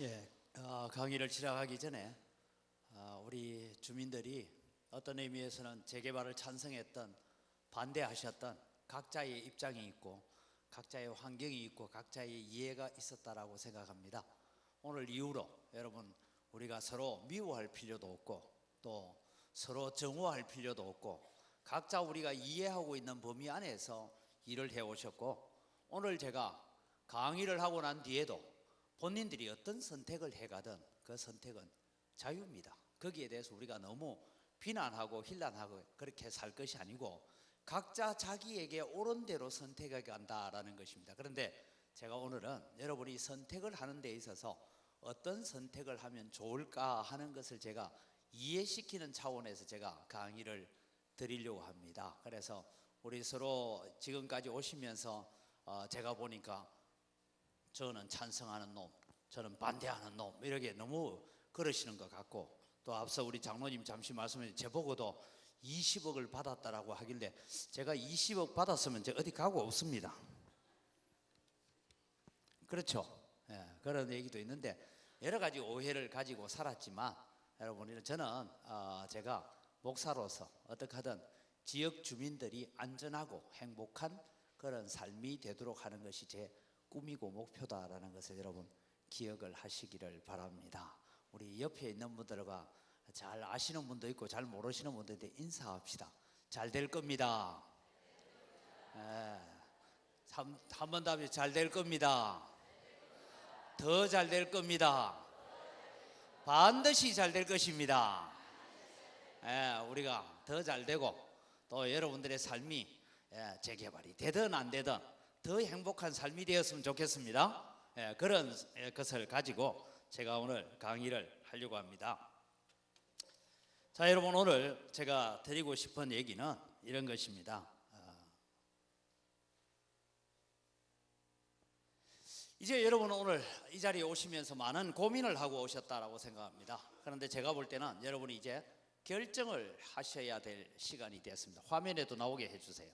예, 강의를 시작하기 전에 우리 주민들이 어떤 의미에서는 재개발을 찬성했던, 반대하셨던 각자의 입장이 있고 각자의 환경이 있고 각자의 이해가 있었다라고 생각합니다. 오늘 이후로 여러분, 우리가 서로 미워할 필요도 없고 또 서로 정오할 필요도 없고 각자 우리가 이해하고 있는 범위 안에서 일을 해오셨고, 오늘 제가 강의를 하고 난 뒤에도 본인들이 어떤 선택을 해가든 그 선택은 자유입니다. 거기에 대해서 우리가 너무 비난하고 힐난하고 그렇게 살 것이 아니고 각자 자기에게 옳은 대로 선택해 간다라는 것입니다. 그런데 제가 오늘은 여러분이 선택을 하는 데 있어서 어떤 선택을 하면 좋을까 하는 것을 제가 이해시키는 차원에서 제가 강의를 드리려고 합니다. 그래서 우리 서로 지금까지 오시면서 제가 보니까 저는 찬성하는 놈, 저는 반대하는 놈, 이렇게 너무 그러시는 것 같고, 또 앞서 우리 장로님 잠시 말씀해 제보고도 20억을 받았다라고 하길래 제가 20억 받았으면 제가 어디 가고 없습니다. 그렇죠? 예, 그런 얘기도 있는데 여러 가지 오해를 가지고 살았지만, 여러분, 저는 제가 목사로서 어떻게 하든 지역 주민들이 안전하고 행복한 그런 삶이 되도록 하는 것이 제 꿈이고 목표다라는 것을 여러분 기억을 하시기를 바랍니다. 우리 옆에 있는 분들과 잘 아시는 분도 있고 잘 모르시는 분들한테 인사합시다. 잘 될 겁니다. 한 번 더 하면 잘 될 겁니다. 더 잘 될 겁니다. 반드시 잘 될 것입니다. 우리가 더 잘 되고 또 여러분들의 삶이 재개발이 되든 안 되든 더 행복한 삶이 되었으면 좋겠습니다. 그런 것을 가지고 제가 오늘 강의를 하려고 합니다. 자, 여러분, 오늘 제가 드리고 싶은 얘기는 이런 것입니다. 이제 여러분은 오늘 이 자리에 오시면서 많은 고민을 하고 오셨다라고 생각합니다. 그런데 제가 볼 때는 여러분이 이제 결정을 하셔야 될 시간이 됐습니다. 화면에도 나오게 해주세요.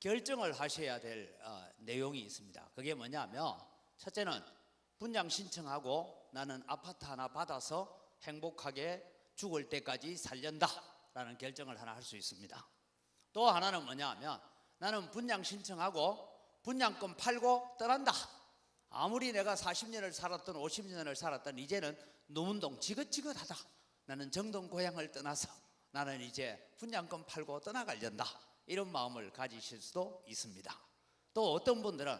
결정을 하셔야 될 내용이 있습니다. 그게 뭐냐면, 첫째는 분양 신청하고 나는 아파트 하나 받아서 행복하게 죽을 때까지 살련다 라는 결정을 하나 할 수 있습니다. 또 하나는 뭐냐면, 나는 분양 신청하고 분양권 팔고 떠난다. 아무리 내가 40년을 살았던 50년을 살았던 이제는 노문동 지긋지긋하다. 나는 정동 고향을 떠나서 나는 이제 분양권 팔고 떠나가련다. 이런 마음을 가지실 수도 있습니다. 또 어떤 분들은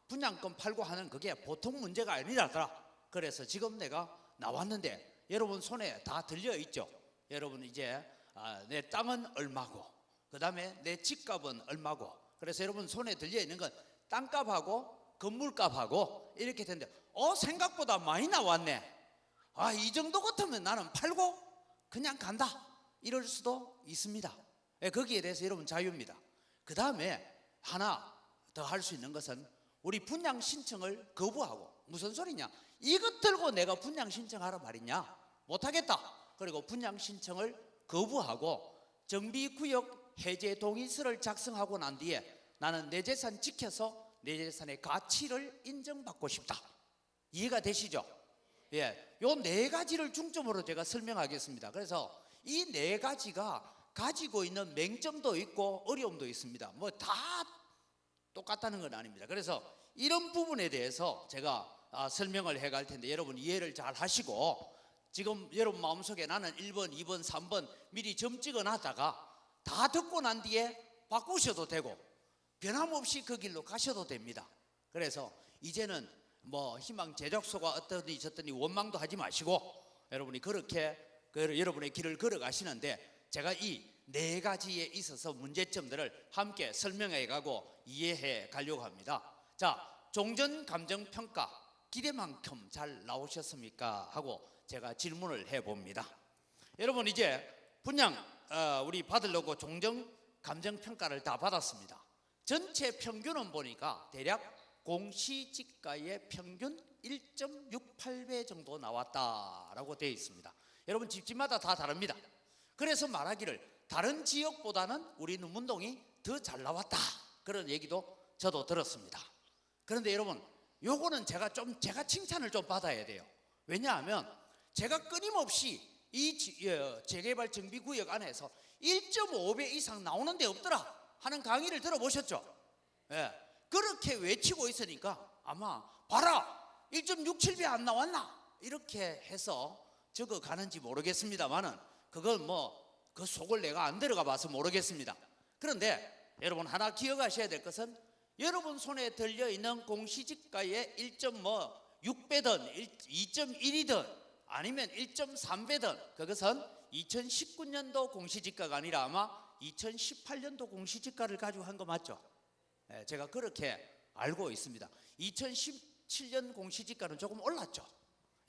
분양권 팔고 하는 그게 보통 문제가 아니라더라. 그래서 지금 내가 나왔는데 여러분 손에 다 들려 있죠. 여러분 이제 내 땅은 얼마고 그 다음에 내 집값은 얼마고, 그래서 여러분 손에 들려 있는 건 땅값하고 건물값하고 이렇게 되는데 생각보다 많이 나왔네. 이 정도 같으면 나는 팔고 그냥 간다, 이럴 수도 있습니다. 거기에 대해서 여러분 자유입니다. 그 다음에 하나 더 할 수 있는 것은 우리 분양 신청을 거부하고, 무슨 소리냐, 이것 들고 내가 분양 신청하라 말이냐, 못하겠다. 그리고 분양 신청을 거부하고 정비구역 해제 동의서를 작성하고 난 뒤에 나는 내 재산 지켜서 내 재산의 가치를 인정받고 싶다. 이해가 되시죠? 요 네 가지를 중점으로 제가 설명하겠습니다. 그래서 이 네 가지가 가지고 있는 맹점도 있고 어려움도 있습니다. 뭐 다 똑같다는 건 아닙니다. 그래서 이런 부분에 대해서 제가 설명을 해갈 텐데 여러분 이해를 잘 하시고, 지금 여러분 마음속에 나는 1번, 2번, 3번 미리 점 찍어 놨다가 다 듣고 난 뒤에 바꾸셔도 되고 변함없이 그 길로 가셔도 됩니다. 그래서 이제는 뭐 희망 제작소가 어떠니 저떠니 원망도 하지 마시고 여러분이 그렇게 여러분의 길을 걸어가시는데, 제가 이 네 가지에 있어서 문제점들을 함께 설명해 가고 이해해 가려고 합니다. 자, 종전감정평가 기대만큼 잘 나오셨습니까? 하고 제가 질문을 해봅니다. 여러분 이제 분양 우리 받으려고 종전감정평가를 다 받았습니다. 전체 평균은 보니까 대략 공시지가의 평균 1.68배 정도 나왔다라고 되어 있습니다. 여러분 집집마다 다 다릅니다. 그래서 말하기를 다른 지역보다는 우리 노문동이 더 잘 나왔다, 그런 얘기도 저도 들었습니다. 그런데 여러분 요거는 제가 칭찬을 좀 받아야 돼요. 왜냐하면 제가 끊임없이 이 재개발 정비구역 안에서 1.5배 이상 나오는 데 없더라 하는 강의를 들어보셨죠? 예, 그렇게 외치고 있으니까 아마 봐라 1.67배 안 나왔나 이렇게 해서 적어가는지 모르겠습니다만은 그건 뭐 그 속을 내가 안 들어가 봐서 모르겠습니다. 그런데 여러분 하나 기억하셔야 될 것은 여러분 손에 들려있는 공시지가의 1.6배든 2.1이든 아니면 1.3배든 그것은 2019년도 공시지가가 아니라 아마 2018년도 공시지가를 가지고 한 거 맞죠? 네, 제가 그렇게 알고 있습니다. 2017년 공시지가는 조금 올랐죠.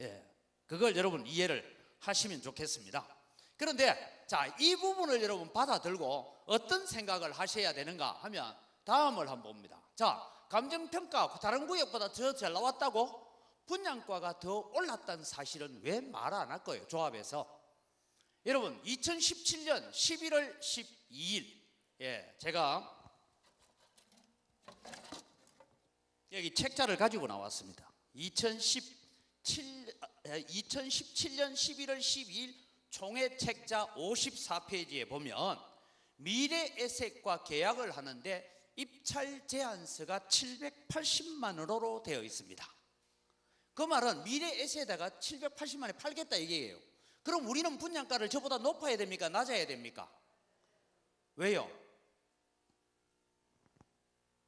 예, 그걸 여러분 이해를 하시면 좋겠습니다. 그런데 자, 이 부분을 여러분 받아들고 어떤 생각을 하셔야 되는가 하면 다음을 한번 봅니다. 자, 감정평가 다른 구역보다 더 잘 나왔다고 분양가가 더 올랐다는 사실은 왜 말 안 할 거예요? 조합에서. 여러분 2017년 11월 12일 제가 여기 책자를 가지고 나왔습니다. 2017년 11월 12일 총회 책자 54페이지에 보면 미래에셋과 계약을 하는데 입찰 제한서가 780만 원으로 되어 있습니다. 그 말은 미래에셋에다가 780만에 팔겠다 얘기예요. 그럼 우리는 분양가를 저보다 높아야 됩니까? 낮아야 됩니까? 왜요?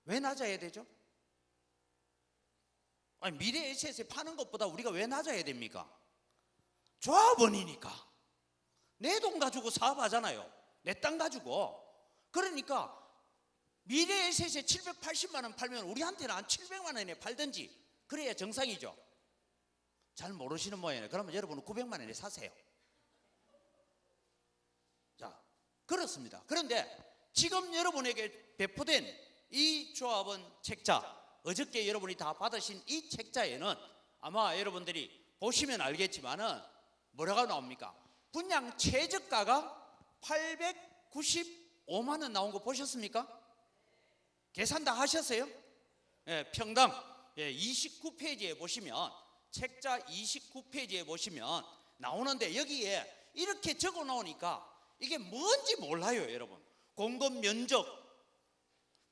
왜 낮아야 되죠? 아니 미래에셋에 파는 것보다 우리가 왜 낮아야 됩니까? 조합원이니까. 내 돈 가지고 사업하잖아요. 내 땅 가지고. 그러니까 미래에셋에 780만 원 팔면 우리한테는 한 700만 원에 팔든지 그래야 정상이죠. 잘 모르시는 모양이에요. 그러면 여러분은 900만 원에 사세요. 자, 그렇습니다. 그런데 지금 여러분에게 배포된 이 조합원 책자, 어저께 여러분이 다 받으신 이 책자에는 아마 여러분들이 보시면 알겠지만은 뭐라고 나옵니까? 분양 최저가가 895만 원 나온 거 보셨습니까? 계산 다 하셨어요? 예, 평당 29페이지에 보시면 책자 29페이지에 보시면 나오는데 여기에 이렇게 적어 놓으니까 이게 뭔지 몰라요, 여러분. 공급 면적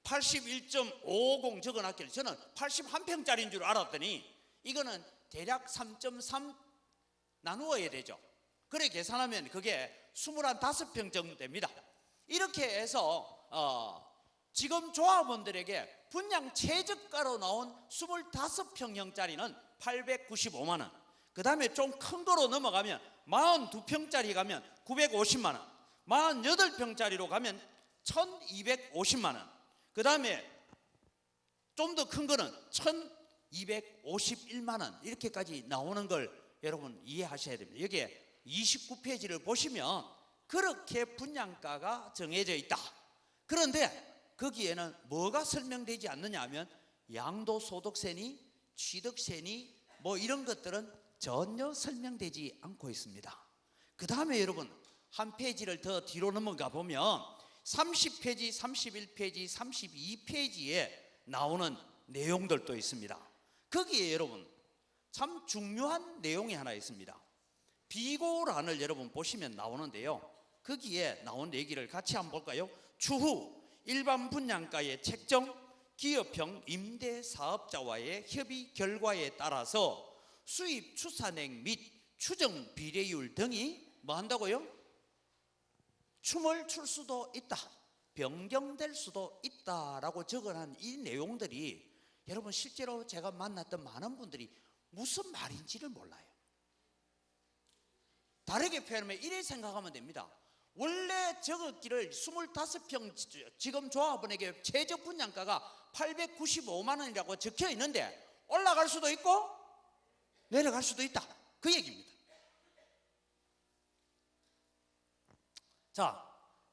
81.550 적어 놨길래 저는 81평짜리인 줄 알았더니 이거는 대략 3.3 나누어야 되죠. 그래 계산하면 그게 25평 정도 됩니다. 이렇게 해서 지금 조합원들에게 분양 최저가로 나온 25평형짜리는 895만 원. 그 다음에 좀 큰 거로 넘어가면 42평짜리 가면 950만 원, 48평짜리로 가면 1250만 원, 그 다음에 좀 더 큰 거는 1251만 원 이렇게까지 나오는 걸 여러분 이해하셔야 됩니다. 여기에 29페이지를 보시면 그렇게 분양가가 정해져 있다. 그런데 거기에는 뭐가 설명되지 않느냐 하면 양도소득세니 취득세니 뭐 이런 것들은 전혀 설명되지 않고 있습니다. 그 다음에 여러분 한 페이지를 더 뒤로 넘어가 보면 30페이지, 31페이지, 32페이지에 나오는 내용들도 있습니다. 거기에 여러분 참 중요한 내용이 하나 있습니다. 비고란을 여러분 보시면 나오는데요. 거기에 나온 얘기를 같이 한번 볼까요? 추후 일반 분양가의 책정, 기업형 임대사업자와의 협의 결과에 따라서 수입 추산액 및 추정 비례율 등이 뭐 한다고요? 춤을 출 수도 있다, 변경될 수도 있다라고 적어놓은 이 내용들이 여러분 실제로 제가 만났던 많은 분들이 무슨 말인지를 몰라요. 다르게 표현하면 이래 생각하면 됩니다. 원래 적었기를 25평 지금 조합원에게 최저 분양가가 895만 원이라고 적혀 있는데 올라갈 수도 있고 내려갈 수도 있다, 그 얘기입니다. 자,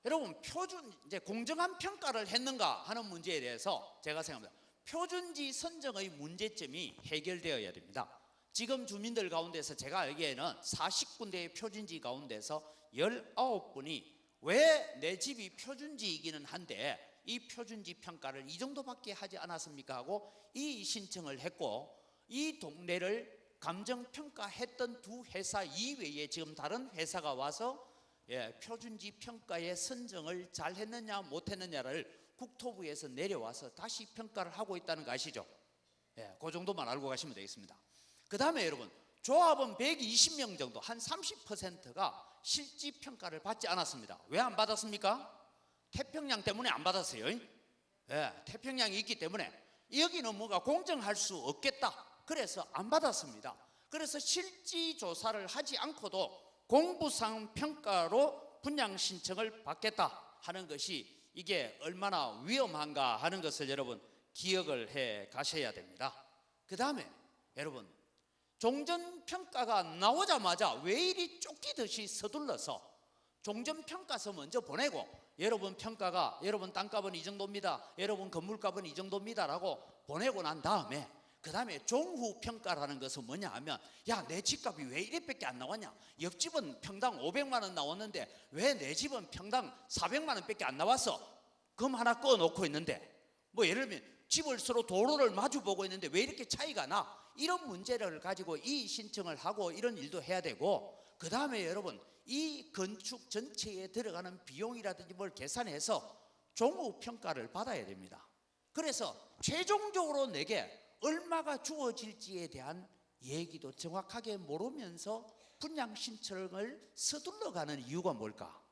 여러분 표준 이제 공정한 평가를 했는가 하는 문제에 대해서 제가 생각합니다. 표준지 선정의 문제점이 해결되어야 됩니다. 지금 주민들 가운데서 제가 알기에는 40군데의 표준지 가운데서 19분이 왜 내 집이 표준지이기는 한데 이 표준지 평가를 이 정도밖에 하지 않았습니까 하고 이 신청을 했고, 이 동네를 감정평가했던 두 회사 이외에 지금 다른 회사가 와서 표준지 평가의 선정을 잘 했느냐 못했느냐를 국토부에서 내려와서 다시 평가를 하고 있다는 거 아시죠? 그 정도만 알고 가시면 되겠습니다. 그 다음에 여러분, 조합은 120명 정도, 한 30%가 실지 평가를 받지 않았습니다. 왜 안 받았습니까? 태평양 때문에 안 받았어요. 태평양이 있기 때문에 여기는 뭔가 공정할 수 없겠다, 그래서 안 받았습니다. 그래서 실지 조사를 하지 않고도 공부상 평가로 분양 신청을 받겠다 하는 것이 이게 얼마나 위험한가 하는 것을 여러분 기억을 해 가셔야 됩니다. 그 다음에 여러분, 종전평가가 나오자마자 왜 이리 쫓기듯이 서둘러서 종전평가서 먼저 보내고, 여러분 평가가 여러분 땅값은 이 정도입니다, 여러분 건물값은 이 정도입니다 라고 보내고 난 다음에 그 다음에 종후평가라는 것은 뭐냐 하면, 야, 내 집값이 왜 이래밖에 안 나왔냐, 옆집은 평당 500만 원 나왔는데 왜 내 집은 평당 400만 원밖에 안 나왔어, 금 하나 꺼놓고 있는데, 뭐 예를 들면 집을 서로 도로를 마주보고 있는데 왜 이렇게 차이가 나, 이런 문제를 가지고 이 신청을 하고 이런 일도 해야 되고, 그 다음에 여러분 이 건축 전체에 들어가는 비용이라든지 뭘 계산해서 종후평가를 받아야 됩니다. 그래서 최종적으로 내게 얼마가 주어질지에 대한 얘기도 정확하게 모르면서 분양 신청을 서둘러 가는 이유가 뭘까?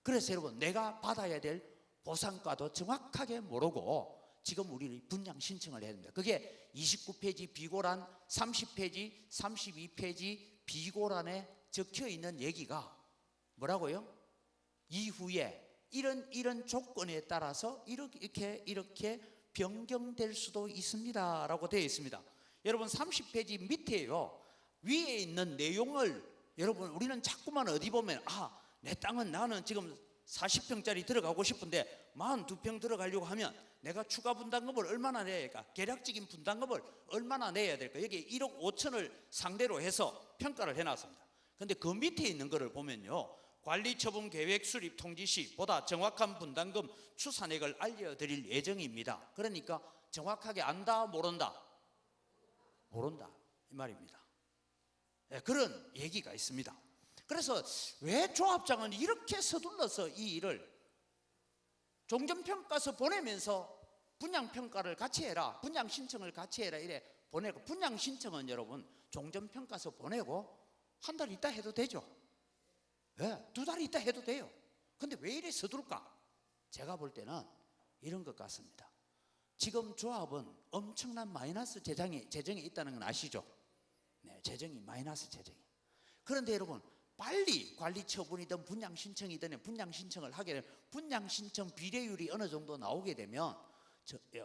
그래서 여러분, 내가 받아야 될 보상가도 정확하게 모르고 지금 우리 분양 신청을 해야 됩니다. 그게 29페이지 비고란, 30페이지, 32페이지 비고란에 적혀 있는 얘기가 뭐라고요? 이후에 이런 조건에 따라서 이렇게 변경될 수도 있습니다 라고 되어 있습니다. 여러분 30페이지 밑에요, 위에 있는 내용을 여러분 우리는 자꾸만 어디 보면, 내 땅은 나는 지금 40평짜리 들어가고 싶은데 42평 들어가려고 하면 내가 추가 분담금을 얼마나 내야 할까, 계략적인 분담금을 얼마나 내야 될까, 여기 1억 5천을 상대로 해서 평가를 해놨습니다. 근데 그 밑에 있는 거를 보면요, 관리처분 계획 수립 통지 시 보다 정확한 분담금 추산액을 알려드릴 예정입니다. 그러니까 정확하게 안다 모른다? 모른다 이 말입니다. 그런 얘기가 있습니다. 그래서 왜 조합장은 이렇게 서둘러서 이 일을 종전평가서 보내면서 분양평가를 같이 해라, 분양 신청을 같이 해라 이래 보내고, 분양 신청은 여러분 종전평가서 보내고 한 달 있다 해도 되죠. 2달 있다 해도 돼요. 근데 왜 이래 서둘까? 제가 볼 때는 이런 것 같습니다. 지금 조합은 엄청난 마이너스 재정이 있다는 건 아시죠? 재정이 마이너스 재정이. 그런데 여러분, 빨리 관리 처분이든 분양 신청이든 분양 신청을 하게 되면 분양 신청 비례율이 어느 정도 나오게 되면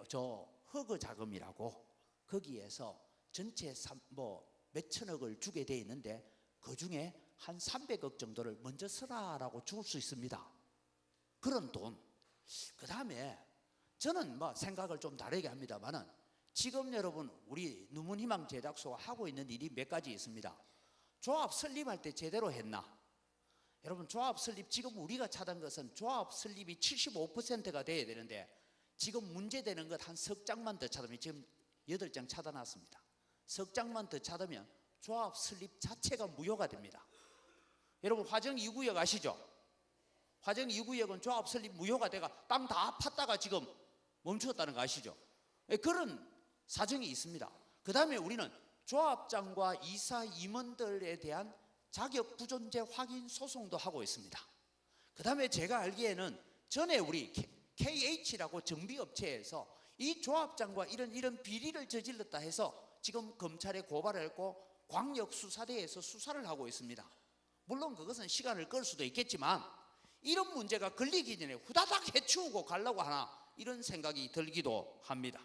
저 허그 자금이라고 거기에서 전체 몇천억을 주게 돼 있는데 그 중에 한 300억 정도를 먼저 쓰라라고 줄 수 있습니다. 그런 돈. 그 다음에 저는 생각을 좀 다르게 합니다만은, 지금 여러분 우리 누문희망 제작소가 하고 있는 일이 몇 가지 있습니다. 조합 설립할 때 제대로 했나? 여러분 조합 설립, 지금 우리가 찾은 것은 조합 설립이 75%가 돼야 되는데 지금 문제되는 것 한 석 장만 더 찾으면, 지금 8장 찾아놨습니다. 석 장만 더 찾으면 조합 설립 자체가 무효가 됩니다. 여러분 화정 2구역 아시죠? 화정 2구역은 조합 설립 무효가 돼가 땅 다 팠다가 지금 멈추었다는 거 아시죠? 그런 사정이 있습니다. 그 다음에 우리는 조합장과 이사 임원들에 대한 자격 부존재 확인 소송도 하고 있습니다. 그 다음에 제가 알기에는 전에 우리 KH라고 정비업체에서 이 조합장과 이런 비리를 저질렀다 해서 지금 검찰에 고발을 했고 광역수사대에서 수사를 하고 있습니다. 물론 그것은 시간을 끌 수도 있겠지만 이런 문제가 걸리기 전에 후다닥 해치우고 가려고 하나, 이런 생각이 들기도 합니다.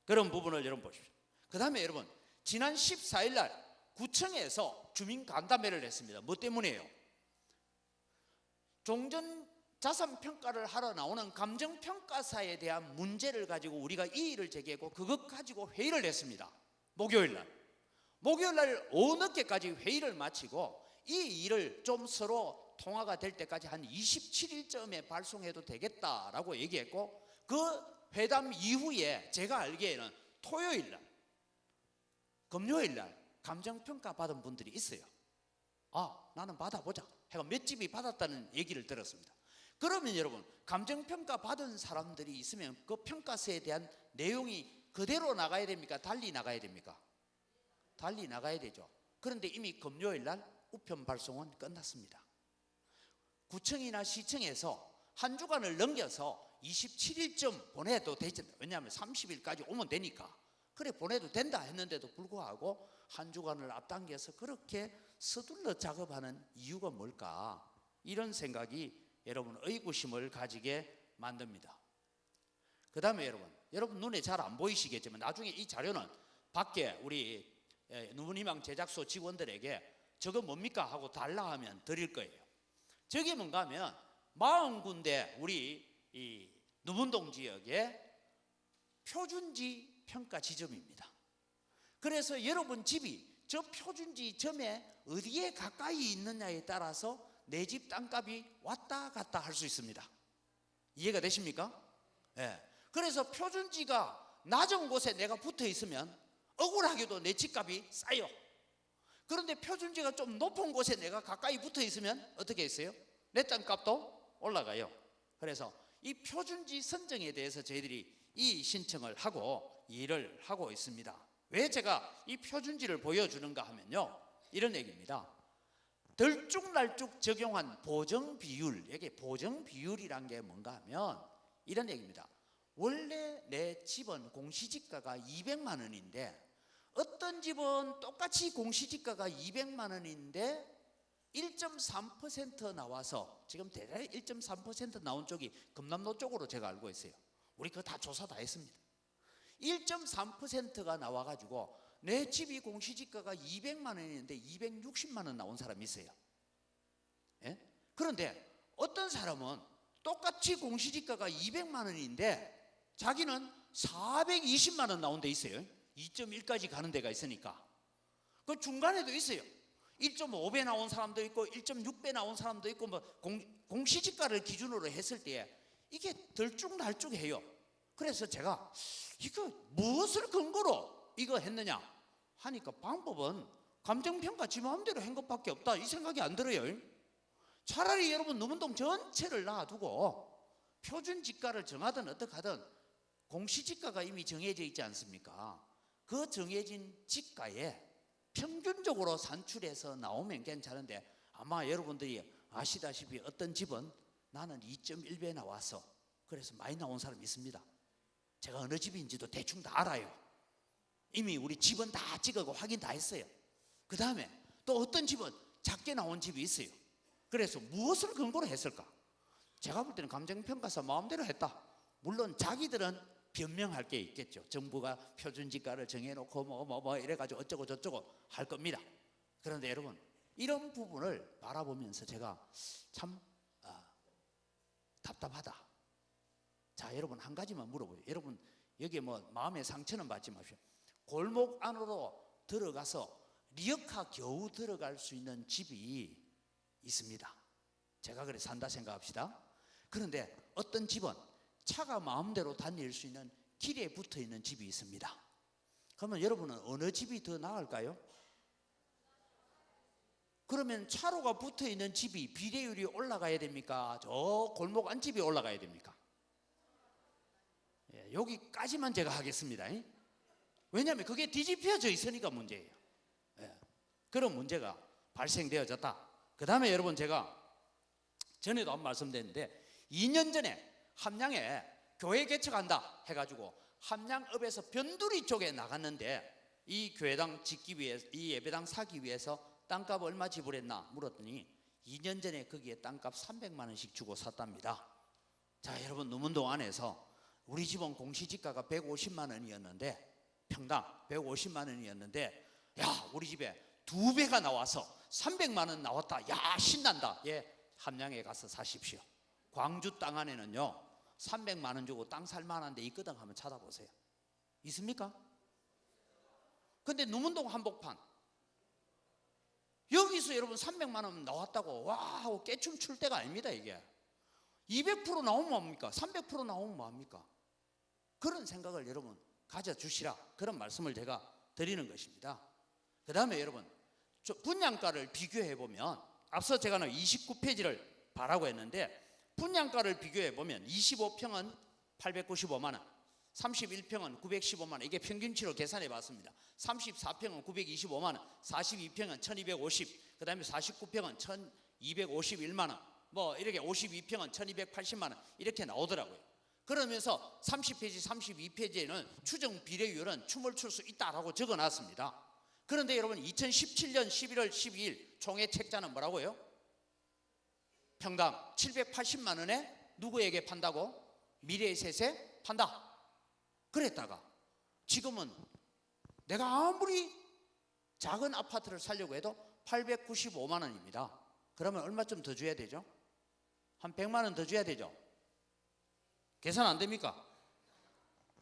그런 부분을 여러분 보십시오. 그 다음에 여러분, 지난 14일 날 구청에서 주민 간담회를 했습니다. 뭐 때문에요? 종전 자산 평가를 하러 나오는 감정평가사에 대한 문제를 가지고 우리가 이의를 제기했고 그것 가지고 회의를 했습니다. 목요일 날 오후 늦게까지 회의를 마치고 이 일을 좀 서로 통화가 될 때까지 한 27일쯤에 발송해도 되겠다라고 얘기했고, 그 회담 이후에 제가 알기에는 토요일 날, 금요일 날 감정평가 받은 분들이 있어요. 나는 받아보자 해가 몇 집이 받았다는 얘기를 들었습니다. 그러면 여러분, 감정평가 받은 사람들이 있으면 그 평가서에 대한 내용이 그대로 나가야 됩니까? 달리 나가야 됩니까? 달리 나가야 되죠. 그런데 이미 금요일 날 우편 발송은 끝났습니다. 구청이나 시청에서 한 주간을 넘겨서 27일쯤 보내도 되지, 왜냐하면 30일까지 오면 되니까 그래 보내도 된다 했는데도 불구하고 한 주간을 앞당겨서 그렇게 서둘러 작업하는 이유가 뭘까? 이런 생각이 여러분 의구심을 가지게 만듭니다. 그 다음에 여러분 눈에 잘 안 보이시겠지만 나중에 이 자료는 밖에 우리 누문희망 제작소 직원들에게 저거 뭡니까 하고 달라 하면 드릴 거예요. 저게 뭔가 하면 40군데 우리 이 누문동 지역의 표준지 평가 지점입니다. 그래서 여러분 집이 저 표준지 점에 어디에 가까이 있느냐에 따라서 내 집 땅값이 왔다 갔다 할 수 있습니다. 이해가 되십니까? 예. 그래서 표준지가 낮은 곳에 내가 붙어 있으면 억울하게도 내 집값이 싸요. 그런데 표준지가 좀 높은 곳에 내가 가까이 붙어 있으면 어떻게 했어요? 내 땅값도 올라가요. 그래서 이 표준지 선정에 대해서 저희들이 이 신청을 하고 일을 하고 있습니다. 왜 제가 이 표준지를 보여주는가 하면요, 이런 얘기입니다. 들쭉날쭉 적용한 보정비율, 이게 보정비율이란 게 뭔가 하면 이런 얘기입니다. 원래 내 집은 공시지가가 200만 원인데 어떤 집은 똑같이 공시지가가 200만 원인데 1.3% 나와서, 지금 대략 1.3% 나온 쪽이 금남로 쪽으로 제가 알고 있어요. 우리 그거 다 조사 다 했습니다. 1.3%가 나와가지고 내 집이 공시지가가 200만 원인데 260만 원 나온 사람이 있어요. 예? 그런데 어떤 사람은 똑같이 공시지가가 200만 원인데 자기는 420만 원 나온 데 있어요. 2.1까지 가는 데가 있으니까. 그 중간에도 있어요. 1.5배 나온 사람도 있고 1.6배 나온 사람도 있고, 뭐 공시지가를 기준으로 했을 때 이게 들쭉날쭉해요. 그래서 제가 이거 무엇을 근거로 이거 했느냐 하니까 방법은 감정평가 지 마음대로 한 것밖에 없다, 이 생각이 안 들어요. 차라리 여러분 누문동 전체를 놔두고 표준지가를 정하든 어떻게 하든 공시지가가 이미 정해져 있지 않습니까? 그 정해진 지가에 평균적으로 산출해서 나오면 괜찮은데, 아마 여러분들이 아시다시피 어떤 집은 나는 2.1배 나와서 그래서 많이 나온 사람이 있습니다. 제가 어느 집인지도 대충 다 알아요. 이미 우리 집은 다 찍어고 확인 다 했어요. 그 다음에 또 어떤 집은 작게 나온 집이 있어요. 그래서 무엇을 근거로 했을까? 제가 볼 때는 감정평가사 마음대로 했다. 물론 자기들은 변명할 게 있겠죠. 정부가 표준지가를 정해놓고 뭐 이래가지고 어쩌고 저쩌고 할 겁니다. 그런데 여러분, 이런 부분을 바라보면서 제가 참 답답하다. 자, 여러분 한 가지만 물어보요. 여러분 여기에 뭐 마음의 상처는 받지 마십시오. 골목 안으로 들어가서 리어카 겨우 들어갈 수 있는 집이 있습니다. 제가 그래 산다 생각합시다. 그런데 어떤 집은 차가 마음대로 다닐 수 있는 길에 붙어 있는 집이 있습니다. 그러면 여러분은 어느 집이 더 나을까요? 그러면 차로가 붙어 있는 집이 비례율이 올라가야 됩니까? 저 골목 안집이 올라가야 됩니까? 예, 여기까지만 제가 하겠습니다. 왜냐하면 그게 뒤집혀져 있으니까 문제예요. 예, 그런 문제가 발생되어졌다. 그 다음에 여러분, 제가 전에도 한 말씀드렸는데 2년 전에 함양에 교회 개척한다 해가지고 함양읍에서 변두리 쪽에 나갔는데 이 교회당 짓기 위해서, 이 예배당 사기 위해서 땅값 얼마 지불했나 물었더니 2년 전에 거기에 땅값 300만 원씩 주고 샀답니다. 자, 여러분 누문동 안에서 우리 집은 공시지가가 150만 원이었는데, 평당 150만 원이었는데, 야, 우리 집에 2배가 나와서 300만 원 나왔다. 야, 신난다. 예, 함양에 가서 사십시오. 광주 땅 안에는요 300만 원 주고 땅 살만한 데 있거든 하면 찾아보세요. 있습니까? 근데 누문동 한복판 여기서 여러분 300만 원 나왔다고 와 하고 깨춤 출 때가 아닙니다. 이게 200% 나오면 뭐합니까? 300% 나오면 뭐합니까? 그런 생각을 여러분 가져주시라, 그런 말씀을 제가 드리는 것입니다. 그 다음에 여러분 분양가를 비교해 보면, 앞서 제가 29페이지를 바라고 했는데 분양가를 비교해 보면 25평은 895만 원, 31평은 915만 원, 이게 평균치로 계산해 봤습니다. 34평은 925만 원, 42평은 1250, 그 다음에 49평은 1251만 원, 뭐 이렇게 52평은 1280만 원 이렇게 나오더라고요. 그러면서 30페이지, 32페이지에는 추정 비례율은 춤을 출 수 있다라고 적어놨습니다. 그런데 여러분 2017년 11월 12일 총회 책자는 뭐라고요? 평당 780만 원에 누구에게 판다고? 미래에셋에 판다 그랬다가 지금은 내가 아무리 작은 아파트를 살려고 해도 895만 원입니다. 그러면 얼마쯤 더 줘야 되죠? 한 100만 원 더 줘야 되죠? 계산 안 됩니까?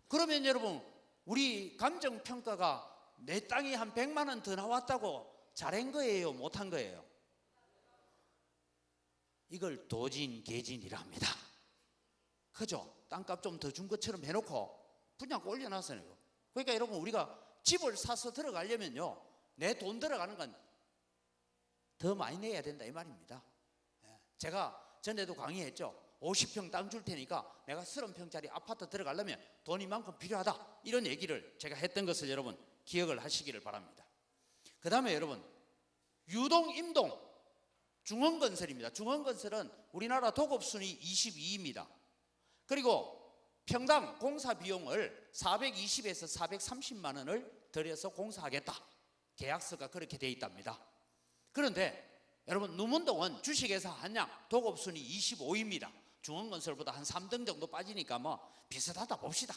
그러면 여러분 우리 감정평가가 내 땅이 한 100만 원 더 나왔다고 잘한 거예요? 못한 거예요? 이걸 도진개진이라 합니다. 그죠? 땅값 좀 더 준 것처럼 해놓고 분양가 올려놨어요. 그러니까 여러분 우리가 집을 사서 들어가려면요, 내 돈 들어가는 건 더 많이 내야 된다 이 말입니다. 제가 전에도 강의했죠. 50평 땅 줄 테니까 내가 30평짜리 아파트 들어가려면 돈이 만큼 필요하다, 이런 얘기를 제가 했던 것을 여러분 기억을 하시기를 바랍니다. 그 다음에 여러분 유동, 임동, 중흥건설입니다. 중흥건설은 우리나라 도급순위 22위입니다. 그리고 평당 공사 비용을 420에서 430만 원을 들여서 공사하겠다, 계약서가 그렇게 되어 있답니다. 그런데 여러분 누문동은 주식회사 한양 도급순위 25위입니다. 중흥건설보다 한 3등 정도 빠지니까 뭐 비슷하다 봅시다.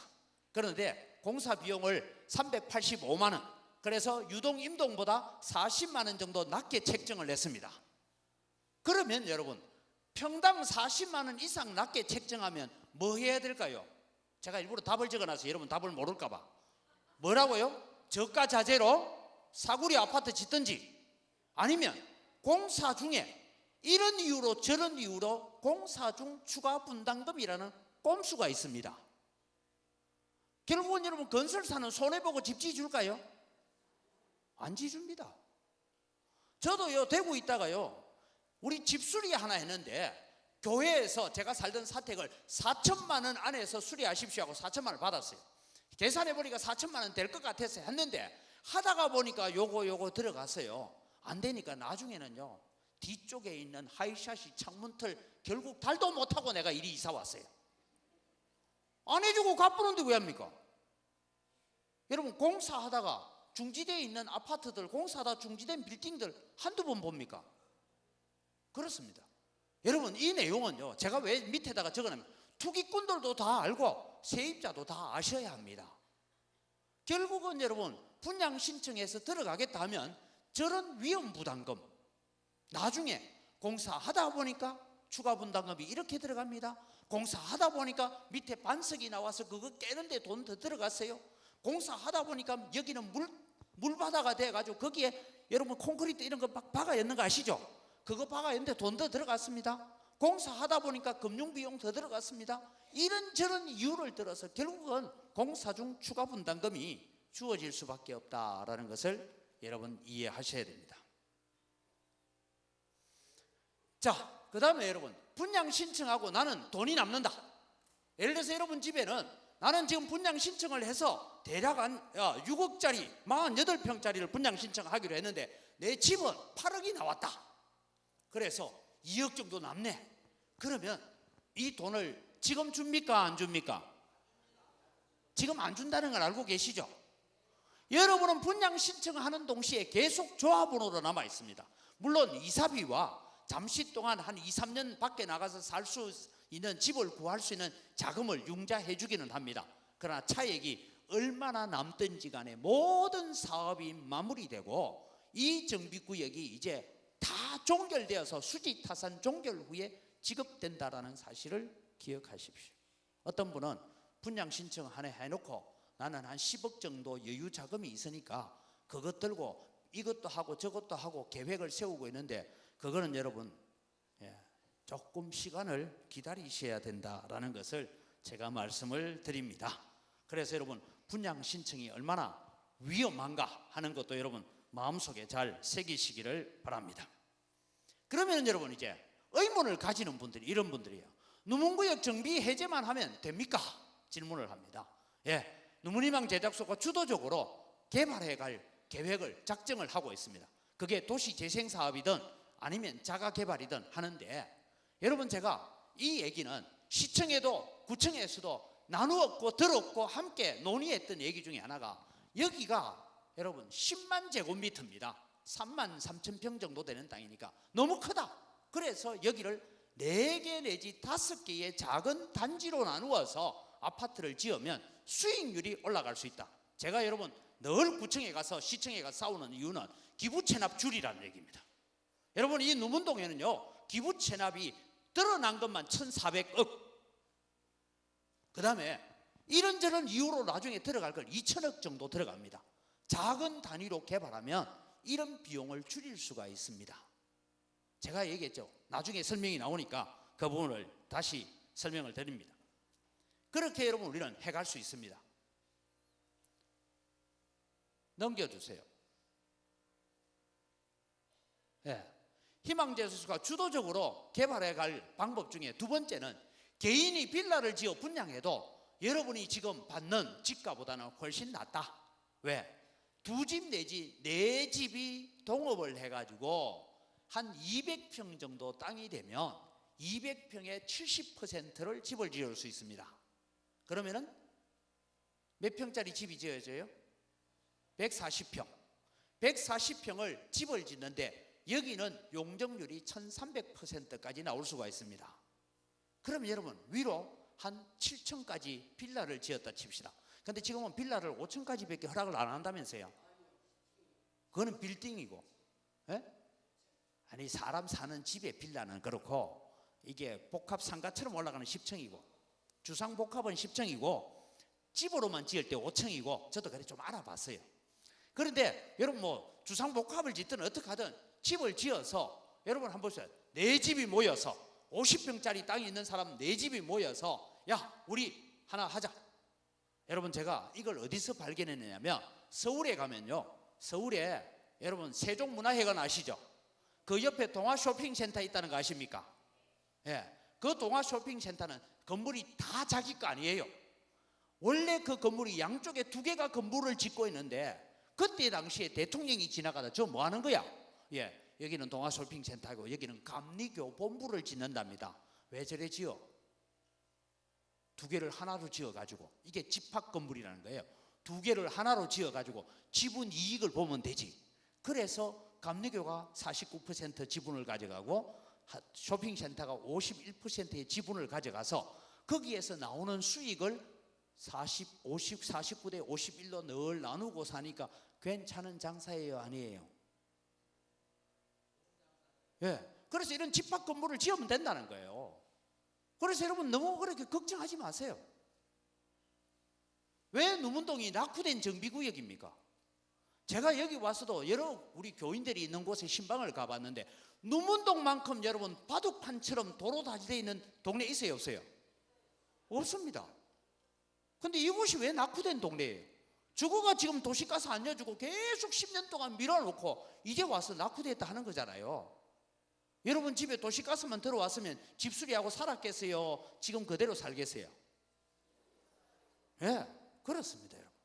그런데 공사 비용을 385만 원, 그래서 유동, 임동보다 40만 원 정도 낮게 책정을 했습니다. 그러면 여러분 평당 40만 원 이상 낮게 책정하면 뭐 해야 될까요? 제가 일부러 답을 적어놔서 여러분 답을 모를까 봐. 뭐라고요? 저가 자재로 사구리 아파트 짓든지, 아니면 공사 중에 이런 이유로 저런 이유로 공사 중 추가 분담금이라는 꼼수가 있습니다. 결국은 여러분 건설사는 손해보고 집 지어줄까요? 안 지어줍니다. 저도요 대구 있다가요 우리 집 수리 하나 했는데 교회에서 제가 살던 사택을 4천만 원 안에서 수리하십시오 하고 4천만 원을 받았어요. 계산해보니까 4천만 원 될 것 같아서 했는데 하다가 보니까 요거 들어갔어요. 안 되니까 나중에는요 뒤쪽에 있는 하이샷이 창문틀 결국 달도 못하고 내가 이리 이사 왔어요. 안 해주고 갚으는데 왜 합니까? 여러분 공사하다가 중지되어 있는 아파트들, 공사하다 중지된 빌딩들 한두 번 봅니까? 그렇습니다. 여러분 이 내용은요 제가 왜 밑에다가 적어놓으면 투기꾼들도 다 알고 세입자도 다 아셔야 합니다. 결국은 여러분 분양 신청해서 들어가겠다 하면 저런 위험 부담금, 나중에 공사하다 보니까 추가 분담금이 이렇게 들어갑니다. 공사하다 보니까 밑에 반석이 나와서 그거 깨는데 돈 더 들어갔어요. 공사하다 보니까 여기는 물바다가 돼가지고 거기에 여러분 콘크리트 이런 거 막 박아 였는 거 아시죠? 그거 박아 였는데 돈 더 들어갔습니다. 공사하다 보니까 금융비용 더 들어갔습니다. 이런저런 이유를 들어서 결국은 공사 중 추가 분담금이 주어질 수밖에 없다라는 것을 여러분 이해하셔야 됩니다. 자, 그 다음에 여러분 분양 신청하고 나는 돈이 남는다. 예를 들어서 여러분 집에는 나는 지금 분양 신청을 해서 대략 한 6억짜리 48평짜리를 분양 신청하기로 했는데 내 집은 8억이 나왔다. 그래서 2억 정도 남네. 그러면 이 돈을 지금 줍니까 안 줍니까? 지금 안 준다는 걸 알고 계시죠? 여러분은 분양 신청하는 동시에 계속 조합원으로 남아 있습니다. 물론 이사비와 잠시 동안 한 2, 3년 밖에 나가서 살 수 있는 집을 구할 수 있는 자금을 융자해 주기는 합니다. 그러나 차액이 얼마나 남든지 간에 모든 사업이 마무리되고 이 정비구역이 이제 다 종결되어서 수지타산 종결 후에 지급된다라는 사실을 기억하십시오. 어떤 분은 분양 신청 하나 해놓고 나는 한 10억 정도 여유 자금이 있으니까 그것 들고 이것도 하고 저것도 하고 계획을 세우고 있는데 그거는 여러분 조금 시간을 기다리셔야 된다라는 것을 제가 말씀을 드립니다. 그래서 여러분 분양 신청이 얼마나 위험한가 하는 것도 여러분 마음속에 잘 새기시기를 바랍니다. 그러면 여러분 이제 의문을 가지는 분들이 이런 분들이에요. 누문구역 정비 해제만 하면 됩니까? 질문을 합니다. 누문희망 제작소가 주도적으로 개발해 갈 계획을 작정을 하고 있습니다. 그게 도시재생사업이든 아니면 자가개발이든 하는데 여러분 제가 이 얘기는 시청에도 구청에서도 나누었고 들었고 함께 논의했던 얘기 중에 하나가 여기가 여러분 10만 제곱미터입니다. 3만 3천 평 정도 되는 땅이니까 너무 크다. 그래서 여기를 4개 내지 5개의 작은 단지로 나누어서 아파트를 지으면 수익률이 올라갈 수 있다. 제가 여러분 늘 구청에 가서 시청에 가서 싸우는 이유는 기부채납 줄이라는 얘기입니다. 여러분 이 누문동에는요 기부채납이 드러난 것만 1,400억, 그 다음에 이런저런 이유로 나중에 들어갈 걸 2천억 정도 들어갑니다. 작은 단위로 개발하면 이런 비용을 줄일 수가 있습니다. 제가 얘기했죠. 나중에 설명이 나오니까 그 부분을 다시 설명을 드립니다. 그렇게 여러분 우리는 해갈 수 있습니다. 넘겨주세요. 희망제수가 주도적으로 개발해 갈 방법 중에 두 번째는 개인이 빌라를 지어 분양해도 여러분이 지금 받는 집가보다는 훨씬 낫다. 왜? 2집 내지 4집이 동업을 해가지고 한 200평 정도 땅이 되면 200평의 70%를 집을 지을 수 있습니다. 그러면은 몇 평짜리 집이 지어져요? 140평. 140평을 집을 짓는데 여기는 용적률이 1300%까지 나올 수가 있습니다. 그럼 여러분 위로 한 7층까지 빌라를 지었다 칩시다. 근데 지금은 빌라를 5층까지밖에 허락을 안 한다면서요. 그거는 빌딩이고, 아니 사람 사는 집의 빌라는 그렇고 이게 복합 상가처럼 올라가는 10층이고 주상복합은 10층이고 집으로만 지을 때 5층이고 저도 그래 좀 알아봤어요. 그런데 여러분 뭐 주상복합을 짓든 어떻게 하든 집을 지어서 여러분 한번 보세요. 4집이 모여서 50평짜리 땅이 있는 사람 4집이 모여서 야 우리 하나 하자. 여러분 제가 이걸 어디서 발견했냐면 서울에 가면요, 서울에 여러분 세종문화회관 아시죠? 그 옆에 동아쇼핑센터 있다는 거 아십니까? 그 동아쇼핑센터는 건물이 다 자기 거 아니에요. 원래 그 건물이 양쪽에 2개가 건물을 짓고 있는데 그때 당시에 대통령이 지나가다 저 뭐 하는 거야? 여기는 동아쇼핑센터고 여기는 감리교 본부를 짓는답니다. 왜 저래 지어? 2개를 하나로 지어가지고 이게 집합 건물이라는 거예요. 2개를 하나로 지어가지고 지분 이익을 보면 되지. 그래서 감리교가 49% 지분을 가져가고 쇼핑센터가 51%의 지분을 가져가서 거기에서 나오는 수익을 49대 51로 늘 나누고 사니까 괜찮은 장사예요, 아니에요? 그래서 이런 집합 건물을 지으면 된다는 거예요. 그래서 여러분 너무 그렇게 걱정하지 마세요. 왜 누문동이 낙후된 정비구역입니까? 제가 여기 와서도 여러 우리 교인들이 있는 곳에 신방을 가봤는데 누문동만큼 여러분 바둑판처럼 도로 다지되어 있는 동네 있어요, 없어요? 없습니다. 근데 이곳이 왜 낙후된 동네예요? 주거가 지금 도시가스 안 내주고 계속 10년 동안 밀어놓고 이제 와서 낙후됐다 하는 거잖아요. 여러분 집에 도시가스만 들어왔으면 집수리하고 살았겠어요? 지금 그대로 살겠어요? 그렇습니다, 여러분.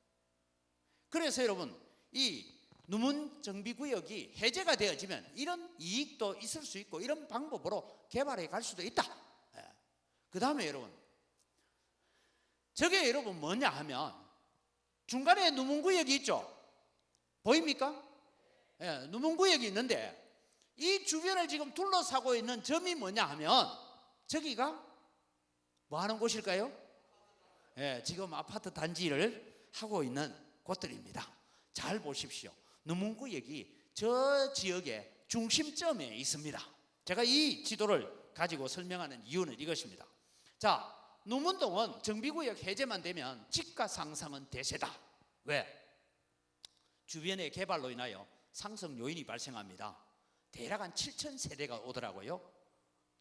그래서 여러분 이 누문 정비구역이 해제가 되어지면 이런 이익도 있을 수 있고 이런 방법으로 개발해 갈 수도 있다. 그 다음에 여러분 저게 여러분 뭐냐 하면 중간에 누문구역이 있죠. 보입니까? 누문구역이 있는데 이 주변을 지금 둘러싸고 있는 점이 뭐냐 하면 저기가 뭐 하는 곳일까요? 지금 아파트 단지를 하고 있는 곳들입니다. 잘 보십시오. 누문구역이 저 지역의 중심점에 있습니다. 제가 이 지도를 가지고 설명하는 이유는 이것입니다. 자, 누문동은 정비구역 해제만 되면 집가 상승은 대세다. 왜? 주변의 개발로 인하여 상승 요인이 발생합니다. 대략 한 7,000세대가 오더라고요.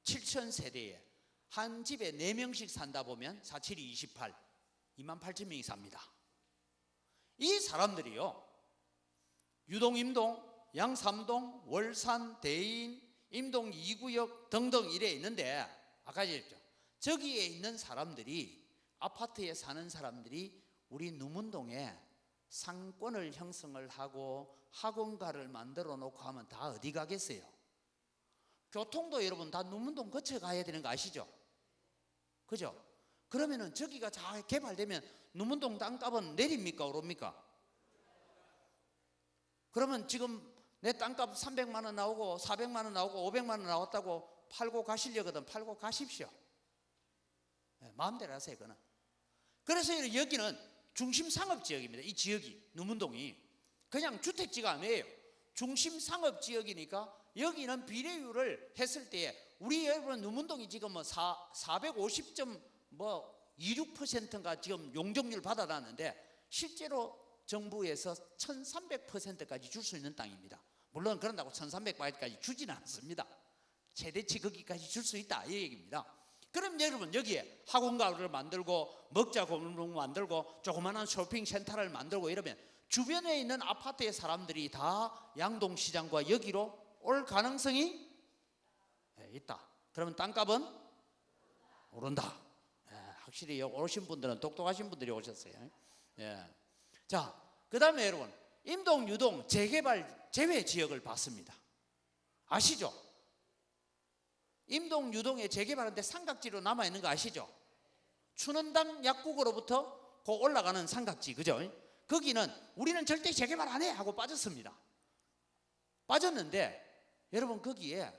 7,000세대에 한 집에 4명씩 산다 보면 4, 7이 28, 28,000명이 삽니다. 이 사람들이요, 유동, 임동, 양삼동, 월산, 대인, 임동 2구역 등등 이래 있는데, 아까 얘기했죠. 저기에 있는 사람들이, 아파트에 사는 사람들이 우리 누문동에 상권을 형성을 하고 학원가를 만들어 놓고 하면 다 어디 가겠어요? 교통도 여러분 다 누문동 거쳐 가야 되는 거 아시죠? 그죠? 그러면은 저기가 잘 개발되면 누문동 땅값은 내립니까 오릅니까? 그러면 지금 내 땅값 300만 원 나오고 400만 원 나오고 500만 원 나왔다고 팔고 가시려거든. 팔고 가십시오. 네, 마음대로 하세요. 그거는. 그래서 여기는 중심 상업 지역입니다. 이 지역이, 누문동이 그냥 주택지가 아니에요. 중심 상업 지역이니까 여기는 비례율을 했을 때에 우리 여러분 누문동이 지금 뭐 450.26%인가 지금 용적률 받아놨는데 실제로 정부에서 1300%까지 줄 수 있는 땅입니다. 물론 그런다고 1300까지 주지는 않습니다. 최대치 거기까지 줄 수 있다 이 얘기입니다. 그럼 여러분 여기에 학원가를 만들고 먹자 골목 만들고 조그마한 쇼핑센터를 만들고 이러면 주변에 있는 아파트의 사람들이 다 양동시장과 여기로 올 가능성이 있다. 그러면 땅값은 오른다. 확실히 여기 오신 분들은 똑똑하신 분들이 오셨어요. 자, 그 다음에 여러분 임동, 유동 재개발 제외 지역을 봤습니다. 아시죠? 임동, 유동에 재개발하는데 삼각지로 남아있는 거 아시죠? 춘원당 약국으로부터 그 올라가는 삼각지, 그죠? 거기는 우리는 절대 재개발 안 해 하고 빠졌습니다. 빠졌는데 여러분 거기에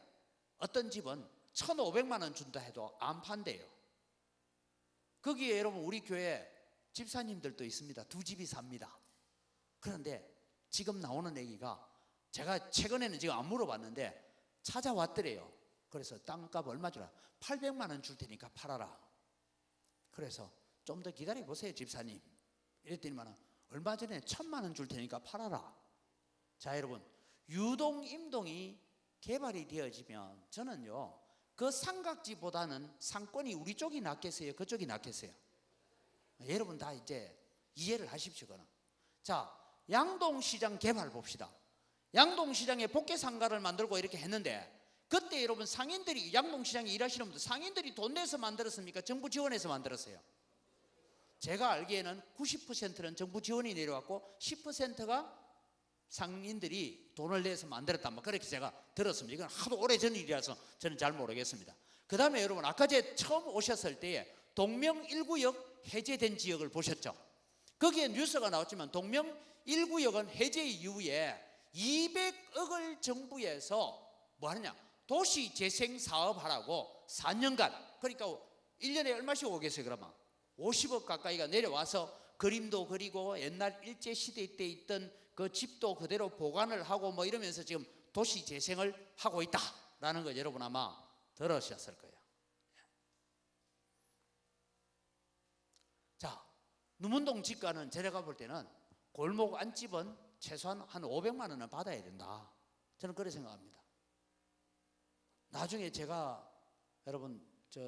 어떤 집은 1,500만 원 준다 해도 안 판대요. 거기에 여러분 우리 교회 집사님들도 있습니다. 2집이 삽니다. 그런데 지금 나오는 얘기가 제가 최근에는 지금 안 물어봤는데 찾아왔더래요. 그래서 땅값 얼마 주라? 800만 원 줄 테니까 팔아라. 그래서 좀 더 기다려 보세요 집사님. 이랬더니만 얼마 전에 1,000만 원 줄 테니까 팔아라. 자 여러분 유동, 임동이 개발이 되어지면 저는요 그 삼각지보다는 상권이 우리 쪽이 낫겠어요? 그쪽이 낫겠어요? 여러분 다 이제 이해를 하십시오. 그는. 자 양동시장 개발 봅시다. 양동시장에 복개상가를 만들고 이렇게 했는데 그때 여러분 상인들이 양동시장에 일하시는 분들 상인들이 돈 내서 만들었습니까? 정부 지원해서 만들었어요? 제가 알기에는 90%는 정부 지원이 내려왔고 10%가 상인들이 돈을 내서 만들었다 뭐 그렇게 제가 들었습니다. 이건 하도 오래전 일이라서 저는 잘 모르겠습니다. 그 다음에 여러분 아까 제가 처음 오셨을 때에 동명 1구역 해제된 지역을 보셨죠? 거기에 뉴스가 나왔지만 동명 1구역은 해제 이후에 200억을 정부에서 뭐 하느냐 도시재생사업하라고 4년간 그러니까 1년에 얼마씩 오겠어요? 그러면 50억 가까이가 내려와서 그림도 그리고 옛날 일제시대 때 있던 그 집도 그대로 보관을 하고 뭐 이러면서 지금 도시재생을 하고 있다라는 거 여러분 아마 들으셨을 거예요. 자, 누문동 집가는 제가 볼 때는 골목 안집은 최소한 한 500만 원은 받아야 된다. 저는 그렇게 생각합니다. 나중에 제가 여러분 저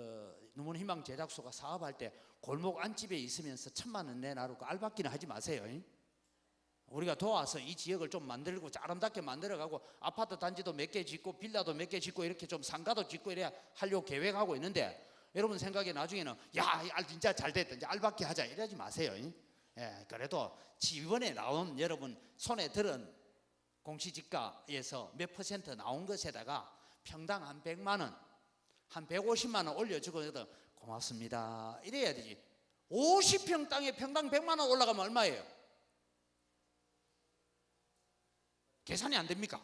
누문희망 제작소가 사업할 때 골목 안집에 있으면서 1,000만 원 내놔놓고 알박기는 하지 마세요. 우리가 도와서 이 지역을 좀 만들고 아름답게 만들어가고 아파트 단지도 몇 개 짓고 빌라도 몇 개 짓고 이렇게 좀 상가도 짓고 이래야 하려고 계획하고 있는데 여러분 생각에 나중에는 야 진짜 잘 됐다 이제 알박기 하자 이러지 마세요. 그래도 지원에 나온 여러분 손에 들은 공시지가에서 몇 퍼센트 나온 것에다가 평당 한 100만 원, 한 150만 원 올려주고 고맙습니다 이래야 되지. 50평 땅에 평당 100만 원 올라가면 얼마예요? 계산이 안 됩니까?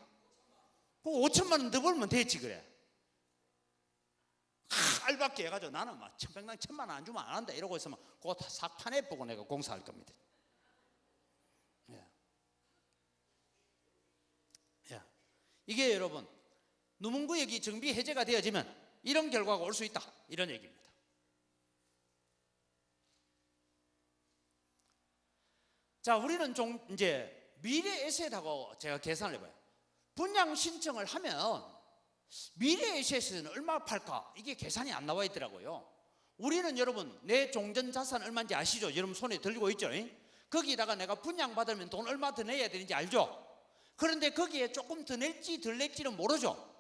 그 5천만 원 더 벌면 되지 그래. 알박기 해가지고 나는 막 평당 1,000만 원 안 주면 안 한다 이러고 있으면 그거 다 싹 파내보고 내가 공사할 겁니다. 이게 여러분 누문구역이 정비 해제가 되어지면 이런 결과가 올 수 있다 이런 얘기입니다. 자 우리는 좀 이제 미래 에셋하고 제가 계산을 해봐요. 분양 신청을 하면 미래에셋은 얼마 팔까? 이게 계산이 안 나와 있더라고요. 우리는 여러분 내 종전 자산 얼마인지 아시죠? 여러분 손에 들고 있죠? 거기다가 내가 분양받으면 돈 얼마 더 내야 되는지 알죠? 그런데 거기에 조금 더 낼지 덜 낼지는 모르죠.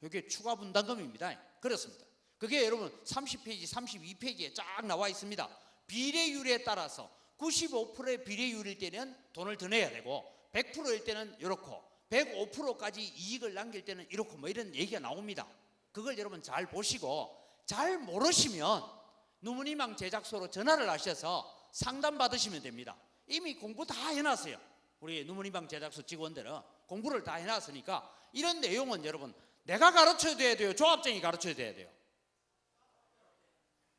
이게 추가 분담금입니다. 그렇습니다. 그게 여러분 30페이지 32페이지에 쫙 나와 있습니다. 비례율에 따라서 95%의 비례율일 때는 돈을 더 내야 되고 100%일 때는 이렇고 105%까지 이익을 남길 때는 이렇고 뭐 이런 얘기가 나옵니다. 그걸 여러분 잘 보시고, 잘 모르시면 누문희망 제작소로 전화를 하셔서 상담 받으시면 됩니다. 이미 공부 다 해놨어요. 우리 누문희망 제작소 직원들은 공부를 다 해놨으니까 이런 내용은 여러분 내가 가르쳐야 돼요? 조합장이 가르쳐야 돼요?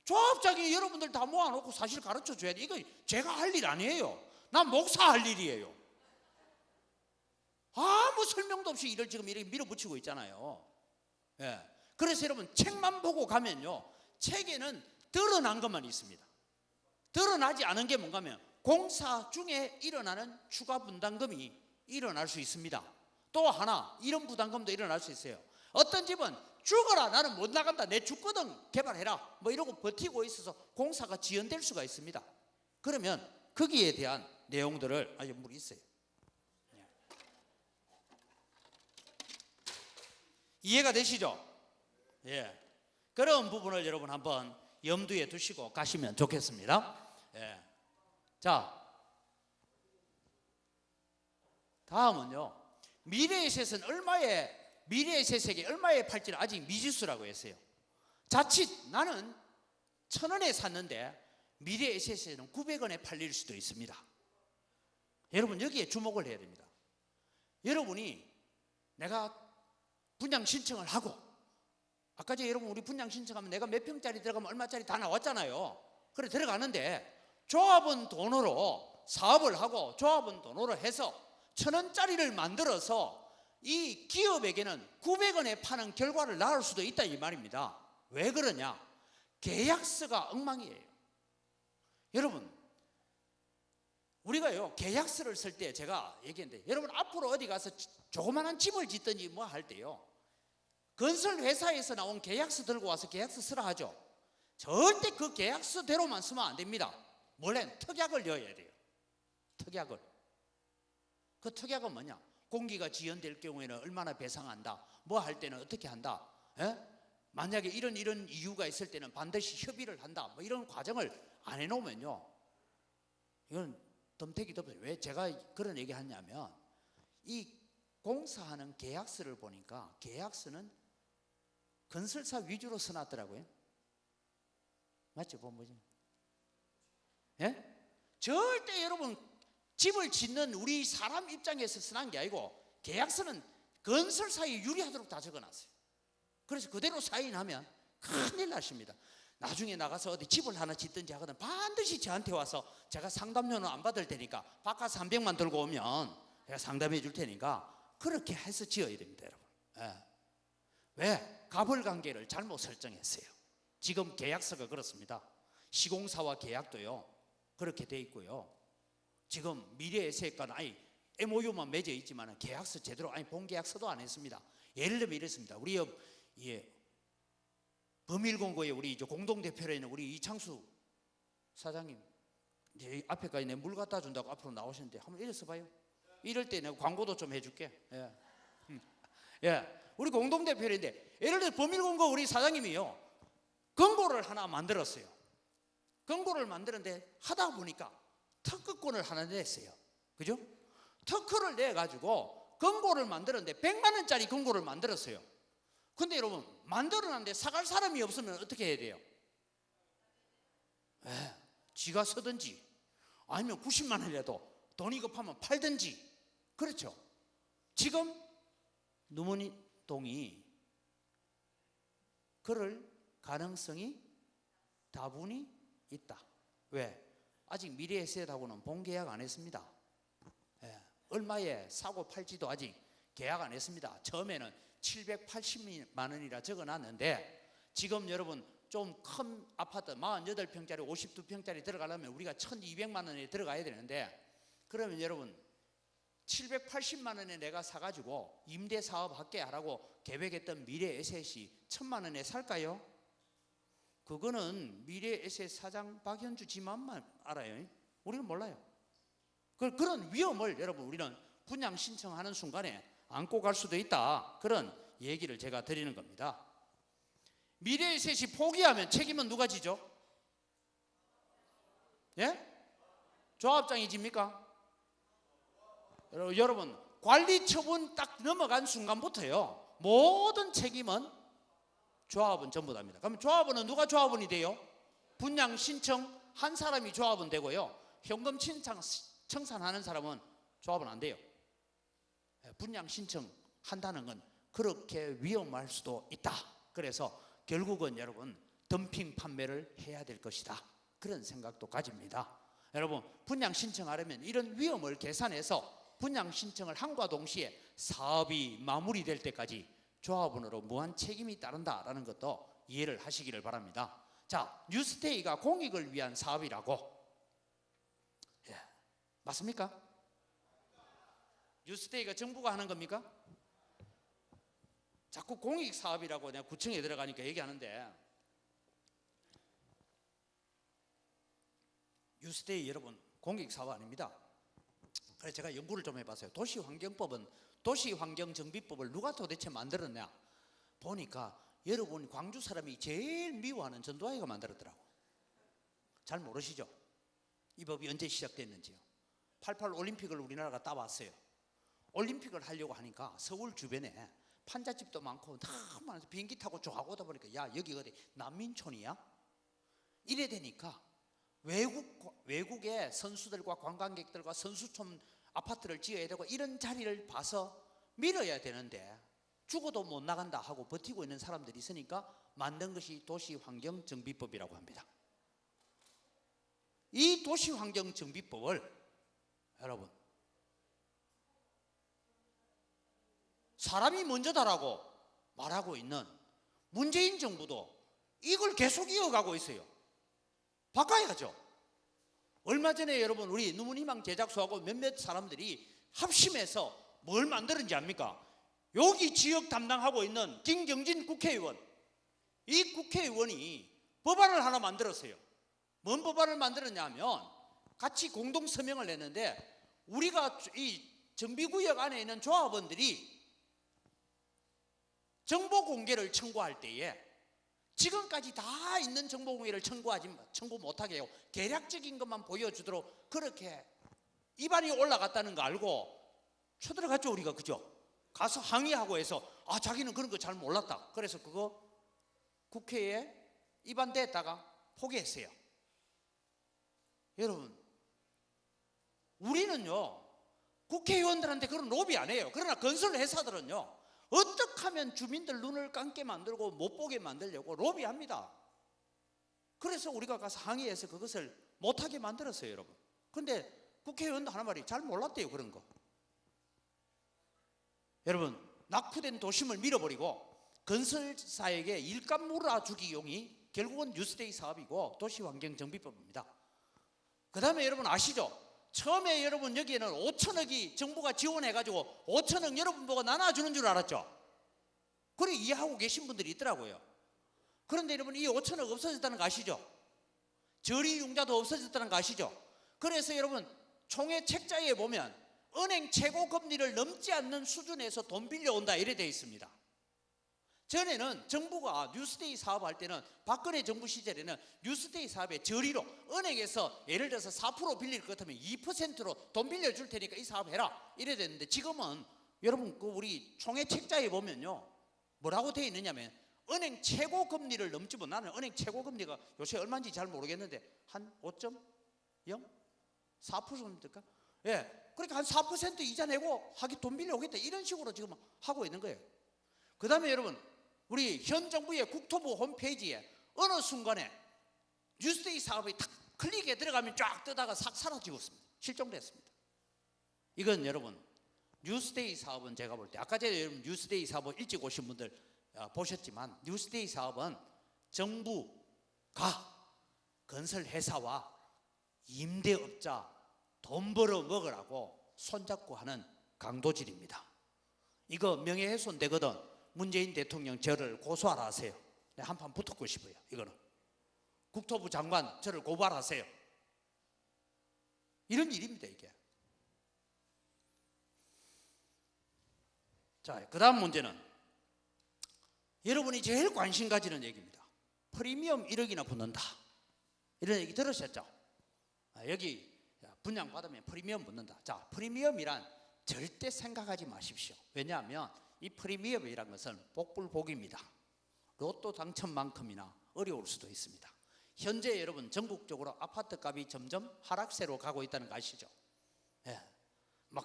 조합장이 여러분들 다 모아놓고 사실 가르쳐줘야 돼. 이거 제가 할 일 아니에요. 난 목사 할 일이에요. 아무 설명도 없이 일을 지금 이렇게 밀어붙이고 있잖아요. 예. 그래서 여러분 책만 보고 가면요, 책에는 드러난 것만 있습니다. 드러나지 않은 게 뭔가 하면 공사 중에 일어나는 추가 분담금이 일어날 수 있습니다. 또 하나 이런 부담금도 일어날 수 있어요. 어떤 집은 죽어라, 나는 못 나간다, 내 죽거든 개발해라 뭐 이러고 버티고 있어서 공사가 지연될 수가 있습니다. 그러면 거기에 대한 내용들을 아주 물이 있어요. 이해가 되시죠? 예. 그런 부분을 여러분 한번 염두에 두시고 가시면 좋겠습니다. 예. 자, 다음은요, 미래에셋은 미래에셋에게 얼마에 팔지는 아직 미지수라고 했어요. 자칫 나는 1,000원에 샀는데 미래에셋에는 900원에 팔릴 수도 있습니다. 여러분 여기에 주목을 해야 됩니다. 여러분이 내가 분양 신청을 하고, 아까 전에 여러분 우리 분양 신청하면 내가 몇 평짜리 들어가면 얼마짜리 다 나왔잖아요. 그래 들어가는데 조합원 돈으로 사업을 하고 조합원 돈으로 해서 1,000원짜리를 만들어서 이 기업에게는 900원에 파는 결과를 낳을 수도 있다 이 말입니다. 왜 그러냐? 계약서가 엉망이에요. 여러분 우리가요 계약서를 쓸 때 제가 얘기했는데, 여러분 앞으로 어디 가서 조그마한 집을 짓든지 뭐 할 때요, 건설 회사에서 나온 계약서 들고 와서 계약서 쓰라 하죠. 절대 그 계약서대로만 쓰면 안 됩니다. 원래는 특약을 넣어야 돼요. 특약을. 그 특약은 뭐냐? 공기가 지연될 경우에는 얼마나 배상한다, 뭐 할 때는 어떻게 한다, 만약에 이런 이유가 있을 때는 반드시 협의를 한다, 뭐 이런 과정을 안 해놓으면요, 이건 덤태기 덤태기. 왜 제가 그런 얘기 하냐면, 이 공사하는 계약서를 보니까 계약서는 건설사 위주로 써놨더라고요. 맞죠? 보면 예? 절대 여러분 집을 짓는 우리 사람 입장에서 써난 게 아니고 계약서는 건설사에 유리하도록 다 적어놨어요. 그래서 그대로 사인하면 큰일 나십니다. 나중에 나가서 어디 집을 하나 짓든지 하거든 반드시 저한테 와서 제가 상담료는 안 받을 테니까 바깥 300만 들고 오면 제가 상담해 줄 테니까 그렇게 해서 지어야 됩니다, 여러분. 예. 왜? 가벌관계를 잘못 설정했어요. 지금 계약서가 그렇습니다. 시공사와 계약도요 그렇게 돼 있고요. 지금 미래에셋과는 아니 MOU만 맺어 있지만 계약서 제대로 아니 본계약서도 안 했습니다. 예를 들면 이렇습니다. 우리 범일공고에 우리 공동대표로 있는 우리 이창수 사장님, 이제 앞에까지 내 물 갖다 준다고 앞으로 나오시는데 한번 이래서 봐요. 이럴 때 내가 광고도 좀 해줄게. 예. 예. 우리 공동대표인데 예를 들어 범일공고 우리 사장님이요 권고를 하나 만들었어요. 권고를 만드는데 하다 보니까 특허권을 하나 냈어요. 그죠? 특허를 내가지고 권고를 만들었는데 100만 원짜리 권고를 만들었어요. 근데 여러분 만들어놨는데 사갈 사람이 없으면 어떻게 해야 돼요? 지가 쓰든지 아니면 90만 원이라도 돈이 급하면 팔든지. 그렇죠? 지금 누문동이 그럴 가능성이 다분히 있다. 왜? 아직 미래에셋하고는 본계약 안 했습니다. 얼마에 사고 팔지도 아직 계약 안 했습니다. 처음에는 780만 원이라 적어놨는데 지금 여러분 좀 큰 아파트 48평짜리 52평짜리 들어가려면 우리가 1200만 원에 들어가야 되는데, 그러면 여러분 780만 원에 내가 사가지고 임대 사업 할게 하라고 계획했던 미래 에셋이 1000만 원에 살까요? 그거는 미래 에셋 사장 박현주 지만만 알아요. 우리는 몰라요. 그런 위험을 여러분 우리는 분양 신청하는 순간에 안고 갈 수도 있다. 그런 얘기를 제가 드리는 겁니다. 미래 에셋이 포기하면 책임은 누가 지죠? 예? 조합장이 집니까? 여러분 관리 처분 딱 넘어간 순간부터요 모든 책임은 조합원 전부 다입니다. 그럼 조합원은 누가 조합원이 돼요? 분양 신청 한 사람이 조합원 되고요, 현금 청산하는 사람은 조합원 안 돼요. 분양 신청한다는 건 그렇게 위험할 수도 있다. 그래서 결국은 여러분 덤핑 판매를 해야 될 것이다, 그런 생각도 가집니다. 여러분 분양 신청하려면 이런 위험을 계산해서 분양 신청을 함과 동시에 사업이 마무리될 때까지 조합원으로 무한 책임이 따른다라는 것도 이해를 하시기를 바랍니다. 자, 뉴스테이가 공익을 위한 사업이라고, 예, 맞습니까? 뉴스테이가 정부가 하는 겁니까? 자꾸 공익 사업이라고 내가 구청에 들어가니까 얘기하는데, 뉴스테이 여러분 공익 사업 아닙니다. 그래서 제가 연구를 좀 해봤어요. 도시환경법은 도시환경정비법을 누가 도대체 만들었냐 보니까 여러분 광주 사람이 제일 미워하는 전두환이가 만들었더라고. 잘 모르시죠? 이 법이 언제 시작됐는지요. 88 올림픽을 우리나라가 따왔어요. 올림픽을 하려고 하니까 서울 주변에 판잣집도 많고 너무 많아서 비행기 타고 쫙 오다 보니까 야 여기 어디 난민촌이야? 이래 되니까 외국의 선수들과 관광객들과 선수촌 아파트를 지어야 되고 이런 자리를 봐서 밀어야 되는데 죽어도 못 나간다 하고 버티고 있는 사람들이 있으니까 만든 것이 도시환경정비법이라고 합니다. 이 도시환경정비법을 여러분 사람이 먼저다라고 말하고 있는 문재인 정부도 이걸 계속 이어가고 있어요. 바꿔야죠. 얼마 전에 여러분 우리 누문희망 제작소하고 몇몇 사람들이 합심해서 뭘 만들었는지 압니까? 여기 지역 담당하고 있는 김경진 국회의원, 이 국회의원이 법안을 하나 만들었어요. 뭔 법안을 만들었냐 하면 같이 공동 서명을 냈는데, 우리가 이 정비구역 안에 있는 조합원들이 정보 공개를 청구할 때에 지금까지 다 있는 정보 공개를 청구 못하게 하고 계략적인 것만 보여주도록 그렇게 입안이 올라갔다는 거 알고 쳐들어갔죠 우리가. 그죠? 가서 항의하고 해서 자기는 그런 거 잘 몰랐다. 그래서 그거 국회에 입안됐다가 포기했어요. 여러분 우리는요 국회의원들한테 그런 로비 안 해요. 그러나 건설회사들은요 어떻게 하면 주민들 눈을 감게 만들고 못 보게 만들려고 로비합니다. 그래서 우리가 가서 항의해서 그것을 못하게 만들었어요 여러분. 근데 국회의원도 하는 말이 잘 몰랐대요 그런 거. 여러분 낙후된 도심을 밀어버리고 건설사에게 일감 몰아주기용이 결국은 뉴스데이 사업이고 도시환경정비법입니다. 그 다음에 여러분 아시죠? 처음에 여러분 여기에는 5천억이 정부가 지원해가지고 5천억 여러분 보고 나눠주는 줄 알았죠? 그렇게 이해하고 계신 분들이 있더라고요. 그런데 여러분 이 5천억 없어졌다는 거 아시죠? 저리융자도 없어졌다는 거 아시죠? 그래서 여러분 총회 책자에 보면 은행 최고 금리를 넘지 않는 수준에서 돈 빌려온다 이래 되어 있습니다. 전에는 정부가 뉴스데이 사업할 때는 박근혜 정부 시절에는 뉴스데이 사업에 저리로 은행에서 예를 들어서 4% 빌릴 것 같으면 2%로 돈 빌려줄 테니까 이 사업 해라 이래 됐는데, 지금은 여러분 그 우리 총회 책자에 보면요 뭐라고 되어 있느냐면 은행 최고 금리를 넘지 못, 나는 은행 최고 금리가 요새 얼마인지 잘 모르겠는데 한 5.0? 4%입니까? 예, 그러니까 한 4% 이자 내고 돈 빌려오겠다 이런 식으로 지금 하고 있는 거예요. 그 다음에 여러분 우리 현 정부의 국토부 홈페이지에 어느 순간에 뉴스데이 사업이 탁 클릭에 들어가면 쫙 뜨다가 싹 사라지고 있습니다. 실종됐습니다. 이건 여러분 뉴스데이 사업은 제가 볼 때 아까 전에 여러분 뉴스데이 사업을 일찍 오신 분들 보셨지만 뉴스데이 사업은 정부가 건설회사와 임대업자 돈 벌어 먹으라고 손잡고 하는 강도질입니다. 이거 명예훼손 되거든. 문재인 대통령 저를 고소하라 하세요. 내가 한판 붙었고 싶어요. 이거는 국토부 장관 저를 고발하세요. 이런 일입니다 이게. 자, 그 다음 문제는 여러분이 제일 관심 가지는 얘기입니다. 프리미엄 1억이나 붙는다. 이런 얘기 들으셨죠? 여기 분양받으면 프리미엄 붙는다. 자, 프리미엄이란 절대 생각하지 마십시오. 왜냐하면 이 프리미엄이란 것은 복불복입니다. 로또 당첨만큼이나 어려울 수도 있습니다. 현재 여러분 전국적으로 아파트 값이 점점 하락세로 가고 있다는 거 아시죠? 예,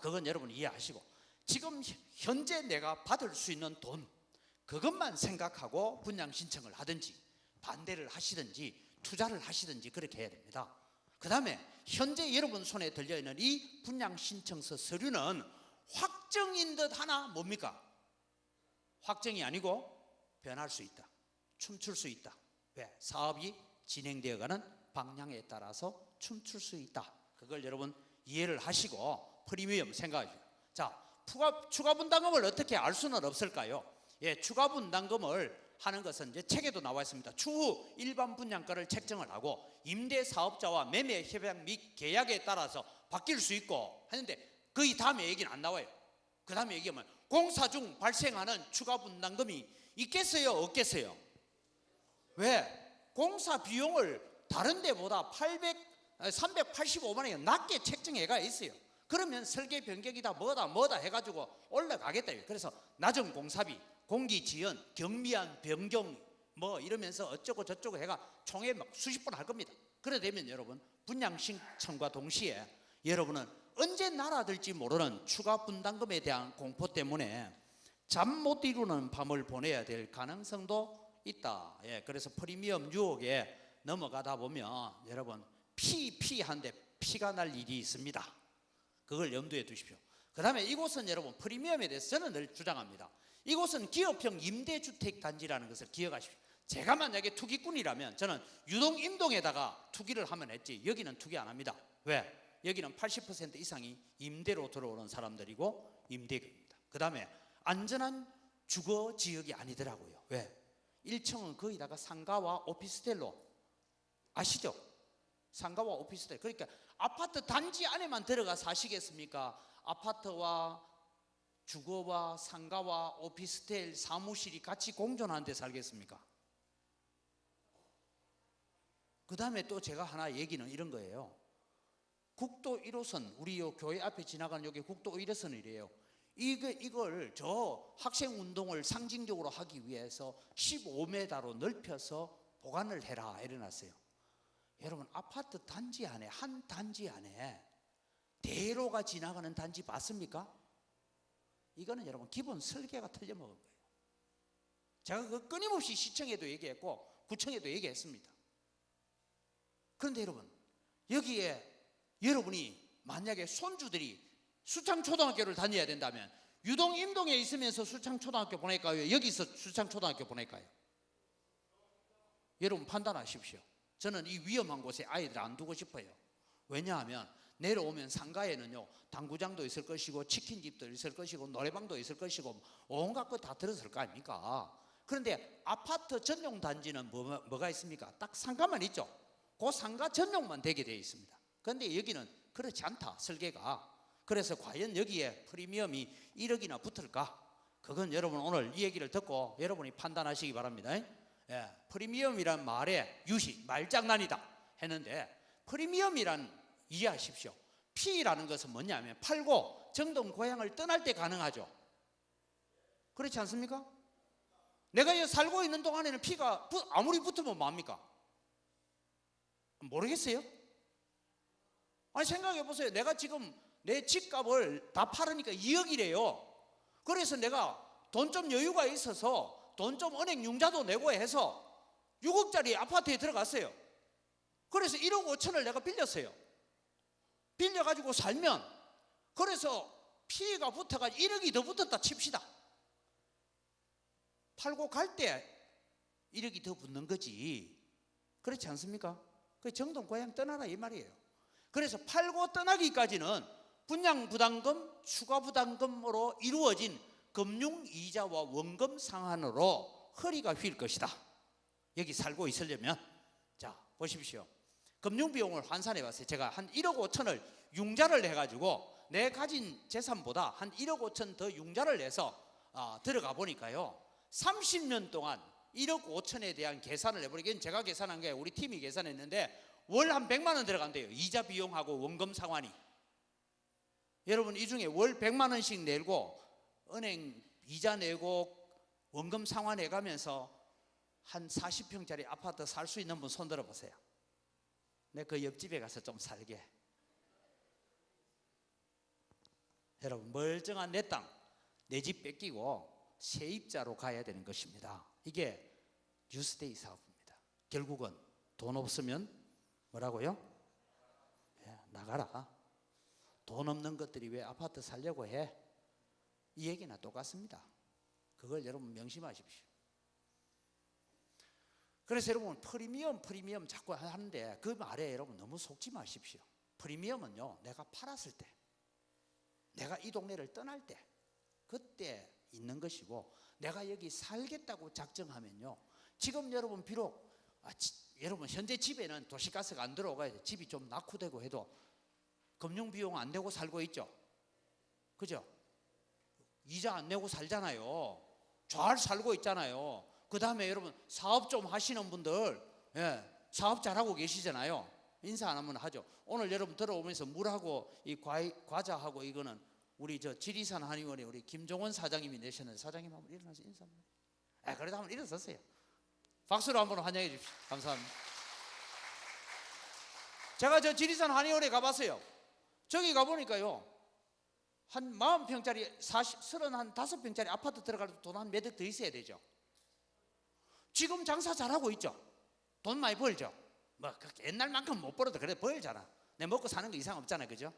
그건 여러분 이해하시고, 지금 현재 내가 받을 수 있는 돈 그것만 생각하고 분양 신청을 하든지 반대를 하시든지 투자를 하시든지 그렇게 해야 됩니다. 그 다음에 현재 여러분 손에 들려있는 이 분양 신청서 서류는 확정인 듯 하나 뭡니까? 확정이 아니고 변할 수 있다. 춤출 수 있다. 왜? 사업이 진행되어가는 방향에 따라서 춤출 수 있다. 그걸 여러분 이해를 하시고 프리미엄 생각하시죠. 자, 추가 분담금을 어떻게 알 수는 없을까요? 예, 추가 분담금을 하는 것은 이제 책에도 나와 있습니다. 추후 일반 분양가를 책정을 하고 임대 사업자와 매매 협약 및 계약에 따라서 바뀔 수 있고 하는데 그 다음에 얘기는 안 나와요. 그 다음에 얘기하면 공사 중 발생하는 추가 분담금이 있겠어요, 없겠어요? 왜? 공사 비용을 다른 데보다 385만 원이 낮게 책정해가 있어요. 그러면 설계 변경이다 뭐다 해가지고 올라가겠다. 그래서 낮은 공사비, 공기 지연, 경미한 변경 이러면서 어쩌고 저쩌고 해가 총회 수십 번 할 겁니다. 그래 되면 여러분 분양 신청과 동시에 여러분은 언제 날아들지 모르는 추가 분담금에 대한 공포 때문에 잠 못 이루는 밤을 보내야 될 가능성도 있다. 예, 그래서 프리미엄 유혹에 넘어가다 보면 여러분 한데 피가 날 일이 있습니다. 그걸 염두에 두십시오. 그 다음에 이곳은 여러분 프리미엄에 대해서 저는 늘 주장합니다. 이곳은 기업형 임대주택 단지라는 것을 기억하십시오. 제가 만약에 투기꾼이라면 저는 유동 임동에다가 투기를 하면 했지 여기는 투기 안 합니다. 왜? 여기는 80% 이상이 임대로 들어오는 사람들이고 임대급입니다. 그 다음에 안전한 주거 지역이 아니더라고요. 왜? 1층은 거의다가 상가와 오피스텔로, 아시죠? 상가와 오피스텔. 그러니까 아파트 단지 안에만 들어가 사시겠습니까? 아파트와 주거와 상가와 오피스텔, 사무실이 같이 공존하는 데 살겠습니까? 그 다음에 또 제가 하나 얘기는 이런 거예요. 국도 1호선, 우리 요 교회 앞에 지나가는 여기 국도 1호선이래요. 이걸 저 학생 운동을 상징적으로 하기 위해서 15m로 넓혀서 보관을 해라 이래놨어요. 여러분 아파트 단지 안에, 한 단지 안에 대로가 지나가는 단지 봤습니까? 이거는 여러분 기본 설계가 틀려먹은 거예요. 제가 그 끊임없이 시청에도 얘기했고 구청에도 얘기했습니다. 그런데 여러분 여기에 여러분이 만약에 손주들이 수창초등학교를 다녀야 된다면 유동 임동에 있으면서 수창초등학교 보낼까요? 여기서 수창초등학교 보낼까요? 여러분 판단하십시오. 저는 이 위험한 곳에 아이들 안 두고 싶어요. 왜냐하면 내려오면 상가에는요 당구장도 있을 것이고 치킨집도 있을 것이고 노래방도 있을 것이고 온갖 거 다 들었을 거 아닙니까? 그런데 아파트 전용 단지는 뭐가 있습니까? 딱 상가만 있죠. 그 상가 전용만 되게 되어 있습니다. 그런데 여기는 그렇지 않다 설계가. 그래서 과연 여기에 프리미엄이 1억이나 붙을까? 그건 여러분 오늘 이 얘기를 듣고 여러분이 판단하시기 바랍니다. 예, 프리미엄이란 말의 유시, 말장난이다 했는데 프리미엄이란 이해하십시오. P라는 것은 뭐냐면 팔고 정동 고향을 떠날 때 가능하죠. 그렇지 않습니까? 내가 여기 살고 있는 동안에는 P가 아무리 붙으면 뭐합니까? 모르겠어요? 아니 생각해 보세요. 내가 지금 내 집값을 다 팔으니까 2억이래요. 그래서 내가 돈 좀 여유가 있어서 돈 좀 은행 융자도 내고 해서 6억짜리 아파트에 들어갔어요. 그래서 1억 5천을 내가 빌렸어요. 빌려가지고 살면 그래서 피해가 붙어가지고 1억이 더 붙었다 칩시다. 팔고 갈 때 1억이 더 붙는 거지. 그렇지 않습니까? 그 정동 고향 떠나라 이 말이에요. 그래서 팔고 떠나기까지는 분양 부담금, 추가 부담금으로 이루어진 금융 이자와 원금 상환으로 허리가 휠 것이다. 여기 살고 있으려면. 자, 보십시오. 금융 비용을 환산해 봤어요. 제가 한 1억 5천을 융자를 해가지고 내 가진 재산보다 한 1억 5천 더 융자를 내서 들어가 보니까요, 30년 동안 1억 5천에 대한 계산을 해보니까, 제가 계산한 게 우리 팀이 계산했는데 월 한 100만 원 들어간대요. 이자 비용하고 원금 상환이. 여러분, 이 중에 월 100만 원씩 내고 은행 이자 내고 원금 상환해 가면서 한 40평짜리 아파트 살 수 있는 분 손 들어 보세요. 내 그 옆집에 가서 좀 살게. 여러분, 멀쩡한 내 땅, 내 집 뺏기고 세입자로 가야 되는 것입니다. 이게 뉴스데이 사업입니다. 결국은 돈 없으면 뭐라고요? 나가라. 돈 없는 것들이 왜 아파트 살려고 해? 이 얘기나 똑같습니다. 그걸 여러분 명심하십시오. 그래서 여러분, 프리미엄 자꾸 하는데 그 말에 여러분 너무 속지 마십시오. 프리미엄은요, 내가 팔았을 때, 내가 이 동네를 떠날 때, 그때 있는 것이고, 내가 여기 살겠다고 작정하면요, 지금 여러분 비록 여러분 현재 집에는 도시가스가 안 들어오고 집이 좀 낙후되고 해도 금융비용 안 내고 살고 있죠. 그죠? 이자 안 내고 살잖아요. 잘 살고 있잖아요. 그 다음에 여러분, 사업 좀 하시는 분들, 사업 잘하고 계시잖아요. 인사 안 하면 하죠. 오늘 여러분 들어오면서 물하고 이 과자하고 이거는 우리 저 지리산 한의원에 우리 김종원 사장님이 내셨는데, 사장님 한번 일어나서 인사 한번. 그래도 한번 일어섰어요. 박수로 한번 환영해 주십시오. 감사합니다. 제가 저 지리산 한의원에 가봤어요. 저기 가보니까요, 한 40평짜리 35평짜리 아파트 들어가도 돈 한 몇 억 더 있어야 되죠. 지금 장사 잘하고 있죠. 돈 많이 벌죠. 뭐 옛날만큼 못 벌어도 그래도 벌잖아. 내 먹고 사는 거 이상 없잖아요. 그죠?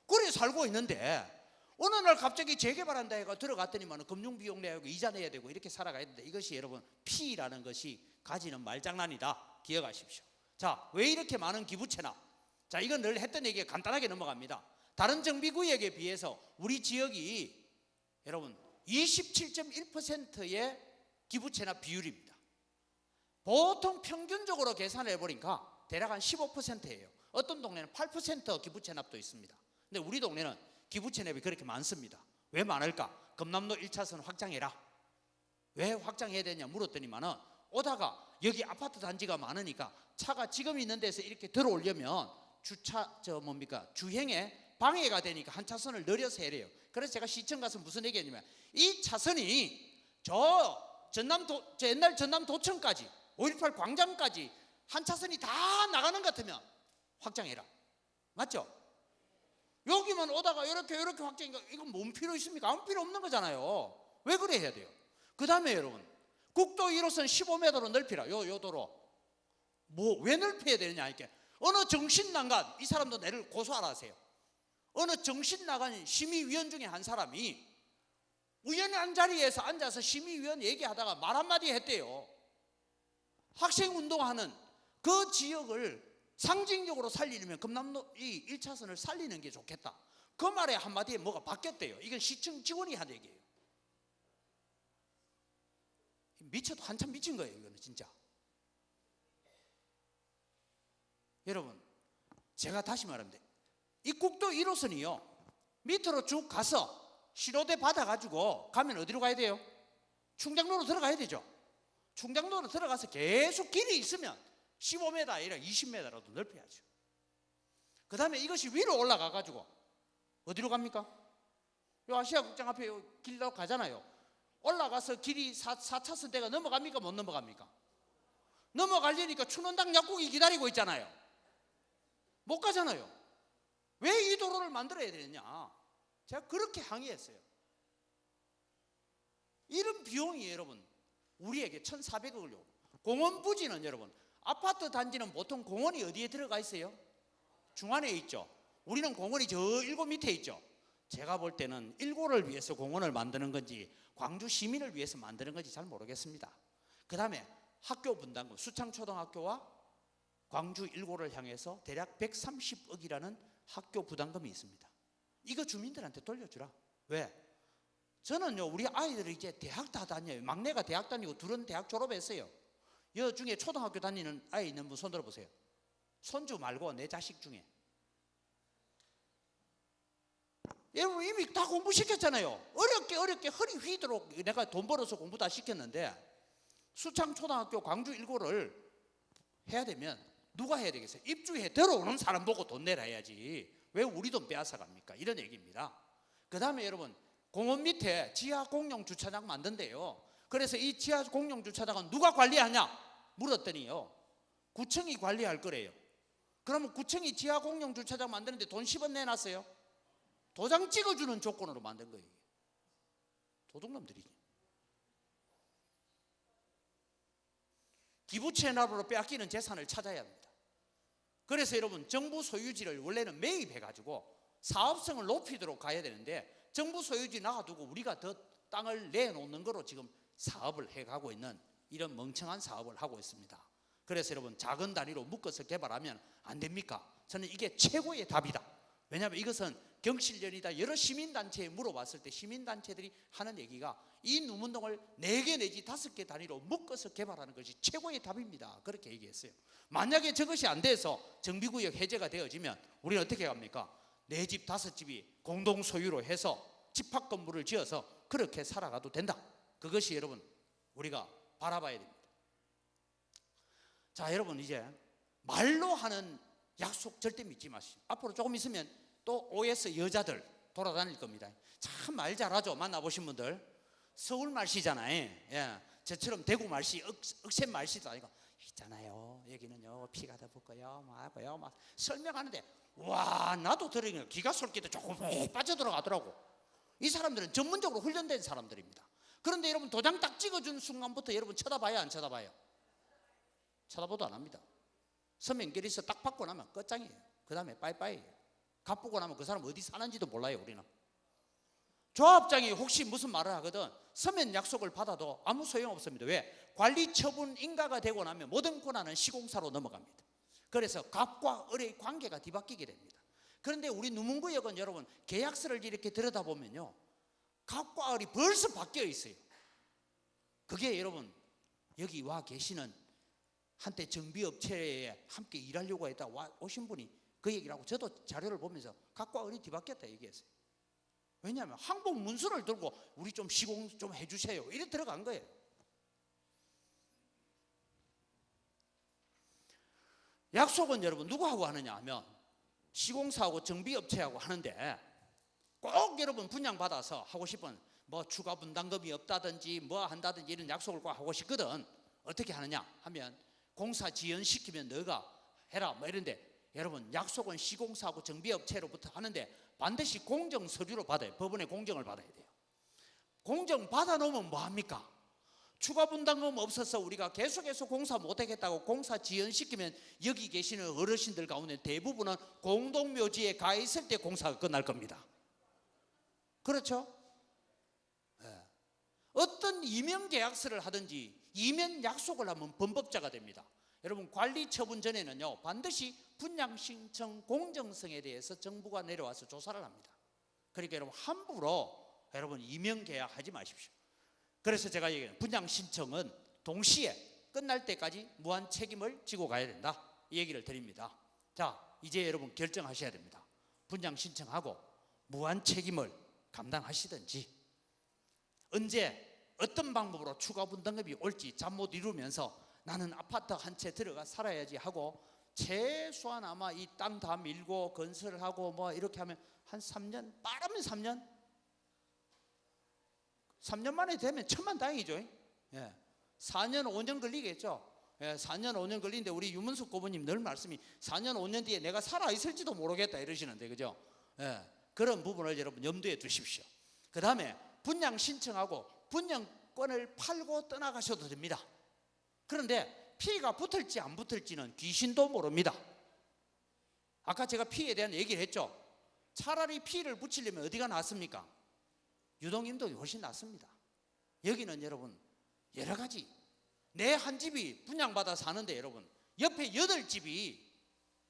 그래 살고 있는데 어느 날 갑자기 재개발한다 해가 들어갔더니만 금융비용 내야 되고 이자 내야 되고 이렇게 살아가야 되는데, 이것이 여러분 피라는 것이 가지는 말장난이다. 기억하십시오. 자, 왜 이렇게 많은 기부채납? 자, 이건 늘 했던 얘기에 간단하게 넘어갑니다. 다른 정비구역에 비해서 우리 지역이 여러분 27.1%의 기부채납 비율입니다. 보통 평균적으로 계산을 해보니까 대략 한 15%예요. 어떤 동네는 8% 기부채납도 있습니다. 근데 우리 동네는 기부채납이 그렇게 많습니다. 왜 많을까? 금남로 1차선 확장해라. 왜 확장해야 되냐 물었더니만은, 오다가 여기 아파트 단지가 많으니까 차가 지금 있는 데서 이렇게 들어오려면 주행에 방해가 되니까 한 차선을 늘려서 해래요. 그래서 제가 시청 가서 무슨 얘기했냐면, 이 차선이 저 옛날 전남 도청까지 5.18 광장까지 한 차선이 다 나가는 것 같으면 확장해라. 맞죠? 여기만 오다가 이렇게 확장이니까 이건 뭔 필요 있습니까? 아무 필요 없는 거잖아요. 왜 그래 해야 돼요? 그 다음에 여러분, 국도 1호선 15m로 넓히라. 요 도로 뭐 왜 넓혀야 되느냐, 이렇게 어느 정신나간, 이 사람도 내를 고소하라 하세요. 어느 정신나간 심의위원 중에 한 사람이 우연한 자리에서 앉아서 심의위원 얘기하다가 말 한마디 했대요. 학생운동하는 그 지역을 상징적으로 살리려면 금남로 이 1차선을 살리는 게 좋겠다. 그 말에 한마디에 뭐가 바뀌었대요. 이건 시청 직원이 한 얘기예요. 미쳐도 한참 미친 거예요. 이거는 진짜. 여러분, 제가 다시 말합니다. 이 국도 1호선이요, 밑으로 쭉 가서 신호대 받아가지고 가면 어디로 가야 돼요? 충장로로 들어가야 되죠. 충장로로 들어가서 계속 길이 있으면 15m 아니라 20m라도 넓혀야죠. 그 다음에 이것이 위로 올라가가지고 어디로 갑니까? 요 아시아극장 앞에 길로 가잖아요. 올라가서 길이 4차선대가 넘어갑니까? 못 넘어갑니까? 넘어가려니까 춘원당 약국이 기다리고 있잖아요. 못 가잖아요. 왜 이 도로를 만들어야 되느냐? 제가 그렇게 항의했어요. 이런 비용이 여러분 우리에게 1,400억을요. 공원 부지는 여러분, 아파트 단지는 보통 공원이 어디에 들어가 있어요? 중안에 있죠. 우리는 공원이 저 일곱 밑에 있죠. 제가 볼 때는 일고를 위해서 공원을 만드는 건지 광주 시민을 위해서 만드는 건지 잘 모르겠습니다. 그 다음에 학교 분담금, 수창초등학교와 광주 일고를 향해서 대략 130억이라는 학교 부담금이 있습니다. 이거 주민들한테 돌려주라. 왜? 저는요, 우리 아이들이 이제 대학 다 다녀요. 막내가 대학 다니고 둘은 대학 졸업했어요. 여 중에 초등학교 다니는 아이 있는 분 손 들어보세요. 손주 말고 내 자식 중에. 여러분 이미 다 공부시켰잖아요. 어렵게 허리 휘도록 내가 돈 벌어서 공부 다 시켰는데 수창 초등학교 광주 1고를 해야 되면 누가 해야 되겠어요? 입주해 들어오는 사람 보고 돈 내라 해야지. 왜 우리 돈 빼앗아 갑니까? 이런 얘기입니다. 그 다음에 여러분 공원 밑에 지하 공용 주차장 만든대요. 그래서 이 지하 공용 주차장은 누가 관리하냐 물었더니요, 구청이 관리할 거래요. 그러면 구청이 지하 공용 주차장 만드는데 돈 10원 내놨어요? 도장 찍어주는 조건으로 만든 거예요. 도둑놈들이지. 기부채납으로 빼앗기는 재산을 찾아야 합니다. 그래서 여러분 정부 소유지를 원래는 매입해가지고 사업성을 높이도록 가야 되는데 정부 소유지 놔두고 우리가 더 땅을 내놓는 거로 지금 사업을 해가고 있는 이런 멍청한 사업을 하고 있습니다. 그래서 여러분 작은 단위로 묶어서 개발하면 안 됩니까? 저는 이게 최고의 답이다. 왜냐하면 이것은 경실련이다 여러 시민단체에 물어봤을 때 시민단체들이 하는 얘기가 이 누문동을 4개 내지 5개 단위로 묶어서 개발하는 것이 최고의 답입니다. 그렇게 얘기했어요. 만약에 저것이 안 돼서 정비구역 해제가 되어지면 우리는 어떻게 합니까? 4집 5집이 공동 소유로 해서 집합 건물을 지어서 그렇게 살아가도 된다. 그것이 여러분 우리가 바라봐야 됩니다. 자, 여러분 이제 말로 하는 약속 절대 믿지 마시오. 앞으로 조금 있으면 또 OS 여자들 돌아다닐 겁니다. 참 말 잘하죠. 만나보신 분들. 서울 말씨잖아요. 예. 저처럼 대구 말씨, 억센 말씨도 아니고 있잖아요. 여기는요 피가 더 붙고요, 막 설명하는데 와 나도 들으니까 기가 솔깃해 조금 빠져들어가더라고. 이 사람들은 전문적으로 훈련된 사람들입니다. 그런데 여러분 도장 딱 찍어준 순간부터 여러분 쳐다봐요, 안 쳐다봐요? 쳐다보도 안 합니다. 서명결의서 딱 받고 나면 끝장이에요. 그 다음에 빠이빠이예요. 갚고 나면 그 사람 어디 사는지도 몰라요. 우리는 조합장이 혹시 무슨 말을 하거든 서면 약속을 받아도 아무 소용없습니다. 왜? 관리 처분 인가가 되고 나면 모든 권한은 시공사로 넘어갑니다. 그래서 갑과 을의 관계가 뒤바뀌게 됩니다. 그런데 우리 누문구역은 여러분 계약서를 이렇게 들여다보면요 갑과 을이 벌써 바뀌어 있어요. 그게 여러분 여기 와 계시는 한때 정비업체에 함께 일하려고 했다 오신 분이 그 얘기를 하고 저도 자료를 보면서 갑과 을이 뒤바뀌었다 얘기했어요. 왜냐하면 항복 문서를 들고 우리 좀 시공 좀 해주세요 이래 들어간 거예요. 약속은 여러분 누구하고 하느냐 하면 시공사하고 정비업체하고 하는데 꼭 여러분 분양받아서 하고 싶은 뭐 추가 분담금이 없다든지 뭐 한다든지 이런 약속을 꼭 하고 싶거든. 어떻게 하느냐 하면 공사 지연시키면 너가 해라 뭐 이런데 여러분 약속은 시공사하고 정비업체로부터 하는데 반드시 공정 서류로 받아요. 법원에 공정을 받아야 돼요. 공정 받아놓으면 뭐합니까? 추가 분담금 없어서 우리가 계속해서 공사 못하겠다고 공사 지연시키면 여기 계시는 어르신들 가운데 대부분은 공동묘지에 가 있을 때 공사가 끝날 겁니다. 그렇죠? 네. 어떤 이면계약서를 하든지 이면 약속을 하면 범법자가 됩니다. 여러분 관리 처분 전에는요 반드시 분양 신청 공정성에 대해서 정부가 내려와서 조사를 합니다. 그러니까 여러분 함부로 여러분 이면 계약하지 마십시오. 그래서 제가 얘기해요. 분양 신청은 동시에 끝날 때까지 무한 책임을 지고 가야 된다 이 얘기를 드립니다. 자 이제 여러분 결정하셔야 됩니다. 분양 신청하고 무한 책임을 감당하시든지 언제 어떤 방법으로 추가 분담금이 올지 잠 못 이루면서 나는 아파트 한 채 들어가 살아야지 하고 최소한 아마 이 땅 다 밀고 건설하고 뭐 이렇게 하면 한 3년 빠르면 3년 만에 되면 천만다행이죠. 예. 4년 5년 걸리겠죠. 예, 4년 5년 걸리는데 우리 유문숙 고모님 늘 말씀이 4년 5년 뒤에 내가 살아있을지도 모르겠다 이러시는데 그죠? 예, 그런 부분을 여러분 염두에 두십시오. 그 다음에 분양 신청하고 분양권을 팔고 떠나가셔도 됩니다. 그런데 피가 붙을지 안 붙을지는 귀신도 모릅니다. 아까 제가 피에 대한 얘기를 했죠. 차라리 피를 붙이려면 어디가 낫습니까? 유동임동이 훨씬 낫습니다. 여기는 여러분 여러 가지 내 한 집이 분양받아 사는데 여러분 옆에 8집이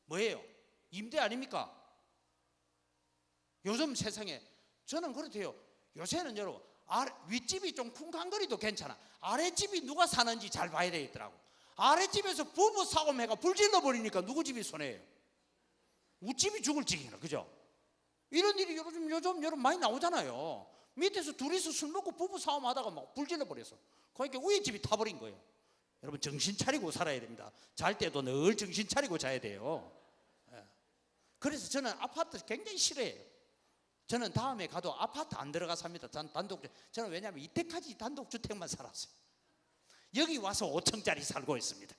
뭐예요? 임대 아닙니까? 요즘 세상에 저는 그렇대요. 요새는 여러분 윗집이 좀 쿵쾅거리도 괜찮아. 아랫집이 누가 사는지 잘 봐야 되겠더라고. 아랫집에서 부부 싸움해가 불질러 버리니까 누구 집이 손해예요? 윗집이 죽을 지경이라. 그죠? 이런 일이 요즘 여러분 많이 나오잖아요. 밑에서 둘이서 술 먹고 부부 싸움하다가 막 불질러 버려서 그러니까 위에 집이 타버린 거예요. 여러분 정신 차리고 살아야 됩니다. 잘 때도 늘 정신 차리고 자야 돼요. 그래서 저는 아파트 굉장히 싫어해요. 저는 다음에 가도 아파트 안 들어가 삽니다. 저는 왜냐하면 이때까지 단독주택만 살았어요. 여기 와서 5층짜리 살고 있습니다.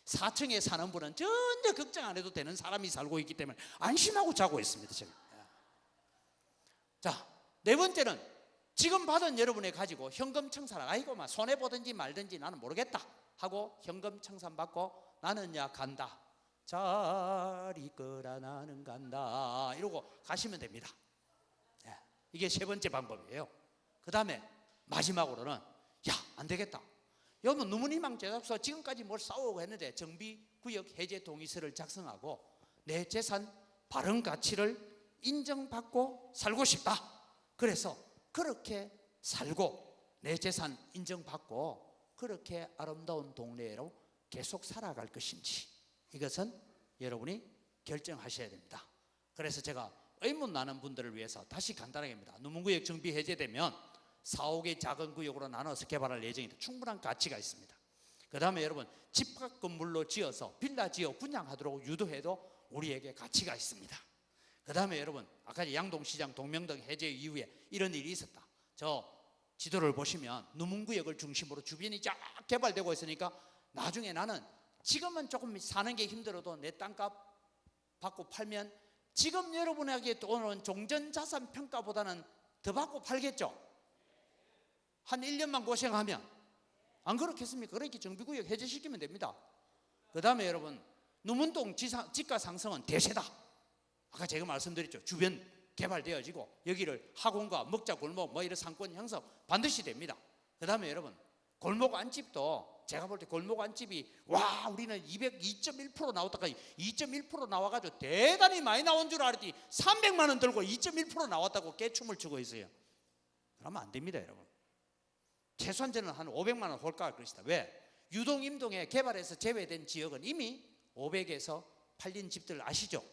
4층에 사는 분은 전혀 걱정 안 해도 되는 사람이 살고 있기 때문에 안심하고 자고 있습니다. 저는. 자, 네 번째는 지금 받은 여러분이 가지고 현금 청산. 아이고 막 손해 보든지 말든지 나는 모르겠다 하고 현금 청산 받고 나는야 간다. 잘 있거라 나는 간다 이러고 가시면 됩니다. 이게 세 번째 방법이에요. 그 다음에 마지막으로는 안 되겠다. 여러분 누문희망 제작소 지금까지 뭘 싸우고 했는데 정비구역 해제 동의서를 작성하고 내 재산 발행 가치를 인정받고 살고 싶다. 그래서 그렇게 살고 내 재산 인정받고 그렇게 아름다운 동네로 계속 살아갈 것인지 이것은 여러분이 결정하셔야 됩니다. 그래서 제가 의문 나는 분들을 위해서 다시 간단하게 합니다. 누문구역 정비 해제되면 4, 5개 작은 구역으로 나눠서 개발할 예정입니다. 충분한 가치가 있습니다. 그 다음에 여러분 집합 건물로 지어서 빌라 지어 분양하도록 유도해도 우리에게 가치가 있습니다. 그 다음에 여러분 아까 양동시장 동명동 해제 이후에 이런 일이 있었다. 저 지도를 보시면 누문구역을 중심으로 주변이 쫙 개발되고 있으니까 나중에 나는 지금은 조금 사는 게 힘들어도 내 땅값 받고 팔면 지금 여러분에게 오는 종전자산 평가보다는 더 받고 팔겠죠? 한 1년만 고생하면 안 그렇겠습니까? 그렇게 정비구역 해제시키면 됩니다. 그 다음에 여러분 누문동 지가 상승은 대세다. 아까 제가 말씀드렸죠. 주변 개발되어지고 여기를 학원과 먹자 골목 뭐 이런 상권 형성 반드시 됩니다. 그 다음에 여러분 골목 안집도 제가 볼 때 골목 안집이 와 우리는 2.1% 나왔다가 2.1% 나와가지고 대단히 많이 나온 줄 알았더니 300만 원 들고 2.1% 나왔다고 깨춤을 추고 있어요. 그러면 안 됩니다 여러분. 최소한 저는 한 500만 원 홀가할 것이다. 왜? 유동 임동에 개발해서 제외된 지역은 이미 500에서 팔린 집들 아시죠?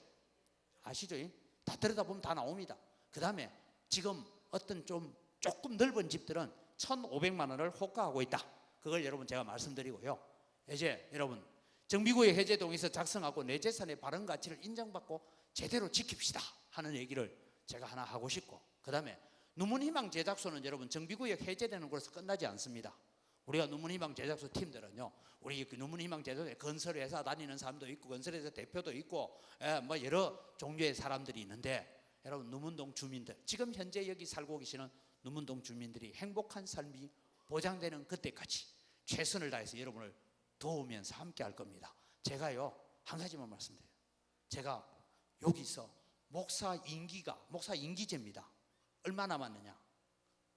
아시죠? 다 들여다보면 다 나옵니다. 그 다음에 지금 어떤 조금 넓은 집들은 1,500만 원을 호가하고 있다. 그걸 여러분 제가 말씀드리고요. 이제 여러분 정비구역 해제 동의서 작성하고 내 재산의 발행 가치를 인정받고 제대로 지킵시다 하는 얘기를 제가 하나 하고 싶고, 그 다음에 누문희망 제작소는 여러분 정비구역 해제되는 곳에서 끝나지 않습니다. 우리가 누문희망 제작소 팀들은요, 우리 누문희망 제작소에 건설회사 다니는 사람도 있고 건설회사 대표도 있고 뭐 여러 종류의 사람들이 있는데, 여러분 누문동 주민들, 지금 현재 여기 살고 계시는 누문동 주민들이 행복한 삶이 보장되는 그때까지 최선을 다해서 여러분을 도우면서 함께 할 겁니다. 제가요 한 가지만 말씀드려요. 제가 여기서 목사 임기제입니다. 얼마 남았느냐?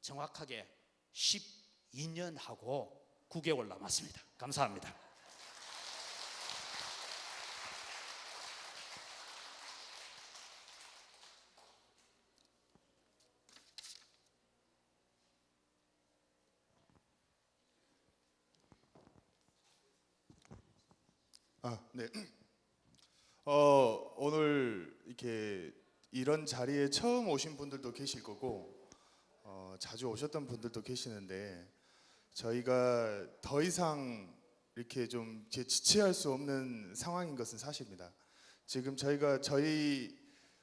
정확하게 12년 하고 9개월 남았습니다. 감사합니다. 네. 오늘 이렇게 이런 자리에 처음 오신 분들도 계실 거고 자주 오셨던 분들도 계시는데, 저희가 더 이상 이렇게 좀 지체할 수 없는 상황인 것은 사실입니다. 지금 저희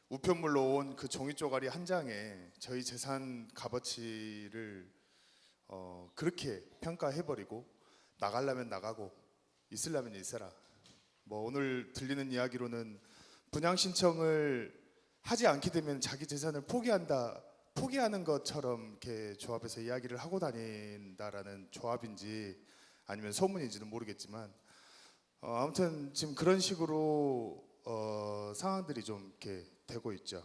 우편물로 온 그 종이 쪼가리 한 장에 저희 재산 값어치를 그렇게 평가해버리고 나가려면 나가고 있으려면 있어라. 뭐 오늘 들리는 이야기로는 분양 신청을 하지 않게 되면 자기 재산을 포기하는 것처럼 이렇게 조합에서 이야기를 하고 다닌다라는 조합인지 아니면 소문인지는 모르겠지만 아무튼 지금 그런 식으로 상황들이 좀 이렇게 되고 있죠.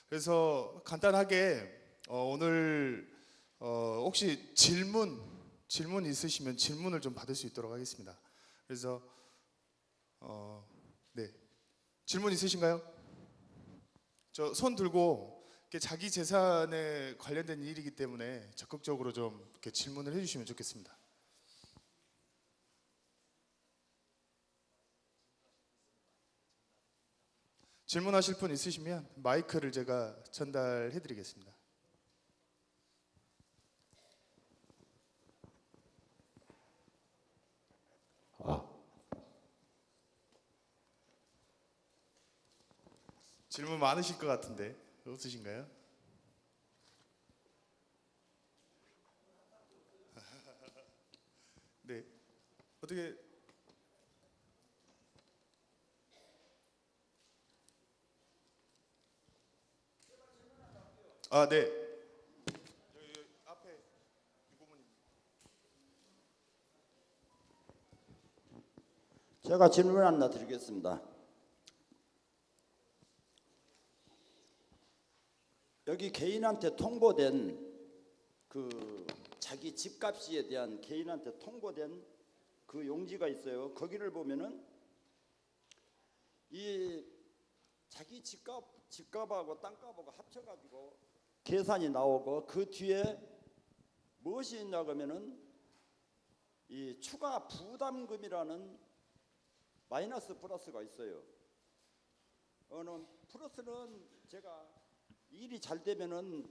그래서 간단하게 오늘 혹시 질문 있으시면 질문을 좀 받을 수 있도록 하겠습니다. 그래서 네, 질문 있으신가요? 저 손 들고 이렇게 자기 재산에 관련된 일이기 때문에 적극적으로 좀 이렇게 질문을 해주시면 좋겠습니다. 질문하실 분 있으시면 마이크를 제가 전달해드리겠습니다. 질문 많으실 것 같은데 없으신가요? 네, 어떻게 네. 여기 앞에 이 부모님. 제가 질문 하나 드리겠습니다. 여기 개인한테 통보된 그 자기 집값에 대한 개인한테 통보된 그 용지가 있어요. 거기를 보면은 이 자기 집값하고 땅값하고 합쳐가지고 계산이 나오고 그 뒤에 무엇이 있냐 그러면은 이 추가 부담금이라는 마이너스 플러스가 있어요. 어느 플러스는 제가 일이 잘 되면은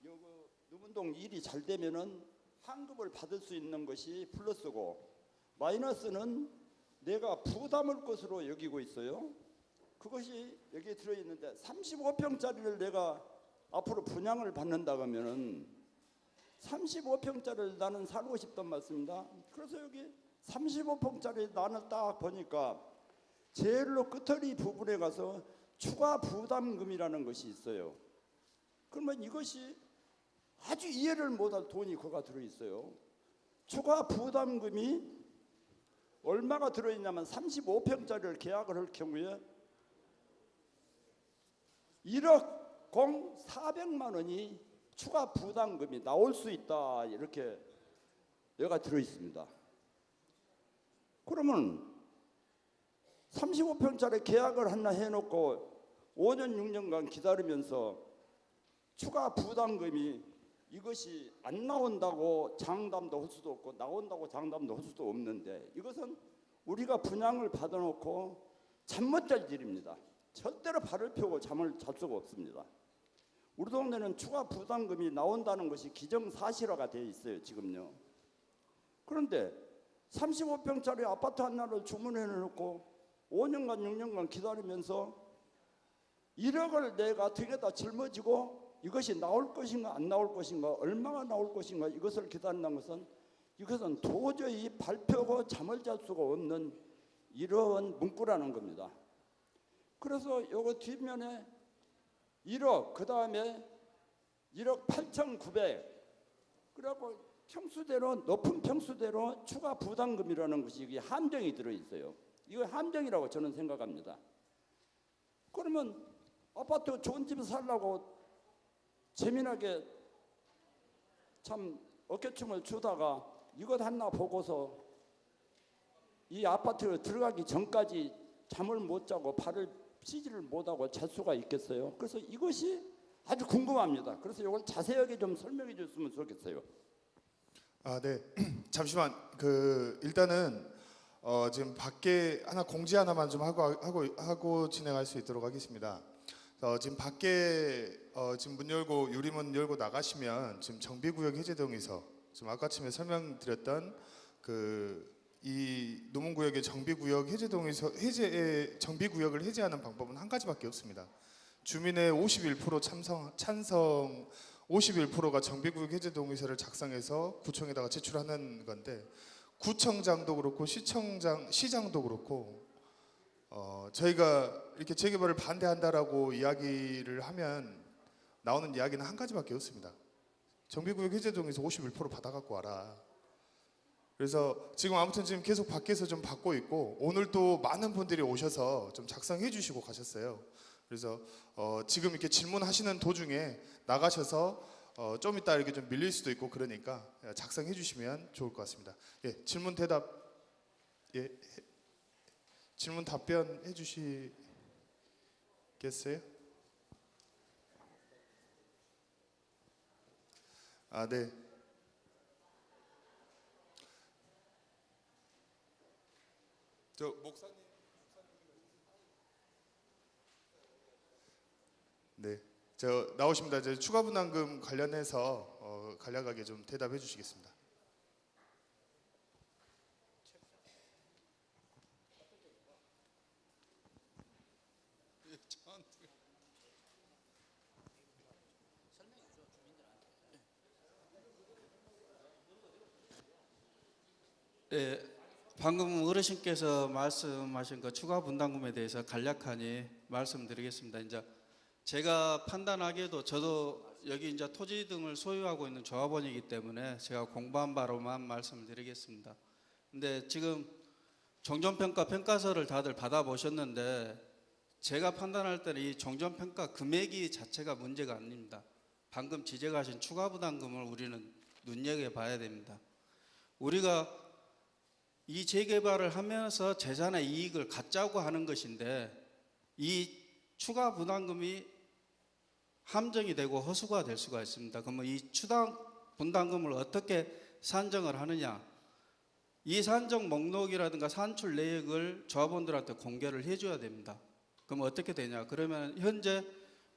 요거 누문동 일이 잘 되면은 환급을 받을 수 있는 것이 플러스고, 마이너스는 내가 부담할 것으로 여기고 있어요. 그것이 여기에 들어 있는데 35평짜리를 내가 앞으로 분양을 받는다 그러면은 35평짜리를 나는 살고 싶단 말씀입니다. 그래서 여기 35평짜리 나는 딱 보니까 제일로 끝허리 부분에 가서 추가 부담금이라는 것이 있어요. 그러면 이것이 아주 이해를 못할 돈이 거기가 들어있어요. 추가 부담금이 얼마가 들어있냐면 35평짜리를 계약을 할 경우에 1억 400만 원이 추가 부담금이 나올 수 있다, 이렇게 여기가 들어있습니다. 그러면 35평짜리 계약을 하나 해놓고 5년 6년간 기다리면서 추가 부담금이 이것이 안 나온다고 장담도 할 수도 없고 나온다고 장담도 할 수도 없는데, 이것은 우리가 분양을 받아놓고 잠 못 잘 일입니다. 절대로 발을 펴고 잠을 잘 수가 없습니다. 우리 동네는 추가 부담금이 나온다는 것이 기정사실화가 되어 있어요 지금요. 그런데 35평짜리 아파트 하나를 주문해 놓고 5년간 6년간 기다리면서 1억을 내가 등에다 짊어지고 이것이 나올 것인가 안 나올 것인가, 얼마가 나올 것인가, 이것을 기다린다는 것은 이것은 도저히 발표고 잠을 잘 수가 없는 이러한 문구라는 겁니다. 그래서 요거 뒷면에 1억, 그 다음에 1억 8,900, 그래갖고 평수대로, 높은 평수대로 추가 부담금이라는 것이 이게 함정이 들어있어요. 이거 함정이라고 저는 생각합니다. 그러면 아파트 좋은 집에 살려고 재미나게 참 어깨춤을 추다가 이것 하나 보고서 이 아파트에 들어가기 전까지 잠을 못 자고 발을 피지를 못하고 잘 수가 있겠어요? 그래서 이것이 아주 궁금합니다. 그래서 이걸 자세하게 좀 설명해 줬으면 좋겠어요. 네. 잠시만. 일단은 지금 밖에 공지 하나만 좀 하고 진행할 수 있도록 하겠습니다. 지금 밖에 지금 문 열고 유리문 열고 나가시면 지금 정비구역 해제 동의서, 지금 아까 아침에 설명드렸던 이 노문구역의 정비구역 해제 동의서 정비구역을 해제하는 방법은 한 가지밖에 없습니다. 주민의 51% 찬성 51%가 정비구역 해제 동의서를 작성해서 구청에다가 제출하는 건데, 구청장도 그렇고 시장도 그렇고 저희가 이렇게 재개발을 반대한다라고 이야기를 하면 나오는 이야기는 한 가지밖에 없습니다. 정비구역 해제 동의서 51% 받아갖고 와라. 그래서 지금 아무튼 지금 계속 밖에서 좀 받고 있고, 오늘 또 많은 분들이 오셔서 좀 작성해 주시고 가셨어요. 그래서 지금 이렇게 질문하시는 도중에 나가셔서 좀 이따 이렇게 좀 밀릴 수도 있고 그러니까 작성해 주시면 좋을 것 같습니다. 예, 질문 답변 해 주시겠어요? 아, 네. 저 목사님. 네. 저 나오십니다. 이제 추가 분담금 관련해서 간략하게 좀 대답해 주시겠습니다. 예, 방금 어르신께서 말씀하신 그 추가 분담금에 대해서 간략하니 말씀드리겠습니다. 이제 제가 판단하기에도 저도 여기 이제 토지 등을 소유하고 있는 조합원이기 때문에 제가 공부한 바로만 말씀을 드리겠습니다. 근데 지금 정전평가 평가서를 다들 받아보셨는데 제가 판단할 때는 이 정전평가 금액이 자체가 문제가 아닙니다. 방금 지적하신 추가 부담금을 우리는 눈여겨봐야 됩니다. 우리가 이 재개발을 하면서 재산의 이익을 갖자고 하는 것인데 이 추가 부담금이 함정이 되고 허수가 될 수가 있습니다. 그러면 이 추가 분담금을 어떻게 산정을 하느냐? 이 산정 목록이라든가 산출 내역을 조합원들한테 공개를 해줘야 됩니다. 그럼 어떻게 되냐? 그러면 현재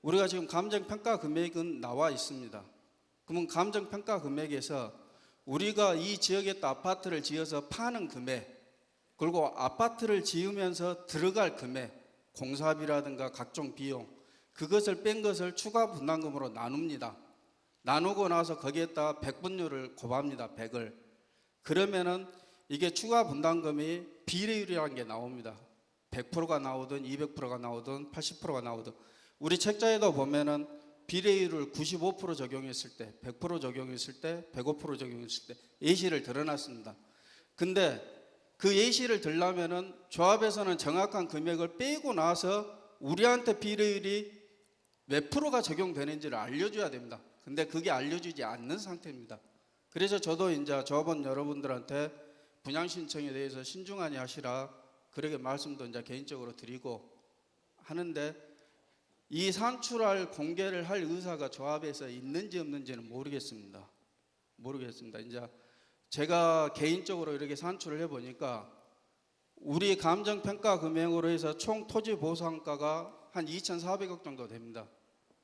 우리가 지금 감정평가 금액은 나와 있습니다. 그러면 감정평가 금액에서 우리가 이 지역에 또 아파트를 지어서 파는 금액, 그리고 아파트를 지으면서 들어갈 금액, 공사비라든가 각종 비용, 그것을 뺀 것을 추가 분담금으로 나눕니다. 나누고 나서 거기에다 백분율을 곱합니다. 100을. 그러면은 이게 추가 분담금이 비례율이라는 게 나옵니다. 100%가 나오든 200%가 나오든 80%가 나오든 우리 책자에도 보면은 비례율을 95% 적용했을 때, 100% 적용했을 때, 105% 적용했을 때 예시를 들어놨습니다. 근데 그 예시를 들려면은 조합에서는 정확한 금액을 빼고 나서 우리한테 비례율이 몇 프로가 적용되는지를 알려줘야 됩니다. 근데 그게 알려주지 않는 상태입니다. 그래서 저도 이제 조합원 여러분들한테 분양 신청에 대해서 신중하게 하시라 그렇게 말씀도 이제 개인적으로 드리고 하는데 이 산출할 공개를 할 의사가 조합에서 있는지 없는지는 모르겠습니다. 이제 제가 개인적으로 이렇게 산출을 해보니까 우리 감정평가 금액으로 해서 총 토지 보상가가 한 2,400억 정도 됩니다.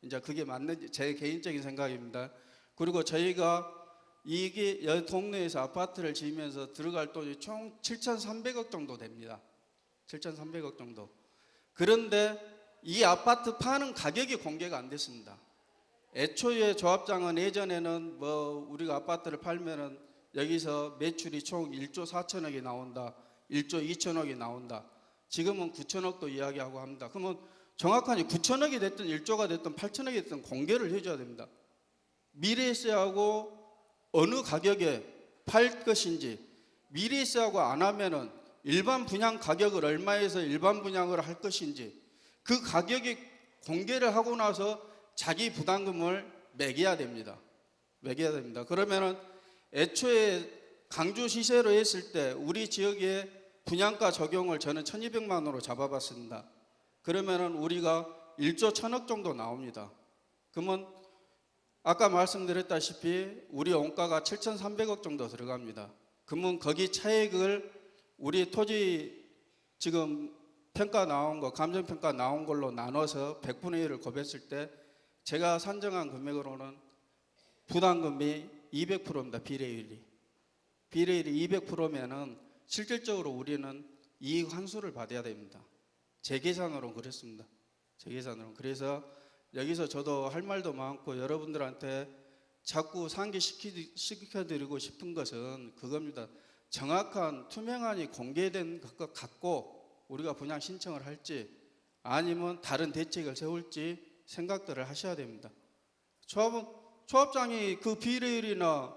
이제 그게 맞는지 제 개인적인 생각입니다. 그리고 저희가 이게 여 동네에서 아파트를 지으면서 들어갈 돈이 총 7,300억 정도 됩니다. 7,300억 정도. 그런데 이 아파트 파는 가격이 공개가 안 됐습니다. 애초에 조합장은 예전에는 뭐 우리가 아파트를 팔면은 여기서 매출이 총 1조 4천억이 나온다, 1조 2천억이 나온다. 지금은 9천억도 이야기하고 합니다. 그러면 정확하게 9천억이 됐든 1조가 됐든 8천억이 됐든 공개를 해줘야 됩니다. 미래세하고 어느 가격에 팔 것인지, 미래세하고 안 하면은 일반 분양 가격을 얼마에서 일반 분양을 할 것인지 그 가격이 공개를 하고 나서 자기 부담금을 매겨야 됩니다. 그러면은 애초에 강주 시세로 했을 때 우리 지역의 분양가 적용을 저는 1,200만 원으로 잡아봤습니다. 그러면은 우리가 1조 1,000억 정도 나옵니다. 그러면 아까 말씀드렸다시피 우리 원가가 7,300억 정도 들어갑니다. 그러면 거기 차액을 우리 토지 지금 평가 나온 거, 감정평가 나온 걸로 나눠서 100분의 1을 곱했을 때 제가 산정한 금액으로는 부담금이 200%입니다. 비례율이 200%면은 실질적으로 우리는 이익 환수를 받아야 됩니다. 제 계산으로는 그랬습니다. 그래서 여기서 저도 할 말도 많고 여러분들한테 자꾸 상기시켜드리고 싶은 것은 그겁니다. 정확한 투명하니 공개된 것 갖고 우리가 분양 신청을 할지 아니면 다른 대책을 세울지 생각들을 하셔야 됩니다. 조합장이 그 비례율이나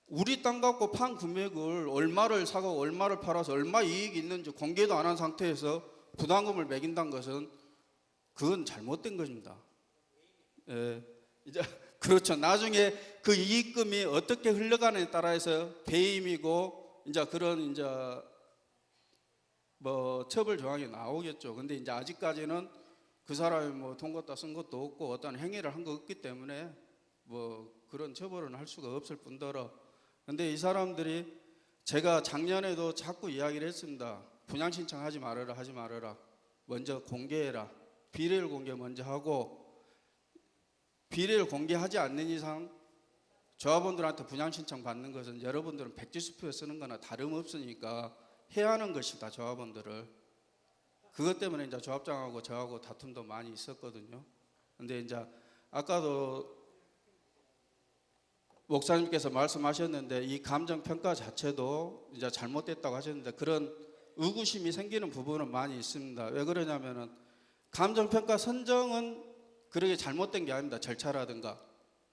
우리 땅 갖고 판 금액을 얼마를 사고 얼마를 팔아서 얼마 이익이 있는지 공개도 안 한 상태에서 부담금을 매긴다는 것은 그건 잘못된 것입니다. 예, 이제 그렇죠. 나중에 그 이익금이 어떻게 흘러가느냐에 따라서 배임이고 이제 그런 이제 뭐 처벌 조항이 나오겠죠. 근데 이제 아직까지는 그 사람이 뭐 돈 갖다 쓴 것도 없고 어떤 행위를 한 거 없기 때문에 뭐 그런 처벌은 할 수가 없을 뿐더러, 근데 이 사람들이 제가 작년에도 자꾸 이야기를 했습니다. 분양 신청하지 말아라, 하지 말아라. 먼저 공개해라. 비례를 공개 먼저 하고, 비례를 공개하지 않는 이상 조합원들한테 분양 신청 받는 것은 여러분들은 백지수표 쓰는 거나 다름없으니까 해야 하는 것이다, 조합원들을. 그것 때문에 이제 조합장하고 저하고 다툼도 많이 있었거든요. 근데 이제 아까도 목사님께서 말씀하셨는데 이 감정 평가 자체도 이제 잘못됐다고 하셨는데 그런 의구심이 생기는 부분은 많이 있습니다. 왜 그러냐면은 감정 평가 선정은 그렇게 잘못된 게 아닙니다. 절차라든가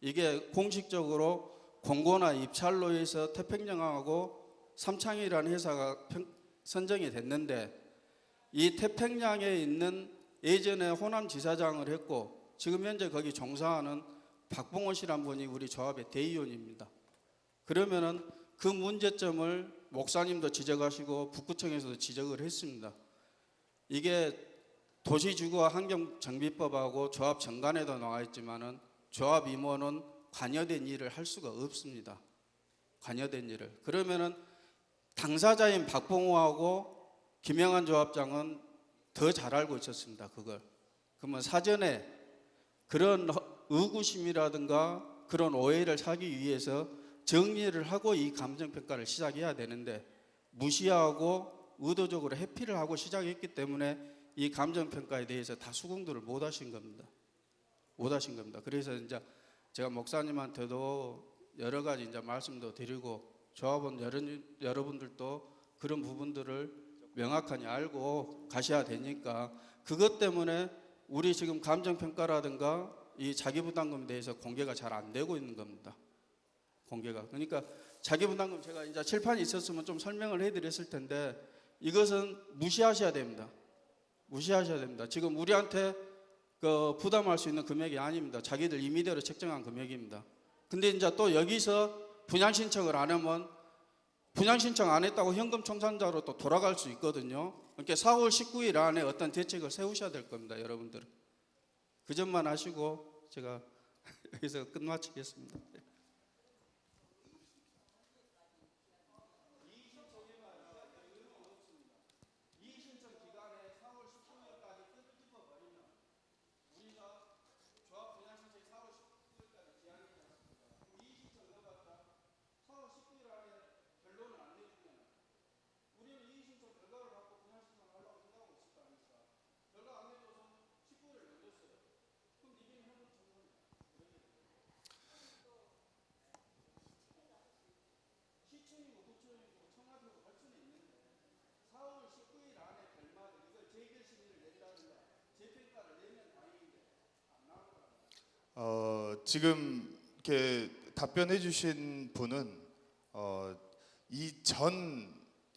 이게 공식적으로 공고나 입찰로 해서 태평양하고 삼창이라는 회사가 선정이 됐는데, 이 태평양에 있는 예전에 호남지사장을 했고 지금 현재 거기 종사하는 박봉원 씨란 분이 우리 조합의 대의원입니다. 그러면은 그 문제점을 목사님도 지적하시고 북구청에서도 지적을 했습니다. 이게 도시주거와 환경정비법하고 조합 정관에도 나와 있지만은 조합 임원은 관여된 일을 할 수가 없습니다. 관여된 일을. 그러면은 당사자인 박봉호하고 김영환 조합장은 더 잘 알고 있었습니다. 그걸. 그러면 사전에 그런 의구심이라든가 그런 오해를 사기 위해서 정리를 하고 이 감정평가를 시작해야 되는데 무시하고 의도적으로 회피를 하고 시작했기 때문에 이 감정평가에 대해서 다 수긍도를 못 하신 겁니다. 못 하신 겁니다. 그래서 이제 제가 목사님한테도 여러 가지 이제 말씀도 드리고 조합원 여러분들도 그런 부분들을 명확하게 알고 가셔야 되니까 그것 때문에 우리 지금 감정평가라든가 이 자기부담금에 대해서 공개가 잘 안 되고 있는 겁니다. 공개가. 그러니까 자기부담금 제가 이제 칠판이 있었으면 좀 설명을 해드렸을 텐데 이것은 무시하셔야 됩니다. 무시하셔야 됩니다. 지금 우리한테 그 부담할 수 있는 금액이 아닙니다. 자기들 임의대로 책정한 금액입니다. 근데 이제 또 여기서 분양 신청을 안 하면 분양 신청 안 했다고 현금 청산자로 또 돌아갈 수 있거든요. 그러니까 4월 19일 안에 어떤 대책을 세우셔야 될 겁니다, 여러분들. 그 점만 아시고 제가 여기서 끝마치겠습니다. 지금 이렇게 답변해 주신 분은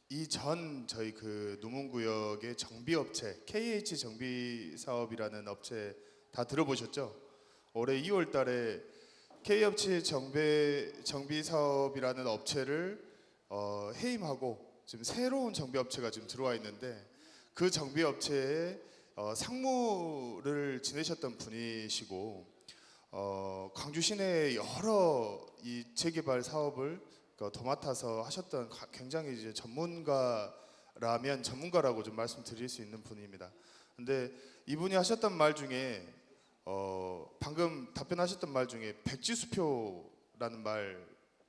이전 저희 그 누문구역의 정비업체 KH 정비 사업이라는 업체 다 들어보셨죠? 올해 2월 달에 K업체 정비 사업이라는 업체를 해임하고 지금 새로운 정비업체가 지금 들어와 있는데 그 정비업체에 상무를 지내셨던 분이시고 광주 시내 여러 이 재개발 사업을 도맡아서 하셨던 굉장히 이제 전문가라고 좀 말씀드릴 수 있는 분입니다. 근데 이분이 하셨던 말 중에 방금 답변하셨던 말 중에 백지수표라는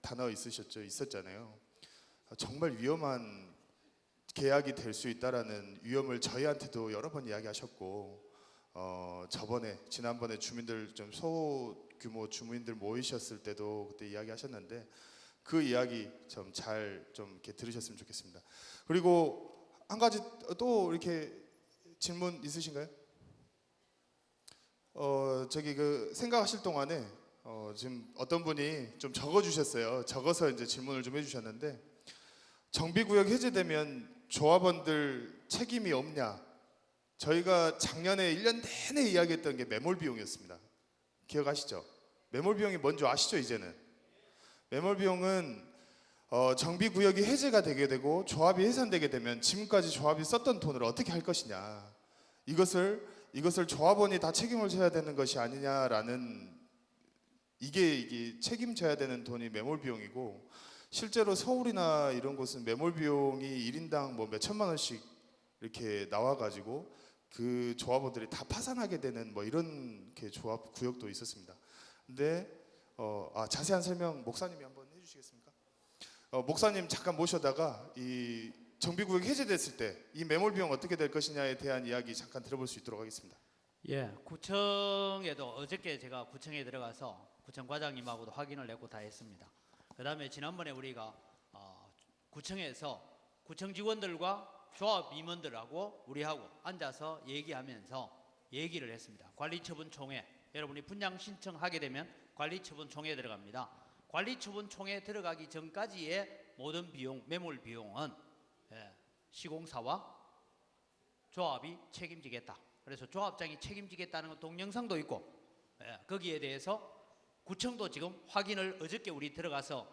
단어 있었잖아요. 정말 위험한 계약이 될 수 있다라는 위험을 저희한테도 여러 번 이야기하셨고 지난번에 주민들 좀 소규모 주민들 모이셨을 때도 그때 이야기하셨는데 그 이야기 좀 잘 이렇게 들으셨으면 좋겠습니다. 그리고 한 가지 또 이렇게 질문 있으신가요? 저기 그 생각하실 동안에 지금 어떤 분이 좀 적어주셨어요. 적어서 이제 질문을 좀 해주셨는데 정비구역 해제되면 조합원들 책임이 없냐? 저희가 작년에 1년 내내 이야기했던 게 매몰 비용이었습니다. 기억하시죠? 매몰 비용이 뭔지 아시죠? 이제는 매몰 비용은 정비구역이 해제가 되게 되고 조합이 해산되게 되면 지금까지 조합이 썼던 돈을 어떻게 할 것이냐, 이것을 조합원이 다 책임을 져야 되는 것이 아니냐라는 이게 책임져야 되는 돈이 매몰 비용이고, 실제로 서울이나 이런 곳은 매몰 비용이 1인당 뭐 몇 천만 원씩 이렇게 나와가지고 그 조합원들이 다 파산하게 되는 뭐 이런 게 조합 구역도 있었습니다. 근데 자세한 설명 목사님이 한번 해주시겠습니까? 목사님 잠깐 모셔다가 이 정비구역 해제됐을 때 이 매몰 비용 어떻게 될 것이냐에 대한 이야기 잠깐 들어볼 수 있도록 하겠습니다. 예, 구청에도 어저께 제가 구청에 들어가서 구청 과장님하고도 확인을 했고 다 했습니다. 그다음에 지난번에 우리가 구청에서 구청 직원들과 조합 임원들하고 우리하고 앉아서 얘기하면서 얘기를 했습니다. 관리처분총회, 여러분이 분양 신청하게 되면 관리처분총회에 들어갑니다. 관리처분총회에 들어가기 전까지의 모든 비용, 매몰 비용은 시공사와 조합이 책임지겠다. 그래서 조합장이 책임지겠다는 건 동영상도 있고, 거기에 대해서 구청도 지금 확인을 어저께 우리 들어가서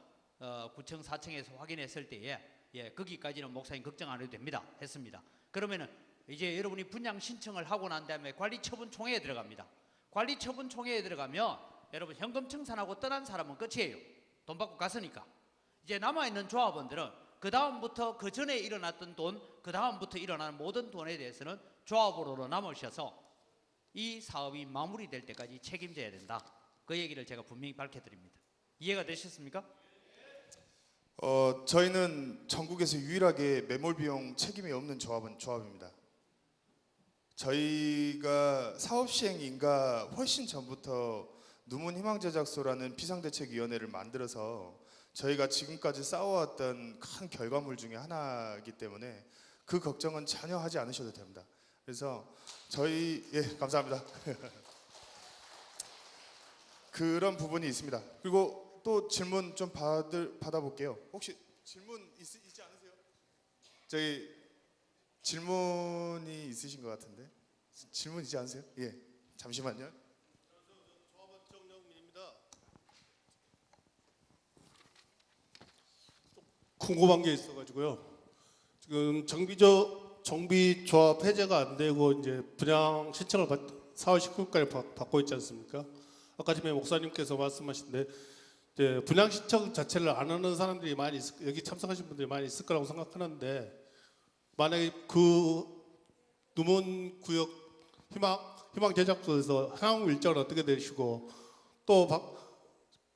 구청 4층에서 확인했을 때에 거기까지는 목사님 걱정 안 해도 됩니다 했습니다. 그러면은 이제 여러분이 분양 신청을 하고 난 다음에 관리처분총회에 들어갑니다. 관리처분총회에 들어가면 여러분 현금 청산하고 떠난 사람은 끝이에요. 돈 받고 갔으니까. 이제 남아있는 조합원들은 그 다음부터 그 전에 일어났던 돈, 그 다음부터 일어나는 모든 돈에 대해서는 조합으로 남으셔서 이 사업이 마무리될 때까지 책임져야 된다. 그 얘기를 제가 분명히 밝혀드립니다. 이해가 되셨습니까? 저희는 전국에서 유일하게 매몰 비용 책임이 없는 조합은 조합입니다. 저희가 사업 시행 인가 훨씬 전부터 누문희망제작소라는 비상대책위원회를 만들어서 저희가 지금까지 쌓아왔던 큰 결과물 중에 하나이기 때문에 그 걱정은 전혀 하지 않으셔도 됩니다. 그래서 감사합니다. 그런 부분이 있습니다. 그리고 또 질문 좀 받아볼게요. 혹시 질문 있지 않으세요? 저희 질문이 있으신 것 같은데. 질문 있지 않으세요? 예, 잠시만요. 조합원 정영민입니다. 궁금한 게 있어가지고요. 지금 정비조합 해제가 안 되고 이제 분양 신청을 4월 19일까지 받고 있지 않습니까? 아까 전에 목사님께서 말씀하신데 이제 분양 신청 자체를 안 하는 사람들이 여기 참석하신 분들이 많이 있을 거라고 생각하는데, 만약에 그 누문구역 희망제작소에서 향후 일정은 어떻게 되시고, 또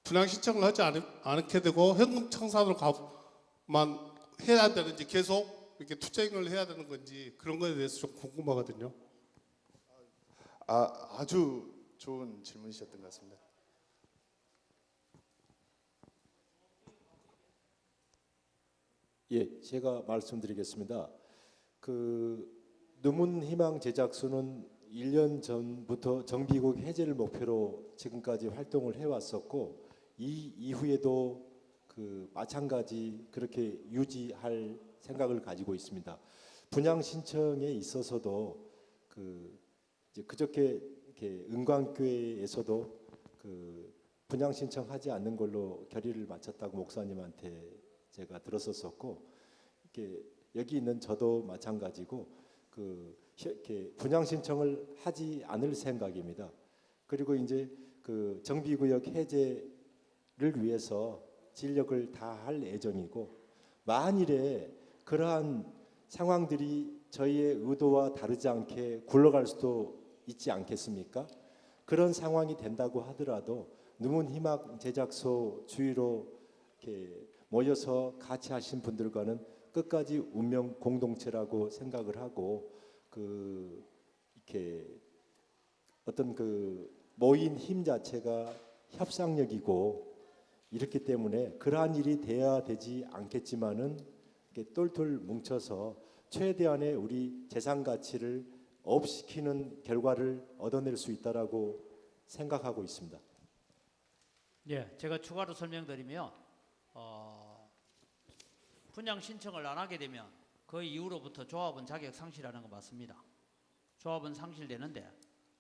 분양 신청을 하지 않게 되고 현금 청산으로만 해야 되는지, 계속 이렇게 투쟁을 해야 되는 건지, 그런 거에 대해서 좀 궁금하거든요. 아주 좋은 질문이셨던 것 같습니다. 예, 제가 말씀드리겠습니다. 그 누문희망제작소는 1년 전부터 정비구역 해제를 목표로 지금까지 활동을 해왔었고, 이 이후에도 그 마찬가지 그렇게 유지할 생각을 가지고 있습니다. 분양 신청에 있어서도 그저께 이렇게 은광교회에서도 그 분양 신청하지 않는 걸로 결의를 마쳤다고 목사님한테 제가 들었었고, 이렇게 여기 있는 저도 마찬가지고 이렇게 분양 신청을 하지 않을 생각입니다. 그리고 이제 그 정비구역 해제를 위해서 진력을 다할 예정이고, 만일에 그러한 상황들이 저희의 의도와 다르지 않게 굴러갈 수도 있지 않겠습니까? 그런 상황이 된다고 하더라도 누문희망제작소 주위로 이렇게 모여서 같이 하신 분들과는 끝까지 운명 공동체라고 생각을 하고, 이렇게 어떤 모인 힘 자체가 협상력이고, 이렇기 때문에 그러한 일이 돼야 되지 않겠지만은 이렇게 똘똘 뭉쳐서 최대한의 우리 재산 가치를 업시키는 결과를 얻어낼 수 있다라고 생각하고 있습니다. 예, 제가 추가로 설명드리면 분양 신청을 안 하게 되면 그 이후로부터 조합은 자격 상실하는 거 맞습니다. 조합은 상실되는데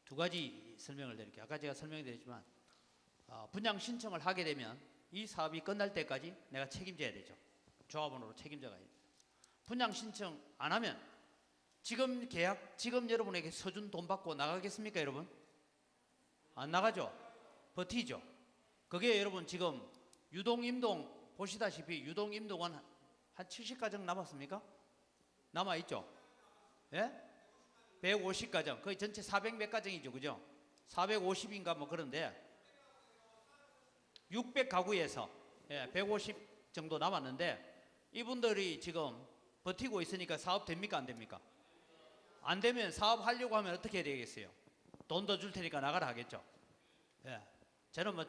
두 가지 설명을 드릴게요. 아까 제가 설명드렸지만 분양 신청을 하게 되면 이 사업이 끝날 때까지 내가 책임져야 되죠. 조합원으로 책임져 가야 돼요. 분양 신청 안 하면 지금 여러분에게 서준 돈 받고 나가겠습니까, 여러분? 안 나가죠. 버티죠. 그게 여러분 지금 유동임동 보시다시피 유동임동은 한 70가정 남았습니까? 남아있죠? 예? 150가정, 거의 전체 400몇 가정이죠, 그죠? 450인가 뭐 그런데 600가구에서 150 정도 남았는데 이분들이 지금 버티고 있으니까 사업 됩니까 안 됩니까? 안 되면 사업하려고 하면 어떻게 해야 되겠어요? 돈 더 줄 테니까 나가라 하겠죠. 예. 저는 뭐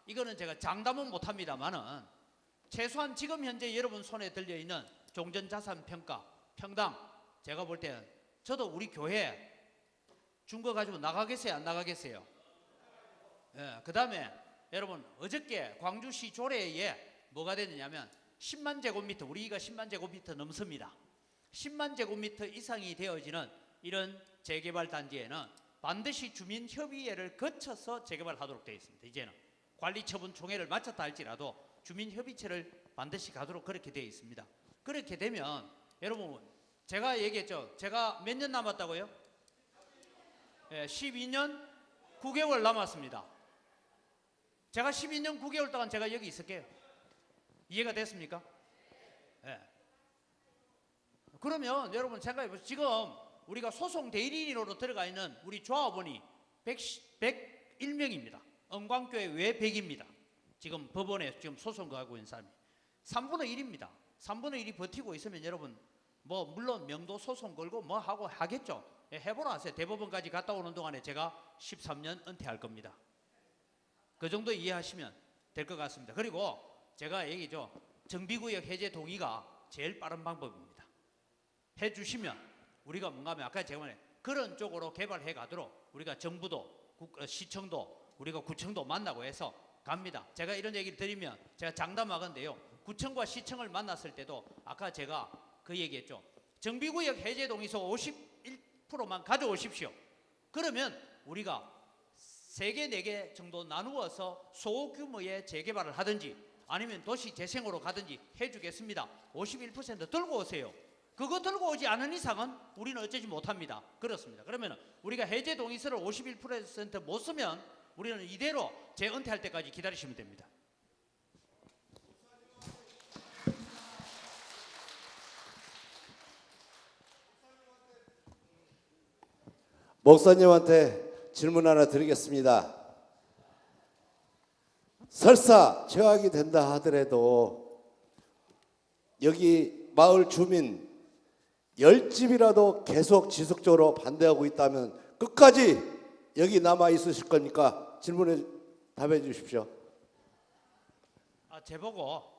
이거는 제가 장담은 못합니다만은 최소한 지금 현재 여러분 손에 들려 있는 종전자산 평가 평당 제가 볼 때는 저도 우리 교회 준 거 가지고 나가겠어요 안 나가겠어요? 예. 그 다음에 여러분 어저께 광주시 조례에 뭐가 됐느냐면 10만 제곱미터 우리가 10만 제곱미터 넘습니다. 10만 제곱미터 이상이 되어지는 이런 재개발 단지에는 반드시 주민협의회를 거쳐서 재개발하도록 되어 있습니다. 이제는 관리처분 총회를 마쳤다 할지라도 주민협의체를 반드시 가도록 그렇게 되어 있습니다. 그렇게 되면 여러분 제가 얘기했죠. 제가 몇 년 남았다고요? 12년 9개월 남았습니다. 제가 12년 9개월 동안 제가 여기 있을게요. 이해가 됐습니까? 예. 그러면 여러분 생각해보세요. 지금 우리가 소송 대리인으로 들어가 있는 우리 조합원이 101명입니다. 은광교회 외 100입니다. 지금 법원에 지금 소송 가고 있는 사람이 3분의 1입니다. 3분의 1이 버티고 있으면 여러분 뭐 물론 명도 소송 걸고 뭐 하고 하겠죠. 예, 해보라 하세요. 대법원까지 갔다 오는 동안에 제가 13년 은퇴할 겁니다. 그 정도 이해하시면 될 것 같습니다. 그리고 제가 얘기죠. 정비구역 해제 동의가 제일 빠른 방법입니다. 해주시면 우리가 뭔가 하면 아까 제가 말해 그런 쪽으로 개발해 가도록 우리가 정부도 시청도 우리가 구청도 만나고 해서 갑니다. 제가 이런 얘기를 드리면 제가 장담하건데요. 구청과 시청을 만났을 때도 아까 제가 그 얘기했죠. 정비구역 해제 동의서 51%만 가져오십시오. 그러면 우리가 3개, 4개 정도 나누어서 소규모의 재개발을 하든지 아니면 도시 재생으로 가든지 해주겠습니다. 51% 들고 오세요. 그거 들고 오지 않은 이상은 우리는 어쩌지 못합니다. 그렇습니다. 그러면 우리가 해제 동의서를 51% 못 쓰면 우리는 이대로 재은퇴할 때까지 기다리시면 됩니다. 목사님한테 질문 하나 드리겠습니다. 설사 최악이 된다 하더라도 여기 마을 주민 10집이라도 계속 지속적으로 반대하고 있다면 끝까지 여기 남아 있으실 거니까 질문에 답해 주십시오. 제보고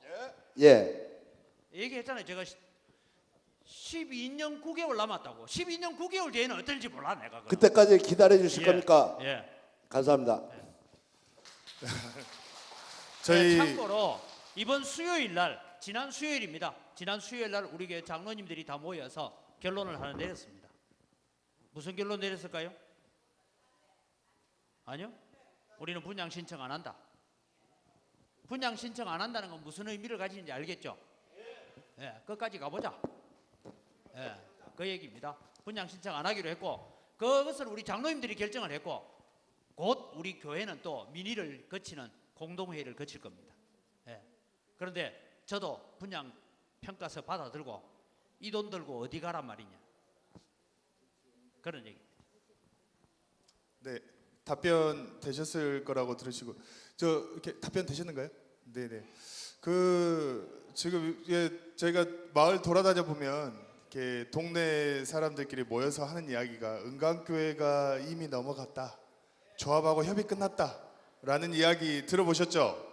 예. 얘기했잖아요. 제가 12년 9개월 남았다고. 12년 9개월 뒤에는 어떨지 몰라 내가. 그럼. 그때까지 기다려 주실 겁니까? 예. 감사합니다. 저희 참고로 이번 수요일 날 지난 수요일입니다. 지난 수요일 날 우리 교회 장로님들이 다 모여서 결론을 하나 내렸습니다. 무슨 결론 내렸을까요? 아니요. 우리는 분양 신청 안 한다. 분양 신청 안 한다는 건 무슨 의미를 가지는지 알겠죠? 예, 끝까지 가보자. 예, 그 얘기입니다. 분양 신청 안 하기로 했고 그것을 우리 장로님들이 결정을 했고 곧 우리 교회는 또 민의를 거치는 공동회의를 거칠 겁니다. 예. 그런데 저도 분양 평가서 받아들고 이 돈 들고 어디 가란 말이냐 그런 얘기입니다. 네, 답변 되셨을 거라고 들으시고 저 이렇게 답변 되셨는가요? 네네. 그 지금 이게 저희가 마을 돌아다녀 보면 이렇게 동네 사람들끼리 모여서 하는 이야기가 은광교회가 이미 넘어갔다, 조합하고 협의 끝났다라는 이야기 들어보셨죠?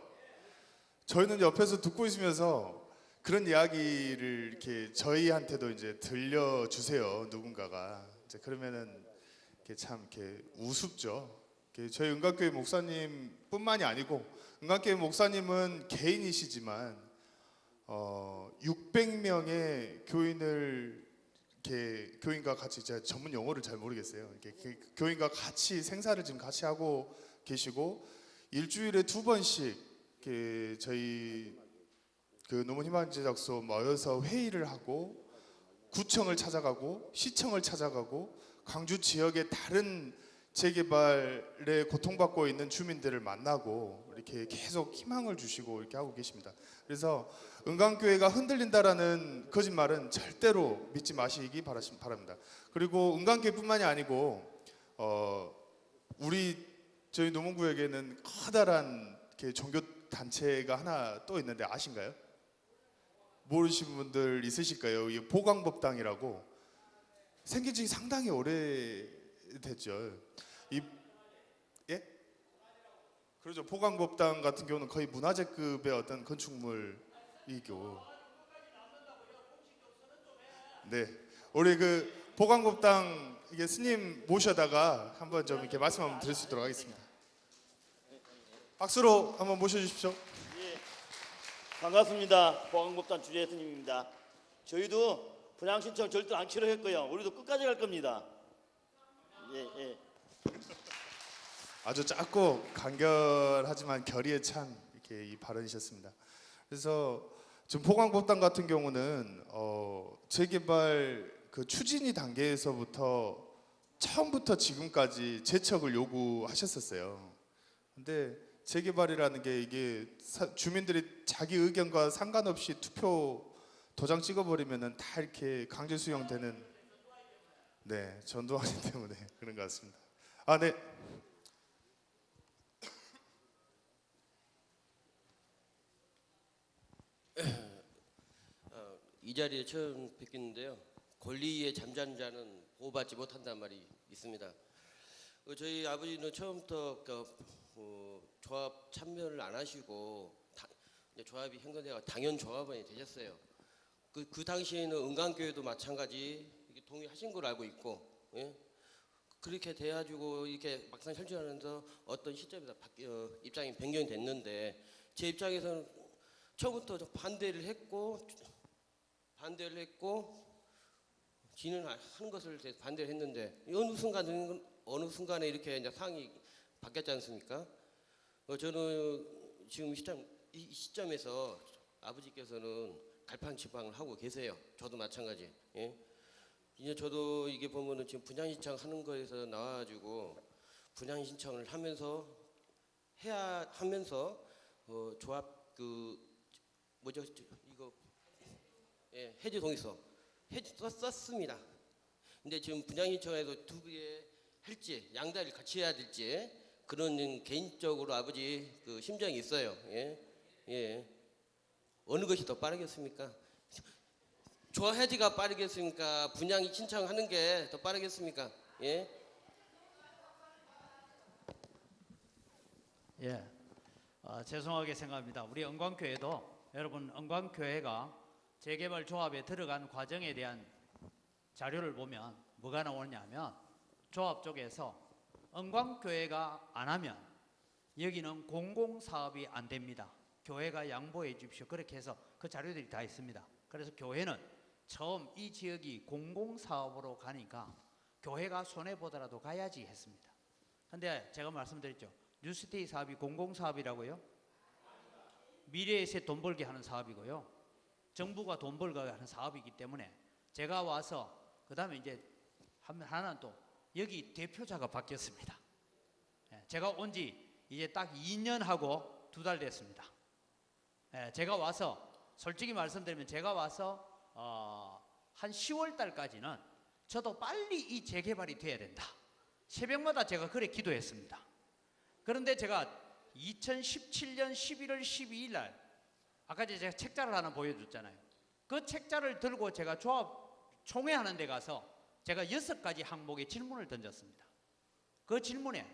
저희는 옆에서 듣고 있으면서 그런 이야기를 이렇게 저희한테도 이제 들려주세요. 누군가가 이제 그러면은 이렇게 참 이렇게 우습죠. 이렇게 저희 은광교회 목사님뿐만이 아니고 은광교회 목사님은 개인이시지만 600명의 교인을 이렇게 교인과 같이 제가 전문 용어를 잘 모르겠어요. 이렇게 교인과 같이 생사를 지금 같이 하고 계시고 일주일에 2번씩 이렇게 저희 그 노문희망제작소 모여서 회의를 하고 구청을 찾아가고 시청을 찾아가고 광주 지역의 다른 재개발에 고통받고 있는 주민들을 만나고 이렇게 계속 희망을 주시고 이렇게 하고 계십니다. 그래서 은광교회가 흔들린다라는 거짓말은 절대로 믿지 마시기 바랍니다. 그리고 은광교회뿐만이 아니고 저희 노문구역에는 커다란 이렇게 종교 단체가 하나 또 있는데 아신가요? 모르시는 분들 있으실 거예요. 이 보광법당이라고 생긴 지 상당히 오래됐죠. 예? 그렇죠. 보광법당 같은 경우는 거의 문화재급의 어떤 건축물이고. 네. 우리 그 보광법당 이게 스님 모셔다가 한번 좀 이렇게 말씀 한번 드릴 수 있도록 하겠습니다. 박수로 한번 모셔주십시오. 반갑습니다. 보광법당 주재 스님입니다. 저희도 분양 신청 절대 안 치료했고요. 우리도 끝까지 갈 겁니다. 예. 아주 짧고 간결하지만 결의에 찬 이렇게 이 발언이셨습니다. 그래서 지금 보광법당 같은 경우는 재개발 그 추진이 단계에서부터 처음부터 지금까지 재척을 요구하셨었어요. 근데 재개발이라는 게 이게 주민들이 자기 의견과 상관없이 투표 도장 찍어버리면은 다 이렇게 강제 수용되는 전두환이 때문에 그런 것 같습니다. 아, 네. 이 자리에 처음 뵙겠는데요. 권리에 잠자는 자는 보호받지 못한다는 말이 있습니다. 저희 아버지는 처음부터 조합 참여를 안 하시고 이제 조합이 행정대가 당연 조합원이 되셨어요. 그 당시에는 은광교회도 마찬가지 이렇게 동의하신 걸로 알고 있고, 예? 그렇게 돼가지고 이렇게 막상 설치하면서 어떤 시점에서 입장이 변경이 됐는데 제 입장에서는 처음부터 반대를 했고 진행하는 것을 반대를 했는데 어느 순간에 이렇게 이제 상황이 바뀌었지 않습니까? 저는 지금 이 시점에서 아버지께서는 갈팡질팡을 하고 계세요. 저도 마찬가지. 예? 이제 저도 이게 보면은 지금 분양 신청하는 거에서 나와가지고 분양 신청을 하면서 조합 해지 동의서 썼습니다. 근데 지금 분양 신청에서 두 개 할지 양다리를 같이 해야 될지 그런 개인적으로 아버지 그 심정이 있어요. 예. 어느 것이 더 빠르겠습니까? 조합 해지가 빠르겠습니까? 분양 신청하는 게 더 빠르겠습니까? 예. 죄송하게 생각합니다. 우리 은광교회도 여러분 은광교회가 재개발 조합에 들어간 과정에 대한 자료를 보면 뭐가 나오냐면 조합 쪽에서 은광교회가 안 하면 여기는 공공사업이 안 됩니다. 교회가 양보해 주십시오. 그렇게 해서 그 자료들이 다 있습니다. 그래서 교회는 처음 이 지역이 공공사업으로 가니까 교회가 손해보더라도 가야지 했습니다. 근데 제가 말씀드렸죠. 뉴스테이 사업이 공공사업이라고요? 미래의 새 돈 벌게 하는 사업이고요. 정부가 돈 벌게 하는 사업이기 때문에 제가 와서 그 다음에 이제 하나는 또 여기 대표자가 바뀌었습니다. 제가 온 지 이제 딱 2년하고 2달 됐습니다. 제가 와서 솔직히 말씀드리면 제가 와서 한 10월 달까지는 저도 빨리 이 재개발이 돼야 된다. 새벽마다 제가 그래 기도했습니다. 그런데 제가 2017년 11월 12일 날 아까 제가 책자를 하나 보여줬잖아요. 그 책자를 들고 제가 조합 총회하는 데 가서 제가 6가지 항목의 질문을 던졌습니다. 그 질문에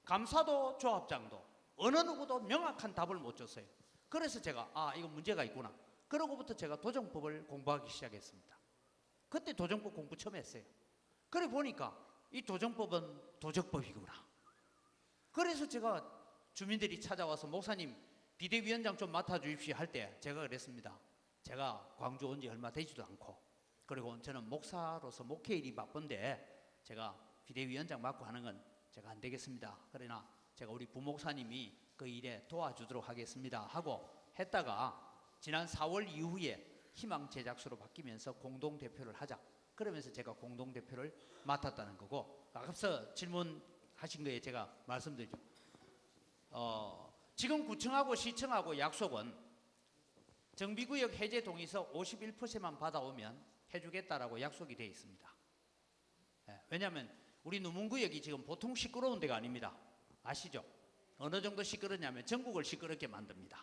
감사도 조합장도 어느 누구도 명확한 답을 못 줬어요. 그래서 제가 이거 문제가 있구나. 그러고부터 제가 도정법을 공부하기 시작했습니다. 그때 도정법 공부 처음 했어요. 그래 보니까 이 도정법은 도적법이구나. 그래서 제가 주민들이 찾아와서 목사님 비대위원장 좀 맡아주십시오 할 때 제가 그랬습니다. 제가 광주 온 지 얼마 되지도 않고 그리고 저는 목사로서 목회일이 바쁜데 제가 비대위원장 맡고 하는 건 제가 안 되겠습니다. 그러나 제가 우리 부목사님이 그 일에 도와주도록 하겠습니다 하고 했다가 지난 4월 이후에 희망제작소로 바뀌면서 공동대표를 하자. 그러면서 제가 공동대표를 맡았다는 거고 앞서 질문 하신 거에 제가 말씀드리죠. 지금 구청하고 시청하고 약속은 정비구역 해제 동의서 51%만 받아오면 해주겠다라고 약속이 되어 있습니다. 예, 왜냐하면 우리 누문구역이 지금 보통 시끄러운 데가 아닙니다. 아시죠? 어느 정도 시끄럽냐면 전국을 시끄럽게 만듭니다.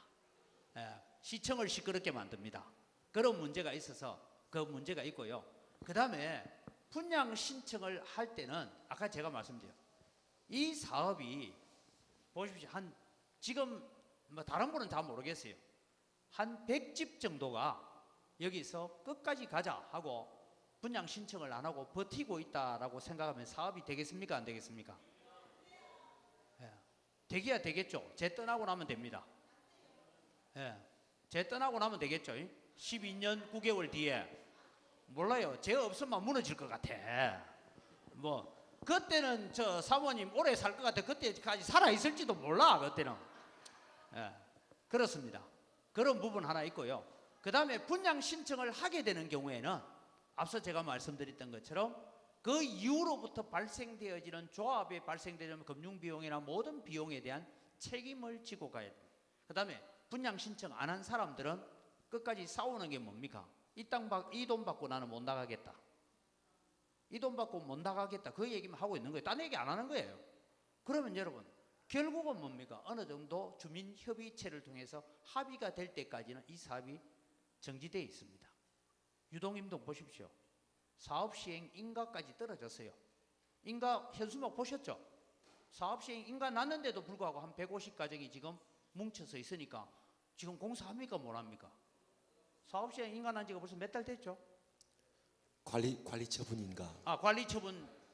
예, 시청을 시끄럽게 만듭니다. 그런 문제가 있어서 그 문제가 있고요. 그 다음에 분양 신청을 할 때는 아까 제가 말씀드렸죠. 이 사업이 보십시오. 한 지금 뭐 다른 분은 다 모르겠어요. 한 100집 정도가 여기서 끝까지 가자 하고 분양 신청을 안 하고 버티고 있다라고 생각하면 사업이 되겠습니까? 안 되겠습니까? 예, 되기야 되겠죠. 제 떠나고 나면 됩니다. 예, 제 떠나고 나면 되겠죠. 12년 9개월 뒤에 몰라요. 제 없으면 무너질 것 같아. 뭐 그때는 저 사모님 오래 살 것 같아. 그때까지 살아 있을지도 몰라. 그때는. 예, 그렇습니다. 그런 부분 하나 있고요. 그 다음에 분양 신청을 하게 되는 경우에는 앞서 제가 말씀드렸던 것처럼 그 이후로부터 발생되어지는 조합에 발생되는 금융비용이나 모든 비용에 대한 책임을 지고 가야 됩니다. 그 다음에 분양 신청 안 한 사람들은 끝까지 싸우는 게 뭡니까? 이 돈 받고 나는 못 나가겠다. 이 돈 받고 못 나가겠다. 그 얘기만 하고 있는 거예요. 딴 얘기 안 하는 거예요. 그러면 여러분 결국은 뭡니까? 어느 정도 주민협의체를 통해서 합의가 될 때까지는 이 사업이 정지되어 있습니다. 유동임동 보십시오. 사업 시행 인가까지 떨어졌어요. 인가 현수막 보셨죠? 사업 시행 인가 났는데도 불구하고 한 150가정이 지금 뭉쳐서 있으니까 지금 공사합니까? 못 합니까? 사업 시행 인가 난 지가 벌써 몇 달 됐죠? 관리 처분인가?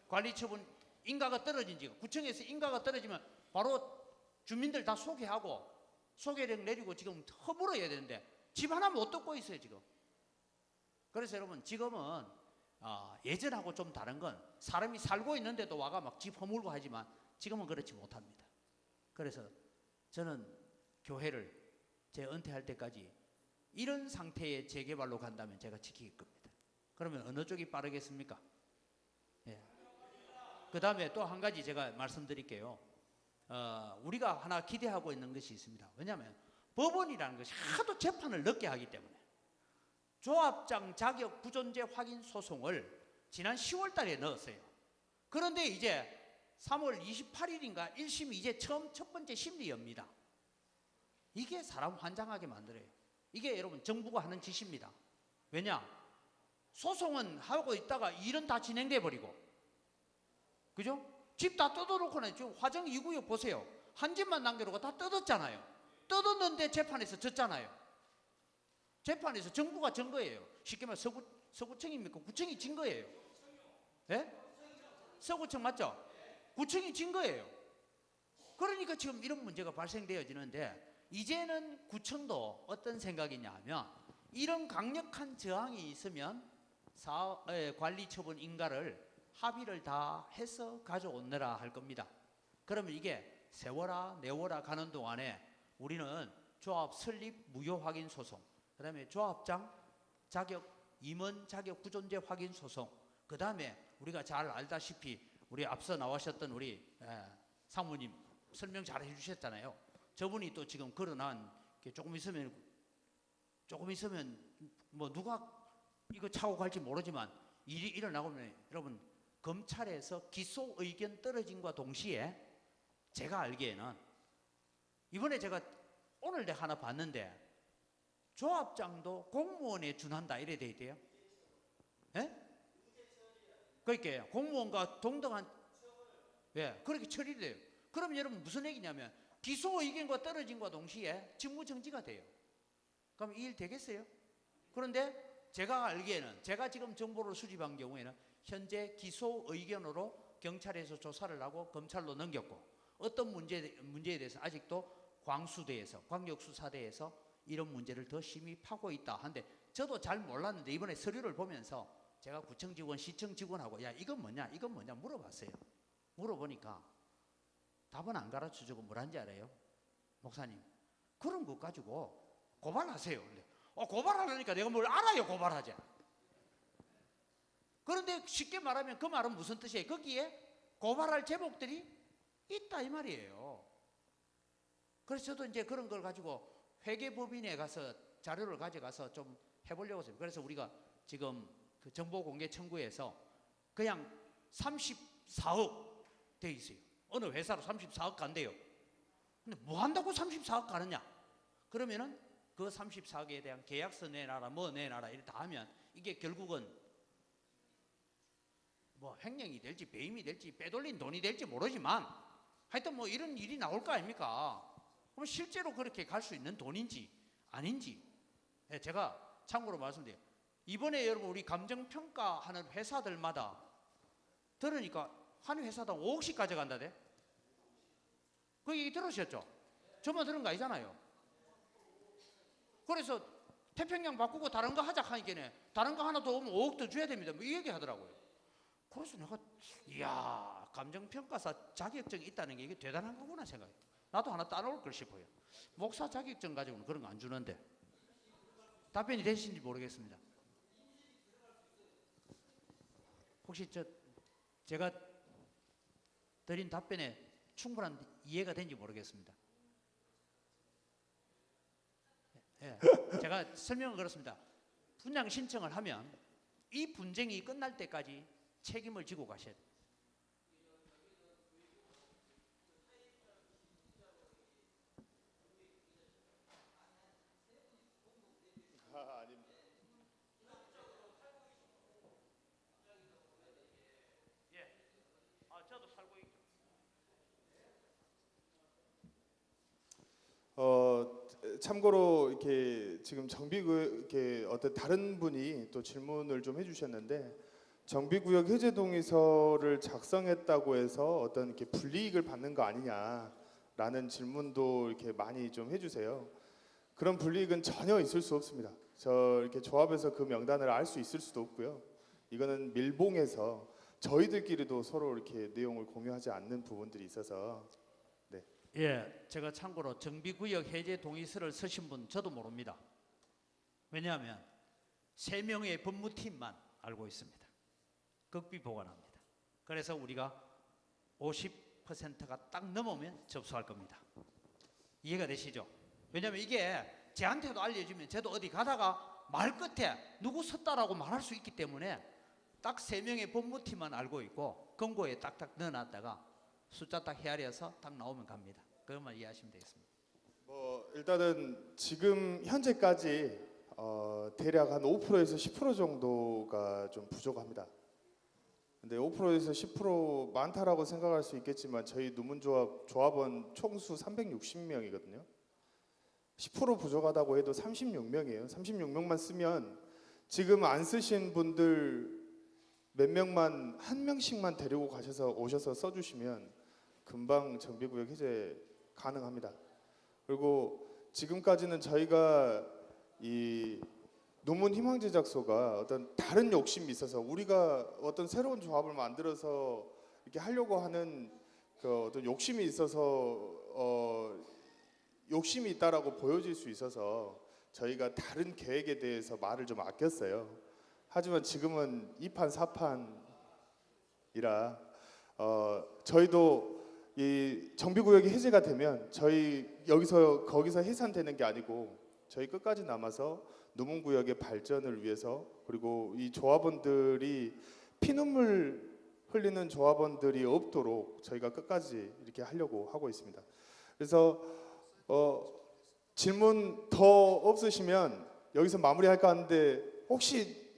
관리 처분 인가가 떨어진 지가 구청에서 인가가 떨어지면 바로 주민들 다 소개하고 소개령 내리고 지금 허물어야 되는데 집 하나 못 듣고 있어요 지금. 그래서 여러분 지금은 예전하고 좀 다른 건 사람이 살고 있는데도 와가 막 집 허물고 하지만 지금은 그렇지 못합니다. 그래서 저는 교회를 제 은퇴할 때까지 이런 상태의 재개발로 간다면 제가 지킬 겁니다. 그러면 어느 쪽이 빠르겠습니까? 예. 그 다음에 또 한 가지 제가 말씀드릴게요. 우리가 하나 기대하고 있는 것이 있습니다. 왜냐하면 법원이라는 것이 하도 재판을 늦게 하기 때문에 조합장 자격 부존재 확인 소송을 지난 10월 달에 넣었어요. 그런데 이제 3월 28일인가 1심이 이제 첫 번째 심리 엽니다. 이게 사람 환장하게 만들어요. 이게 여러분 정부가 하는 짓입니다. 왜냐? 소송은 하고 있다가 일은 다 진행돼 버리고, 그죠? 집 다 뜯어놓고는 지금 화정 2구역 보세요. 한 집만 남겨놓고 다 뜯었잖아요. 뜯었는데 재판에서 졌잖아요. 재판에서 정부가 진 거예요. 쉽게 말해 서구청입니까? 구청이 진 거예요. 예? 서구청 맞죠? 구청이 진 거예요. 그러니까 지금 이런 문제가 발생되어지는데 이제는 구청도 어떤 생각이냐 하면 이런 강력한 저항이 있으면 관리처분 인가를 합의를 다 해서 가져오느라 할 겁니다. 그러면 이게 세워라 내워라 가는 동안에 우리는 조합 설립 무효 확인 소송, 그 다음에 조합장 자격 임원 자격 부존재 확인 소송, 그 다음에 우리가 잘 알다시피 우리 앞서 나오셨던 우리 사모님 설명 잘 해주셨잖아요. 저분이 또 지금 걸어난 조금 있으면 뭐 누가 이거 차고 갈지 모르지만 일이 일어나면 여러분 검찰에서 기소 의견 떨어짐과 동시에 제가 알기에는 이번에 제가 오늘 내가 하나 봤는데 조합장도 공무원에 준한다 이래 돼 있대요. 예? 그러니까 공무원과 동등한 그렇게 처리돼요. 그럼 여러분 무슨 얘기냐면 기소 의견과 떨어짐과 동시에 직무 정지가 돼요. 그럼 이 일 되겠어요? 그런데 제가 알기에는 제가 지금 정보를 수집한 경우에는 현재 기소 의견으로 경찰에서 조사를 하고 검찰로 넘겼고 어떤 문제에 대해서 아직도 광수대에서 광역수사대에서 이런 문제를 더 심히 파고 있다 하는데 저도 잘 몰랐는데 이번에 서류를 보면서 제가 구청 직원, 시청 직원하고 야 이건 뭐냐 물어봤어요. 물어보니까 답은 안 가르쳐주고 뭐란지 알아요? 목사님 그런 것 가지고 고발하세요. 근데 고발하려니까 내가 뭘 알아요. 고발하자. 그런데 쉽게 말하면 그 말은 무슨 뜻이에요? 거기에 고발할 제목들이 있다 이 말이에요. 그래서 저도 이제 그런 걸 가지고 회계법인에 가서 자료를 가져가서 좀 해보려고 했어요. 그래서 우리가 지금 그 정보공개 청구에서 그냥 34억 돼 있어요. 어느 회사로 34억 간대요. 근데 뭐 한다고 34억 가느냐? 그러면은 그 34억에 대한 계약서 내놔라, 뭐 내놔라 이렇게 다 하면 이게 결국은 뭐 횡령이 될지 배임이 될지 빼돌린 돈이 될지 모르지만 하여튼 뭐 이런 일이 나올 거 아닙니까? 그럼 실제로 그렇게 갈 수 있는 돈인지 아닌지 제가 참고로 말씀드려요. 이번에 여러분 우리 감정평가하는 회사들마다 들으니까 한 회사당 5억씩 가져간다대. 그 얘기 들으셨죠? 저만 들은 거 아니잖아요. 그래서 태평양 바꾸고 다른 거 하자 하니까 다른 거 하나 더 오면 5억 더 줘야 됩니다. 뭐 이 얘기 하더라고요. 그래서 내가 이야 감정평가사 자격증이 있다는 게 이게 대단한 거구나 생각해요. 나도 하나 따놓을 걸 싶어요. 목사 자격증 가지고는 그런 거 안 주는데. 답변이 되신지 모르겠습니다. 혹시 제가 드린 답변에 충분한 이해가 된지 모르겠습니다. 예, 제가 설명은 그렇습니다. 분양 신청을 하면 이 분쟁이 끝날 때까지 책임을 지고 가셔야 돼요. 저도 살고 있죠. 참고로 이렇게 지금 이렇게 어떤 다른 분이 또 질문을 좀 해주셨는데 정비구역 해제 동의서를 작성했다고 해서 어떤 이렇게 불이익을 받는 거 아니냐라는 질문도 이렇게 많이 좀 해주세요. 그런 불이익은 전혀 있을 수 없습니다. 이렇게 조합에서 그 명단을 알 수 있을 수도 없고요. 이거는 밀봉해서 저희들끼리도 서로 이렇게 내용을 공유하지 않는 부분들이 있어서 예, 제가 참고로 정비구역 해제 동의서를 쓰신 분 저도 모릅니다. 왜냐하면 3명의 법무팀만 알고 있습니다. 극비 보관합니다. 그래서 우리가 50%가 딱 넘으면 접수할 겁니다. 이해가 되시죠? 왜냐하면 이게 제한테도 알려주면 저도 어디 가다가 말 끝에 누구 썼다라고 말할 수 있기 때문에 딱 3명의 법무팀만 알고 있고 금고에 딱딱 넣어놨다가 숫자 딱 헤아려서 딱 나오면 갑니다. 그것만 이해하시면 되겠습니다. 일단은 지금 현재까지 대략 한 5%에서 10% 정도가 좀 부족합니다. 근데 5%에서 10% 많다라고 생각할 수 있겠지만 저희 조합원 총수 360명이거든요. 10% 부족하다고 해도 36명이에요. 36명만 쓰면 지금 안 쓰신 분들 몇 명만 한 명씩만 데리고 오셔서 써주시면 금방 정비구역 해제 가능합니다. 그리고 지금까지는 저희가 이 논문 희망 제작소가 어떤 다른 욕심이 있어서 우리가 어떤 새로운 조합을 만들어서 이렇게 하려고 하는 그 어떤 욕심이 있어서 욕심이 있다라고 보여질 수 있어서 저희가 다른 계획에 대해서 말을 좀 아꼈어요. 하지만 지금은 2판 4판이라 저희도 이 정비구역이 해제가 되면 저희 거기서 해산되는 게 아니고 저희 끝까지 남아서 노문구역의 발전을 위해서 그리고 이 조합원들이 피눈물 흘리는 조합원들이 없도록 저희가 끝까지 이렇게 하려고 하고 있습니다. 그래서 질문 더 없으시면 여기서 마무리할까 하는데 혹시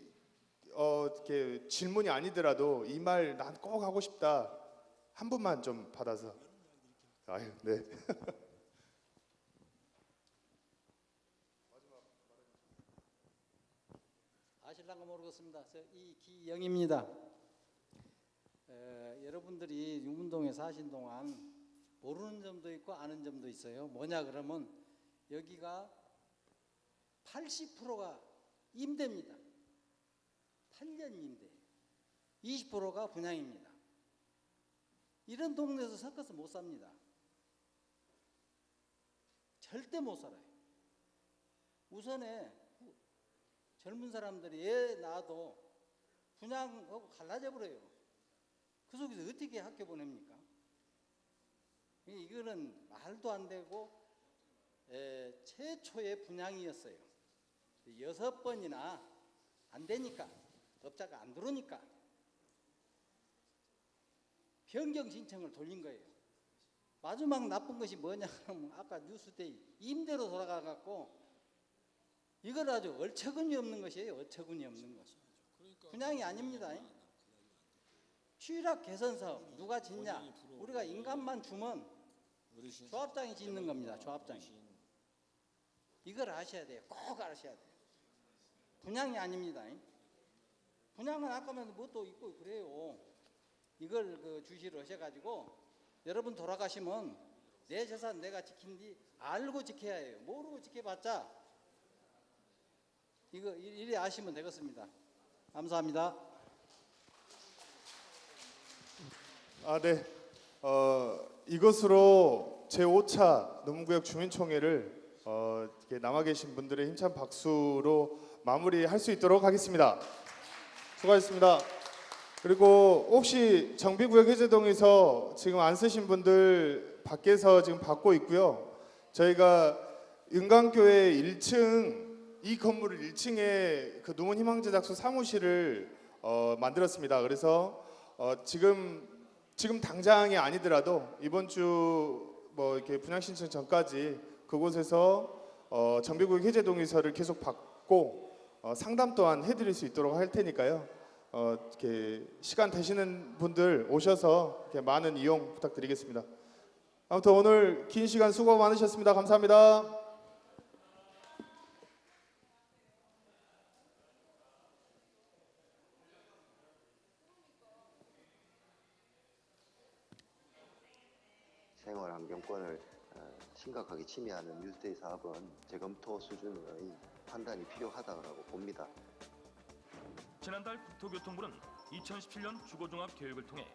이렇게 질문이 아니더라도 이 말 난 꼭 하고 싶다 한 분만 좀 받아서 네. 아실랑가 모르겠습니다. 이기영입니다. 여러분들이 유문동에 사신 동안 모르는 점도 있고 아는 점도 있어요. 뭐냐 그러면 여기가 80%가 임대입니다. 8년 임대, 20%가 분양입니다. 이런 동네에서 섞어서 못 삽니다. 절대 못 살아요. 우선에 젊은 사람들이 애 낳아도 분양하고 갈라져 버려요. 그 속에서 어떻게 학교 보냅니까? 이거는 말도 안 되고 최초의 분양이었어요. 6번이나 안 되니까 업자가 안 들어오니까 변경 신청을 돌린 거예요. 마지막 나쁜 것이 뭐냐 하면 아까 뉴스데이 임대로 돌아가 갖고 이걸 아주 얼처구니 없는 것이에요. 얼처구니 없는 것. 분양이 아닙니다. 취락 개선 사업 누가 짓냐? 우리가 인간만 주면 조합장이 짓는 겁니다. 조합장이. 이걸 아셔야 돼요. 꼭 아셔야 돼요. 분양이 아닙니다. 분양은 아까만 뭣도 있고 그래요. 이걸 주시를 하셔가지고 여러분 돌아가시면 내 재산 내가 지킨디 알고 지켜야 해요. 모르고 지켜봤자 이거 이리 아시면 되겠습니다. 감사합니다. 네. 이것으로 제5차 노문구역 주민총회를 이렇게 남아 계신 분들의 힘찬 박수로 마무리할 수 있도록 하겠습니다. 수고하셨습니다. 그리고 혹시 정비구역 해제동에서 지금 안 쓰신 분들 밖에서 지금 받고 있고요. 저희가 은광교회 1층 이 건물 1층에 그 노문희망제작소 사무실을 만들었습니다. 그래서 지금 당장이 아니더라도 이번 주 뭐 이렇게 분양 신청 전까지 그곳에서 정비구역 해제 동의서를 계속 받고 상담 또한 해드릴 수 있도록 할 테니까요. 이렇게 시간 되시는 분들 오셔서 이렇게 많은 이용 부탁드리겠습니다. 아무튼 오늘 긴 시간 수고 많으셨습니다. 감사합니다. 생활환경권을 심각하게 침해하는 뉴스데이 사업은 재검토 수준의 판단이 필요하다고 봅니다. 지난달 국토교통부는 2017년 주거종합 계획을 통해